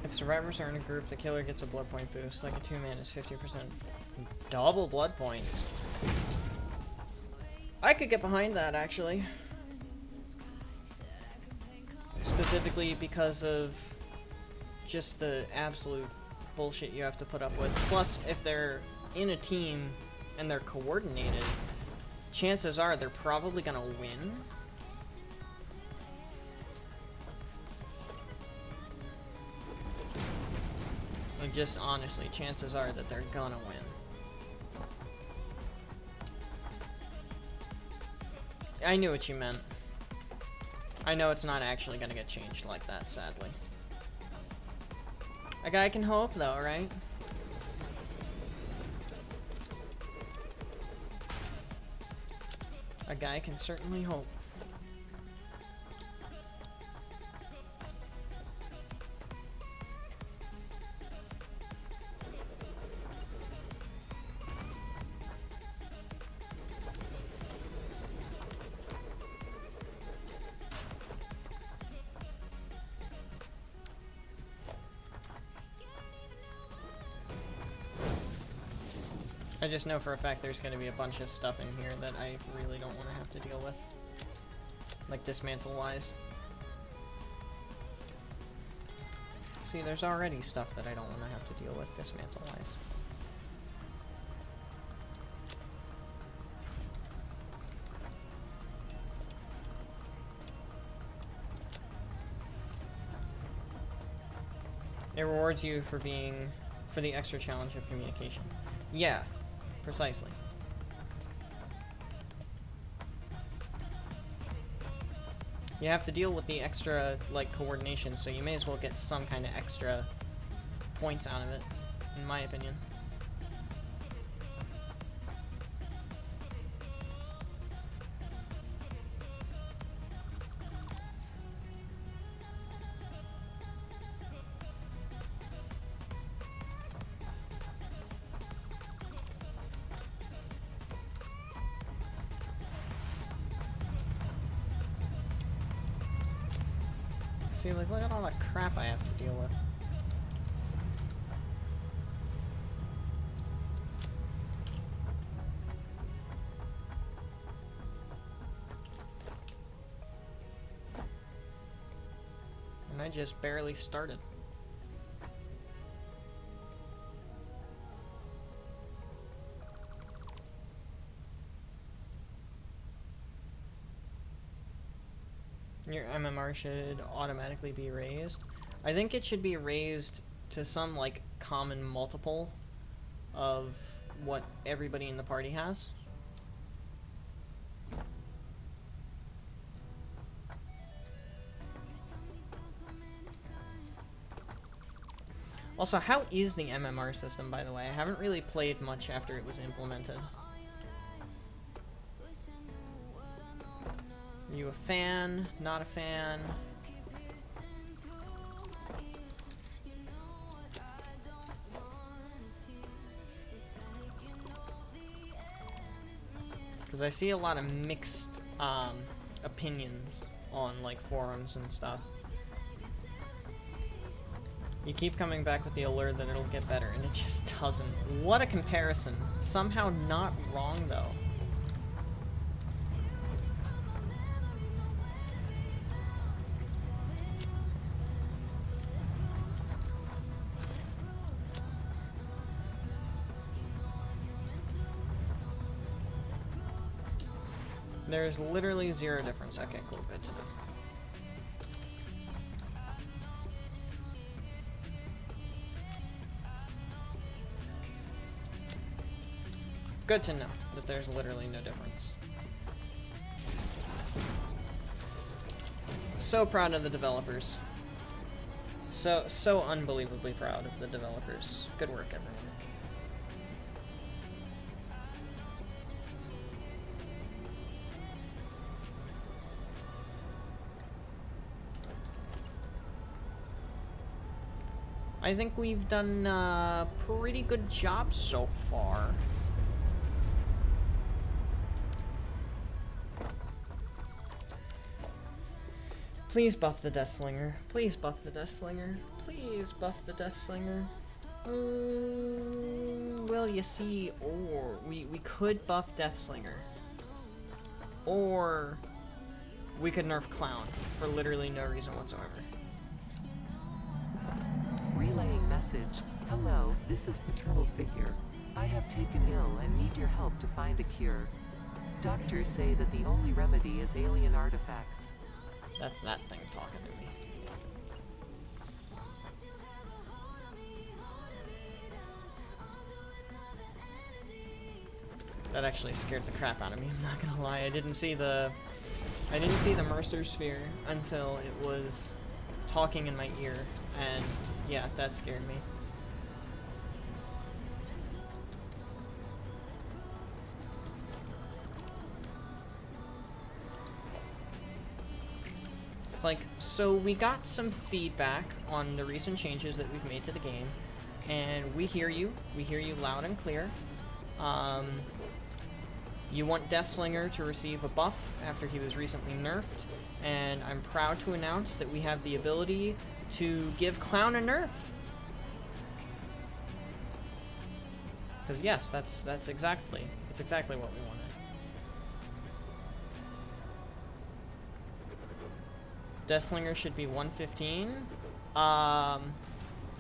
If survivors are in a group, the killer gets a blood point boost. Like a 2-man is 50%. Double blood points. I could get behind that, actually. specifically because of just the absolute bullshit you have to put up with. Plus, if they're in a team and they're coordinated, chances are they're probably gonna win. And just honestly, chances are that they're gonna win. I knew what you meant. I know it's not actually gonna get changed like that, sadly. A guy can hope, though, right? A guy can certainly hope. I just know for a fact there's going to be a bunch of stuff in here that I really don't want to have to deal with. Like dismantle-wise. See, there's already stuff that I don't want to have to deal with dismantle-wise. It rewards you for the extra challenge of communication. Yeah. Precisely. You have to deal with the extra, like, coordination, so you may as well get some kind of extra points out of it, in my opinion. See, like, look at all the crap I have to deal with. And I just barely started. Your MMR should automatically be raised. I think it should be raised to some, like, common multiple of what everybody in the party has. Also, how is the MMR system, by the way? I haven't really played much after it was implemented. Are you a fan? Not a fan? Because I see a lot of mixed opinions on, like, forums and stuff. You keep coming back with the alert that it'll get better, and it just doesn't. What a comparison. Somehow not wrong, though. There's literally zero difference. Okay, cool, good to know. Good to know that there's literally no difference. So proud of the developers. So unbelievably proud of the developers. Good work, everyone. I think we've done a pretty good job so far. Please buff the Deathslinger. Please buff the Deathslinger. Please buff the Deathslinger. Well, you see, or we could buff Deathslinger. Or we could nerf Clown for literally no reason whatsoever. Relaying message. Hello, this is paternal figure. I have taken ill and need your help to find a cure. Doctors say that the only remedy is alien artifacts. That's that thing talking to me. That actually scared the crap out of me, I'm not gonna lie. I didn't see the Mercer sphere until it was talking in my ear, and yeah, that scared me. It's like, so we got some feedback on the recent changes that we've made to the game, and we hear you loud and clear. You want Deathslinger to receive a buff after he was recently nerfed, and I'm proud to announce that we have the ability to give Clown a nerf. Because yes, that's exactly what we wanted. Deathslinger should be 115.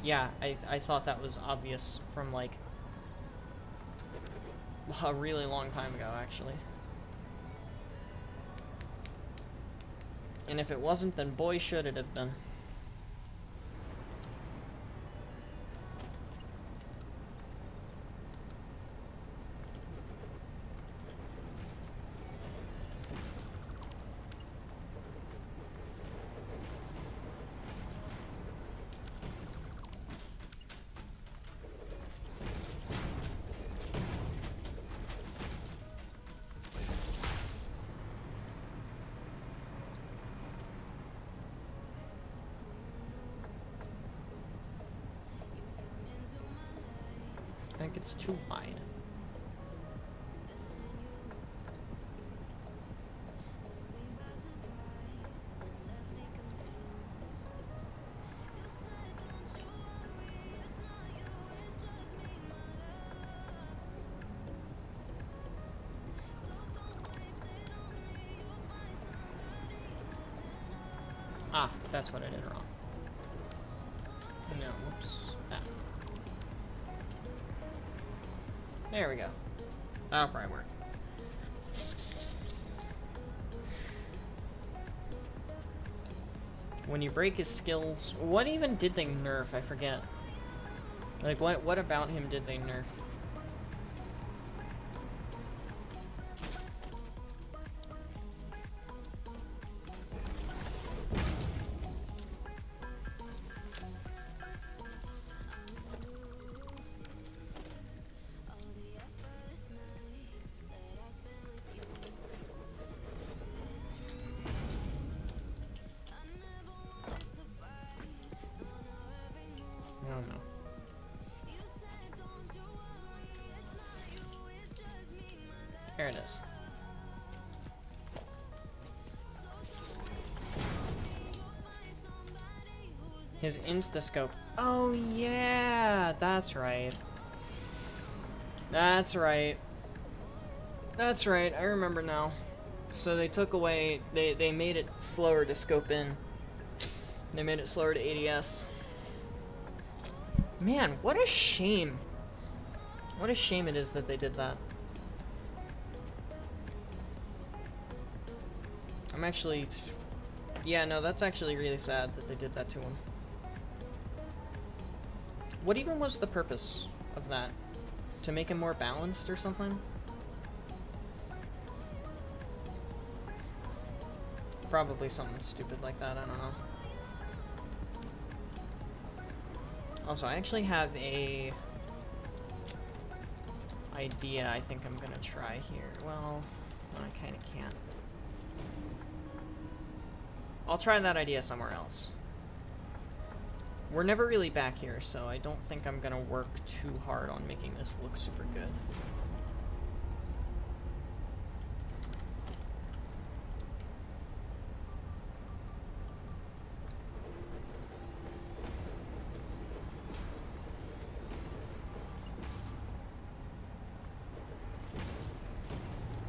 Yeah, I thought that was obvious from like a really long time ago, actually. And if it wasn't, then boy should it have been. I think it's too wide. Ah, that's what I did wrong. No, whoops. Ah. There we go. That'll probably work. When you break his skills... What even did they nerf? I forget. Like, what about him did they nerf? No. There it is. His Instascope. Oh yeah, that's right. That's right. That's right, I remember now. So they took away, they made it slower to scope in. They made it slower to ADS. Man, what a shame. What a shame it is that they did that. I'm actually... Yeah, no, that's actually really sad that they did that to him. What even was the purpose of that? To make him more balanced or something? Probably something stupid like that, I don't know. Also, I actually have a idea I think I'm gonna try here. Well, I kinda can't. I'll try that idea somewhere else. We're never really back here, so I don't think I'm gonna work too hard on making this look super good.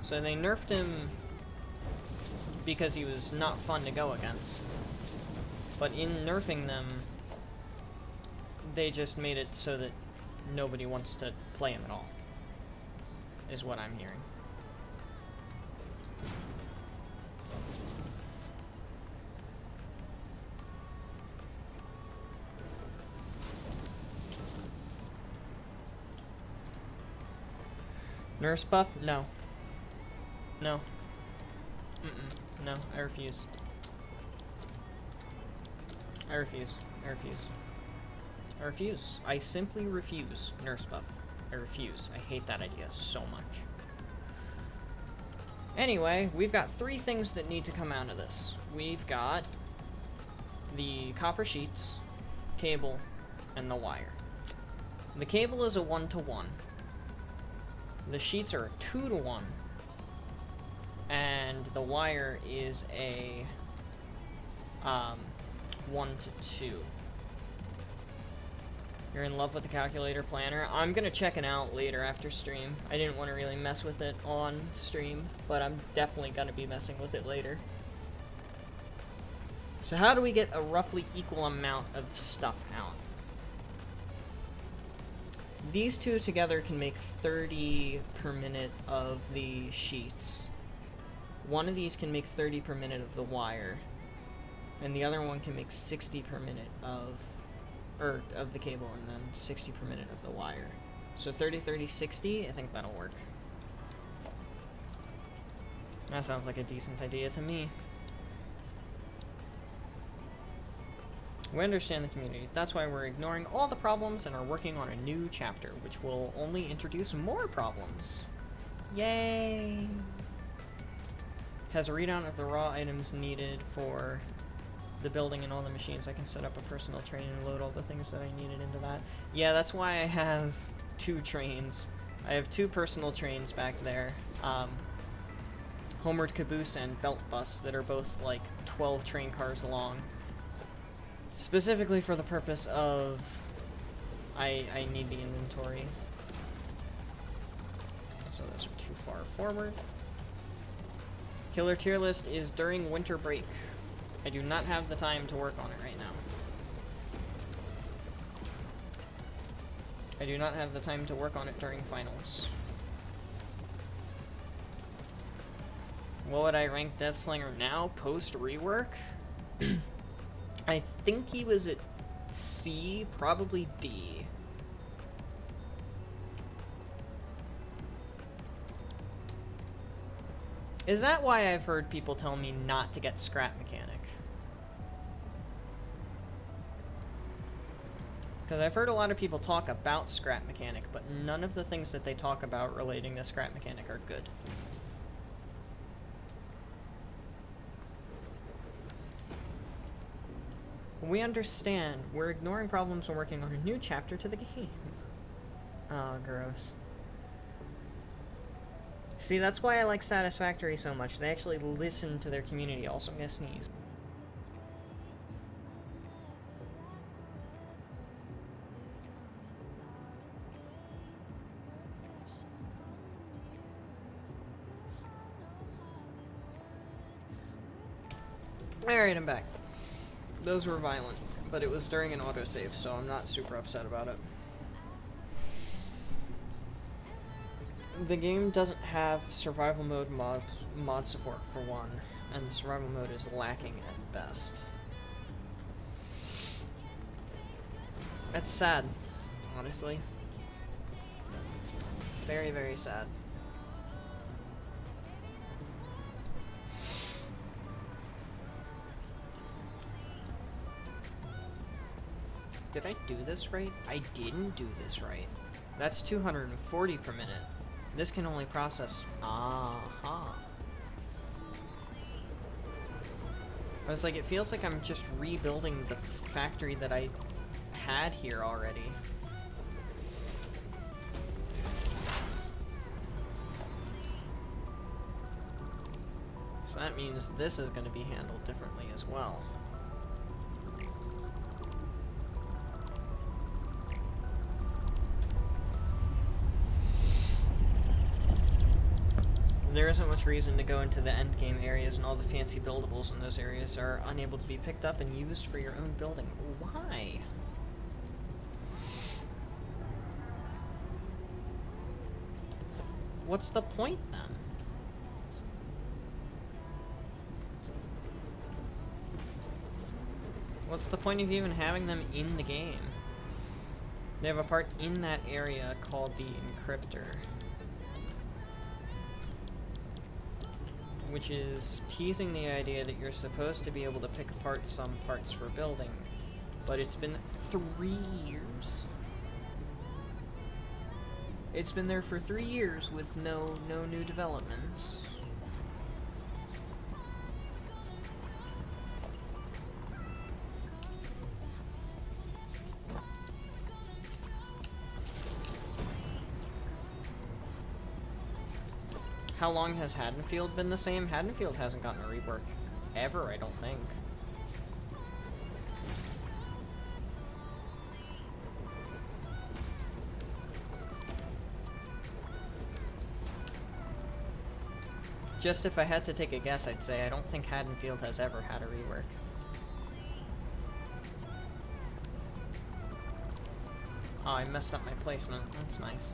So they nerfed him because he was not fun to go against. But in nerfing them, they just made it so that nobody wants to play him at all, is what I'm hearing. Nurse buff? No. No. No, I refuse. I refuse. I refuse. I refuse. I simply refuse nurse buff. I refuse. I hate that idea so much. Anyway, we've got 3 things that need to come out of this. We've got the copper sheets, cable, and the wire. The cable is a 1-to-1. The sheets are a 2-to-1. And the wire is a 1-to-2. You're in love with the calculator planner? I'm gonna check it out later after stream. I didn't want to really mess with it on stream, but I'm definitely gonna be messing with it later. So how do we get a roughly equal amount of stuff out? These two together can make 30 per minute of the sheets. One of these can make 30 per minute of the wire. And the other one can make 60 per minute of the cable, and then 60 per minute of the wire. So 30, 30, 60, I think that'll work. That sounds like a decent idea to me. We understand the community. That's why we're ignoring all the problems and are working on a new chapter, which will only introduce more problems. Yay! Has a readout of the raw items needed for the building and all the machines. I can set up a personal train and load all the things that I needed into that. Yeah, that's why I have 2 trains. I have 2 personal trains back there. Homeward Caboose and Belt Bus that are both like 12 train cars long. Specifically for the purpose of I need the inventory. So those are too far forward. Killer tier list is during winter break. I do not have the time to work on it right now. I do not have the time to work on it during finals. What would I rank Deathslinger now, post rework? I think he was at C, probably D. Is that why I've heard people tell me not to get Scrap Mechanic? Because I've heard a lot of people talk about Scrap Mechanic, but none of the things that they talk about relating to Scrap Mechanic are good. We understand. We're ignoring problems when working on a new chapter to the game. Oh, gross. See, that's why I like Satisfactory so much. They actually listen to their community. Also, I'm gonna sneeze. Alright, I'm back. Those were violent, but it was during an autosave, so I'm not super upset about it. The game doesn't have survival mode mod support for one, and the survival mode is lacking at best. That's sad, honestly. Very, very sad. Did I do this right? I didn't do this right. That's 240 per minute. This can only process... Aha. I was like, it feels like I'm just rebuilding the factory that I had here already. So that means this is going to be handled differently as well. There isn't much reason to go into the endgame areas, and all the fancy buildables in those areas are unable to be picked up and used for your own building. Why? What's the point then? What's the point of even having them in the game? They have a part in that area called the encryptor, which is teasing the idea that you're supposed to be able to pick apart some parts for building, but it's been 3 years. It's been there for 3 years with no new developments. How long has Haddonfield been the same? Haddonfield hasn't gotten a rework ever, I don't think. Just if I had to take a guess, I'd say I don't think Haddonfield has ever had a rework. Oh, I messed up my placement. That's nice.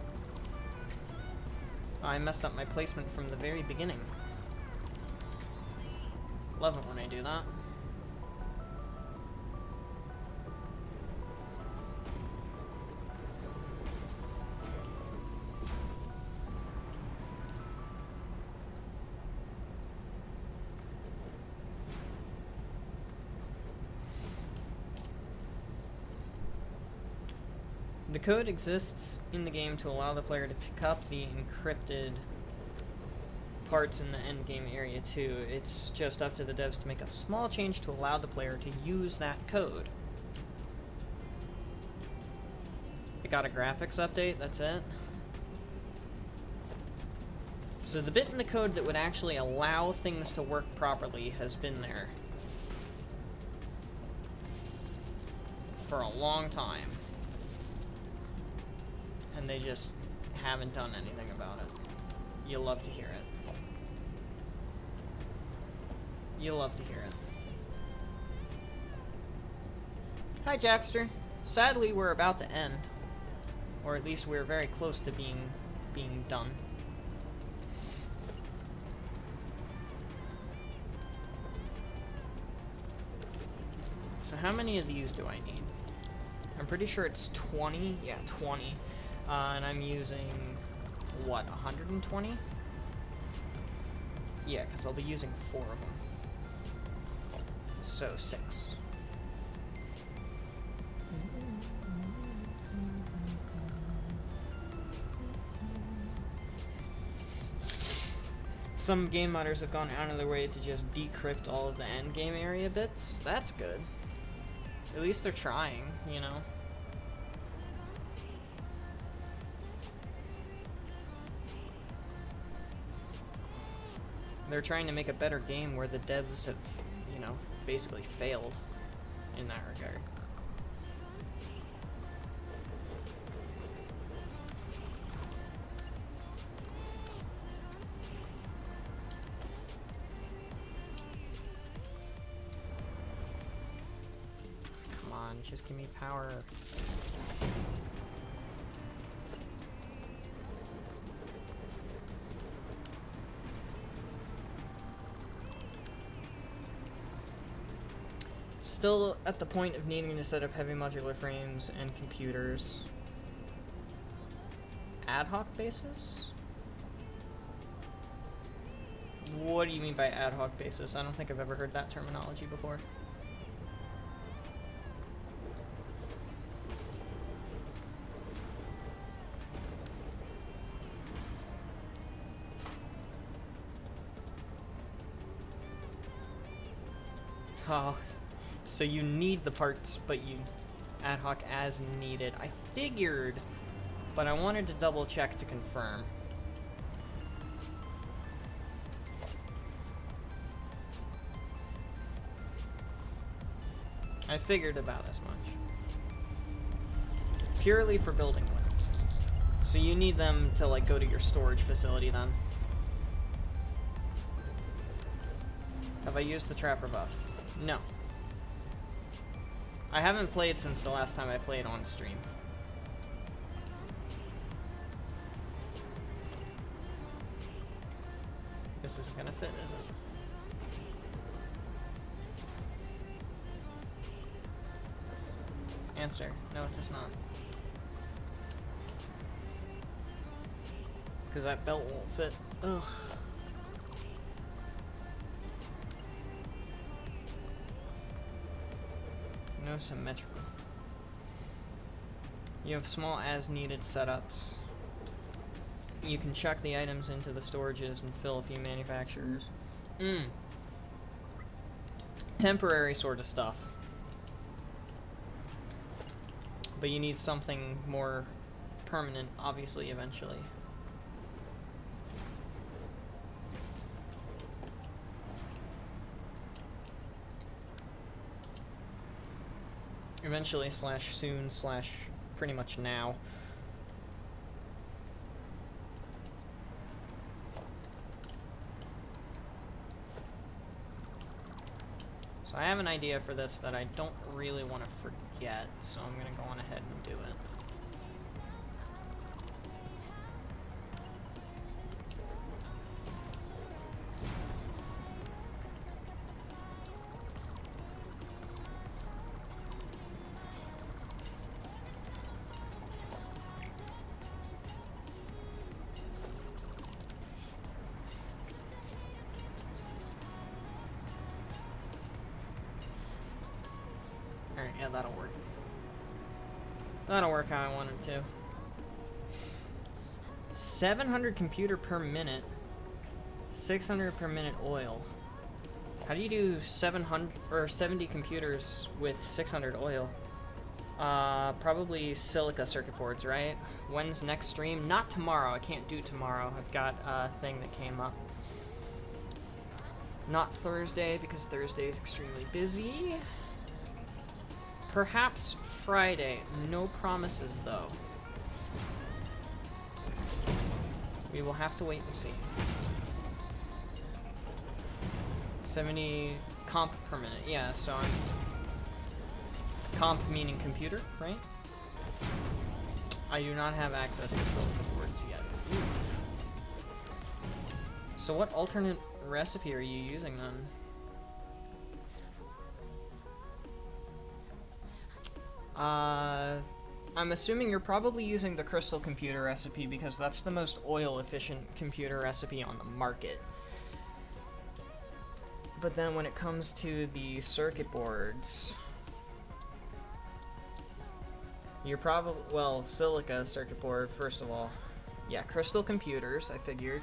I messed up my placement from the very beginning. Love it when I do that. The code exists in the game to allow the player to pick up the encrypted parts in the endgame area too. It's just up to the devs to make a small change to allow the player to use that code. It got a graphics update, that's it. So the bit in the code that would actually allow things to work properly has been there for a long time. And they just haven't done anything about it. You'll love to hear it. You'll love to hear it. Hi, Jackster. Sadly, we're about to end. Or at least we're very close to being done. So how many of these do I need? I'm pretty sure it's 20. Yeah, 20. And I'm using, what, 120? Yeah, because I'll be using 4 of them. So, 6. Some game modders have gone out of their way to just decrypt all of the endgame area bits. That's good. At least they're trying, you know? They're trying to make a better game where the devs have, you know, basically failed in that regard. Come on, just give me power. Still at the point of needing to set up heavy modular frames and computers. Ad hoc basis? What do you mean by ad hoc basis? I don't think I've ever heard that terminology before. Oh. So you need the parts, but you ad hoc as needed. I figured, but I wanted to double check to confirm. I figured about as much. Purely for building them. So you need them to, like, go to your storage facility then. Have I used the trapper buff? No. I haven't played since the last time I played on stream. This isn't gonna fit, is it? Answer. No, it does not. Because that belt won't fit. Ugh. No symmetrical. You have small as-needed setups. You can chuck the items into the storages and fill a few manufacturers. Temporary sort of stuff. But you need something more permanent, obviously, eventually. Eventually, slash soon, slash pretty much now. So I have an idea for this that I don't really want to forget, so I'm going to go on ahead and do it. Alright, yeah, that'll work. That'll work how I want it to. 700 computer per minute. 600 per minute oil. How do you do 700 or 70 computers with 600 oil? Probably silica circuit boards, right? When's next stream? Not tomorrow. I can't do tomorrow. I've got a thing that came up. Not Thursday, because Thursday is extremely busy. Perhaps Friday. No promises, though. We will have to wait and see. 70 comp per minute. Yeah, so I'm... Comp meaning computer, right? I do not have access to silica boards yet. Oof. So what alternate recipe are you using, then? I'm assuming you're probably using the crystal computer recipe because that's the most oil efficient computer recipe on the market. But then when it comes to the circuit boards, you're probably, well, silica circuit board, first of all. Yeah, crystal computers, I figured.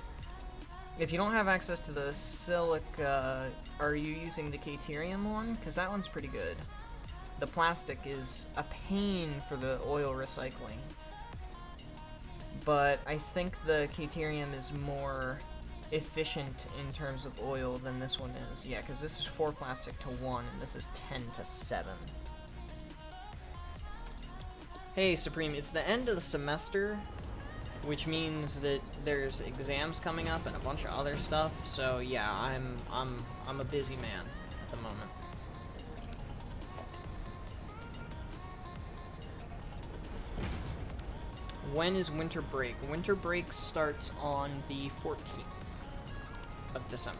If you don't have access to the silica, are you using the caterium one? Because that one's pretty good. The plastic is a pain for the oil recycling. But I think the caterium is more efficient in terms of oil than this one is. Yeah, because this is 4 plastic to 1, and this is 10 to 7. Hey, Supreme, it's the end of the semester, which means that there's exams coming up and a bunch of other stuff. So yeah, I'm a busy man at the moment. When is winter break? Winter break starts on the 14th of December.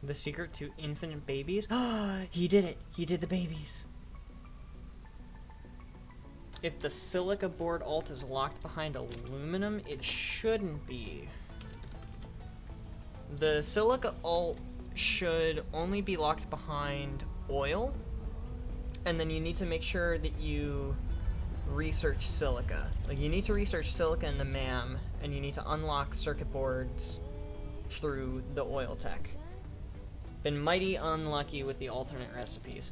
The secret to infinite babies? He did it! He did the babies! If the silica board alt is locked behind aluminum, it shouldn't be. The silica alt should only be locked behind oil, and then you need to make sure that you research silica. Like, you need to research silica in the MAM, and you need to unlock circuit boards through the oil tech. Been mighty unlucky with the alternate recipes.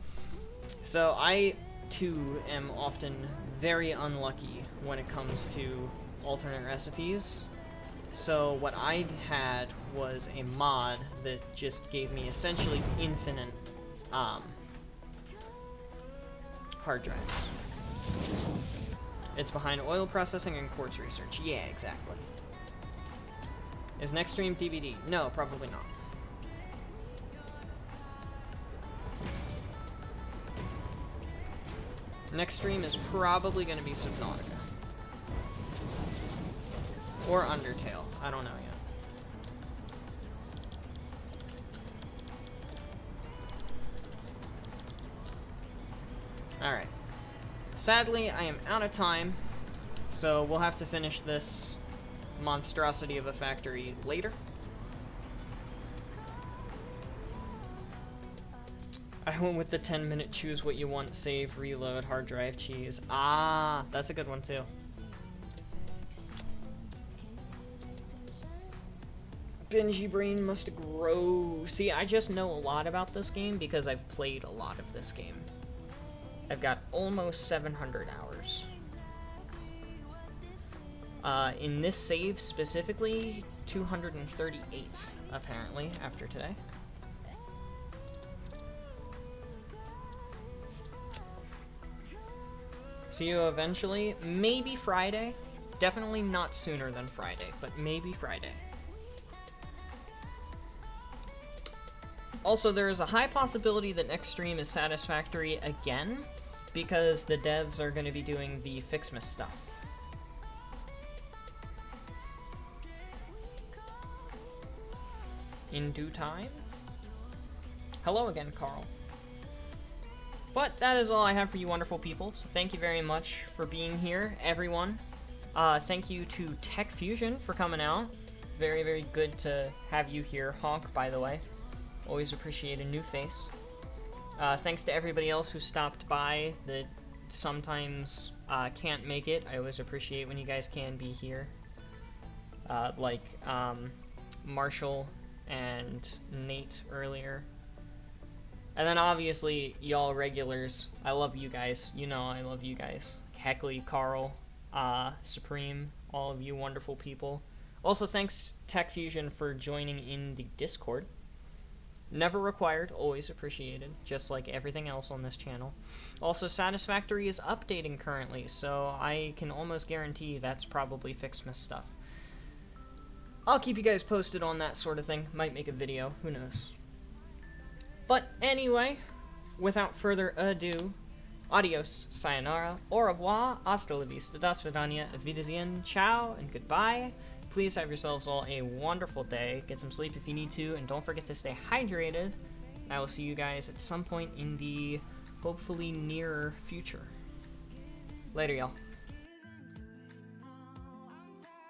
So I, too, am often very unlucky when it comes to alternate recipes. So what I had was a mod that just gave me essentially infinite hard drives. It's behind oil processing and quartz research. Yeah, exactly. Is next stream DVD? No, probably not. Next stream is probably going to be Subnautica. Or Undertale. I don't know yet. Alright. Sadly, I am out of time, so we'll have to finish this monstrosity of a factory later. I went with the 10-minute choose what you want, save, reload, hard drive, cheese. Ah, that's a good one too. Benji brain must grow. See, I just know a lot about this game because I've played a lot of this game. I've got almost 700 hours. In this save specifically, 238, apparently, after today. See you eventually. Maybe Friday. Definitely not sooner than Friday, but maybe Friday. Also, there is a high possibility that next stream is Satisfactory again, because the devs are going to be doing the Fixmas stuff. In due time? Hello again, Carl. But that is all I have for you wonderful people, so thank you very much for being here, everyone. Thank you to Tech Fusion for coming out. Very, very good to have you here. Honk, by the way. Always appreciate a new face. Thanks to everybody else who stopped by that sometimes can't make it. I always appreciate when you guys can be here. Like Marshall and Nate earlier. And then obviously, y'all regulars. I love you guys. You know I love you guys. Heckley, Carl, Supreme, all of you wonderful people. Also, thanks Tech Fusion for joining in the Discord. Never required, always appreciated, just like everything else on this channel. Also, Satisfactory is updating currently, so I can almost guarantee that's probably Fixmas stuff. I'll keep you guys posted on that sort of thing. Might make a video, who knows. But anyway, without further ado, adios, sayonara, au revoir, hasta la vista, das vidania, wiedersehen, ciao, and goodbye. Please have yourselves all a wonderful day. Get some sleep if you need to, and don't forget to stay hydrated. I will see you guys at some point in the hopefully nearer future. Later, y'all.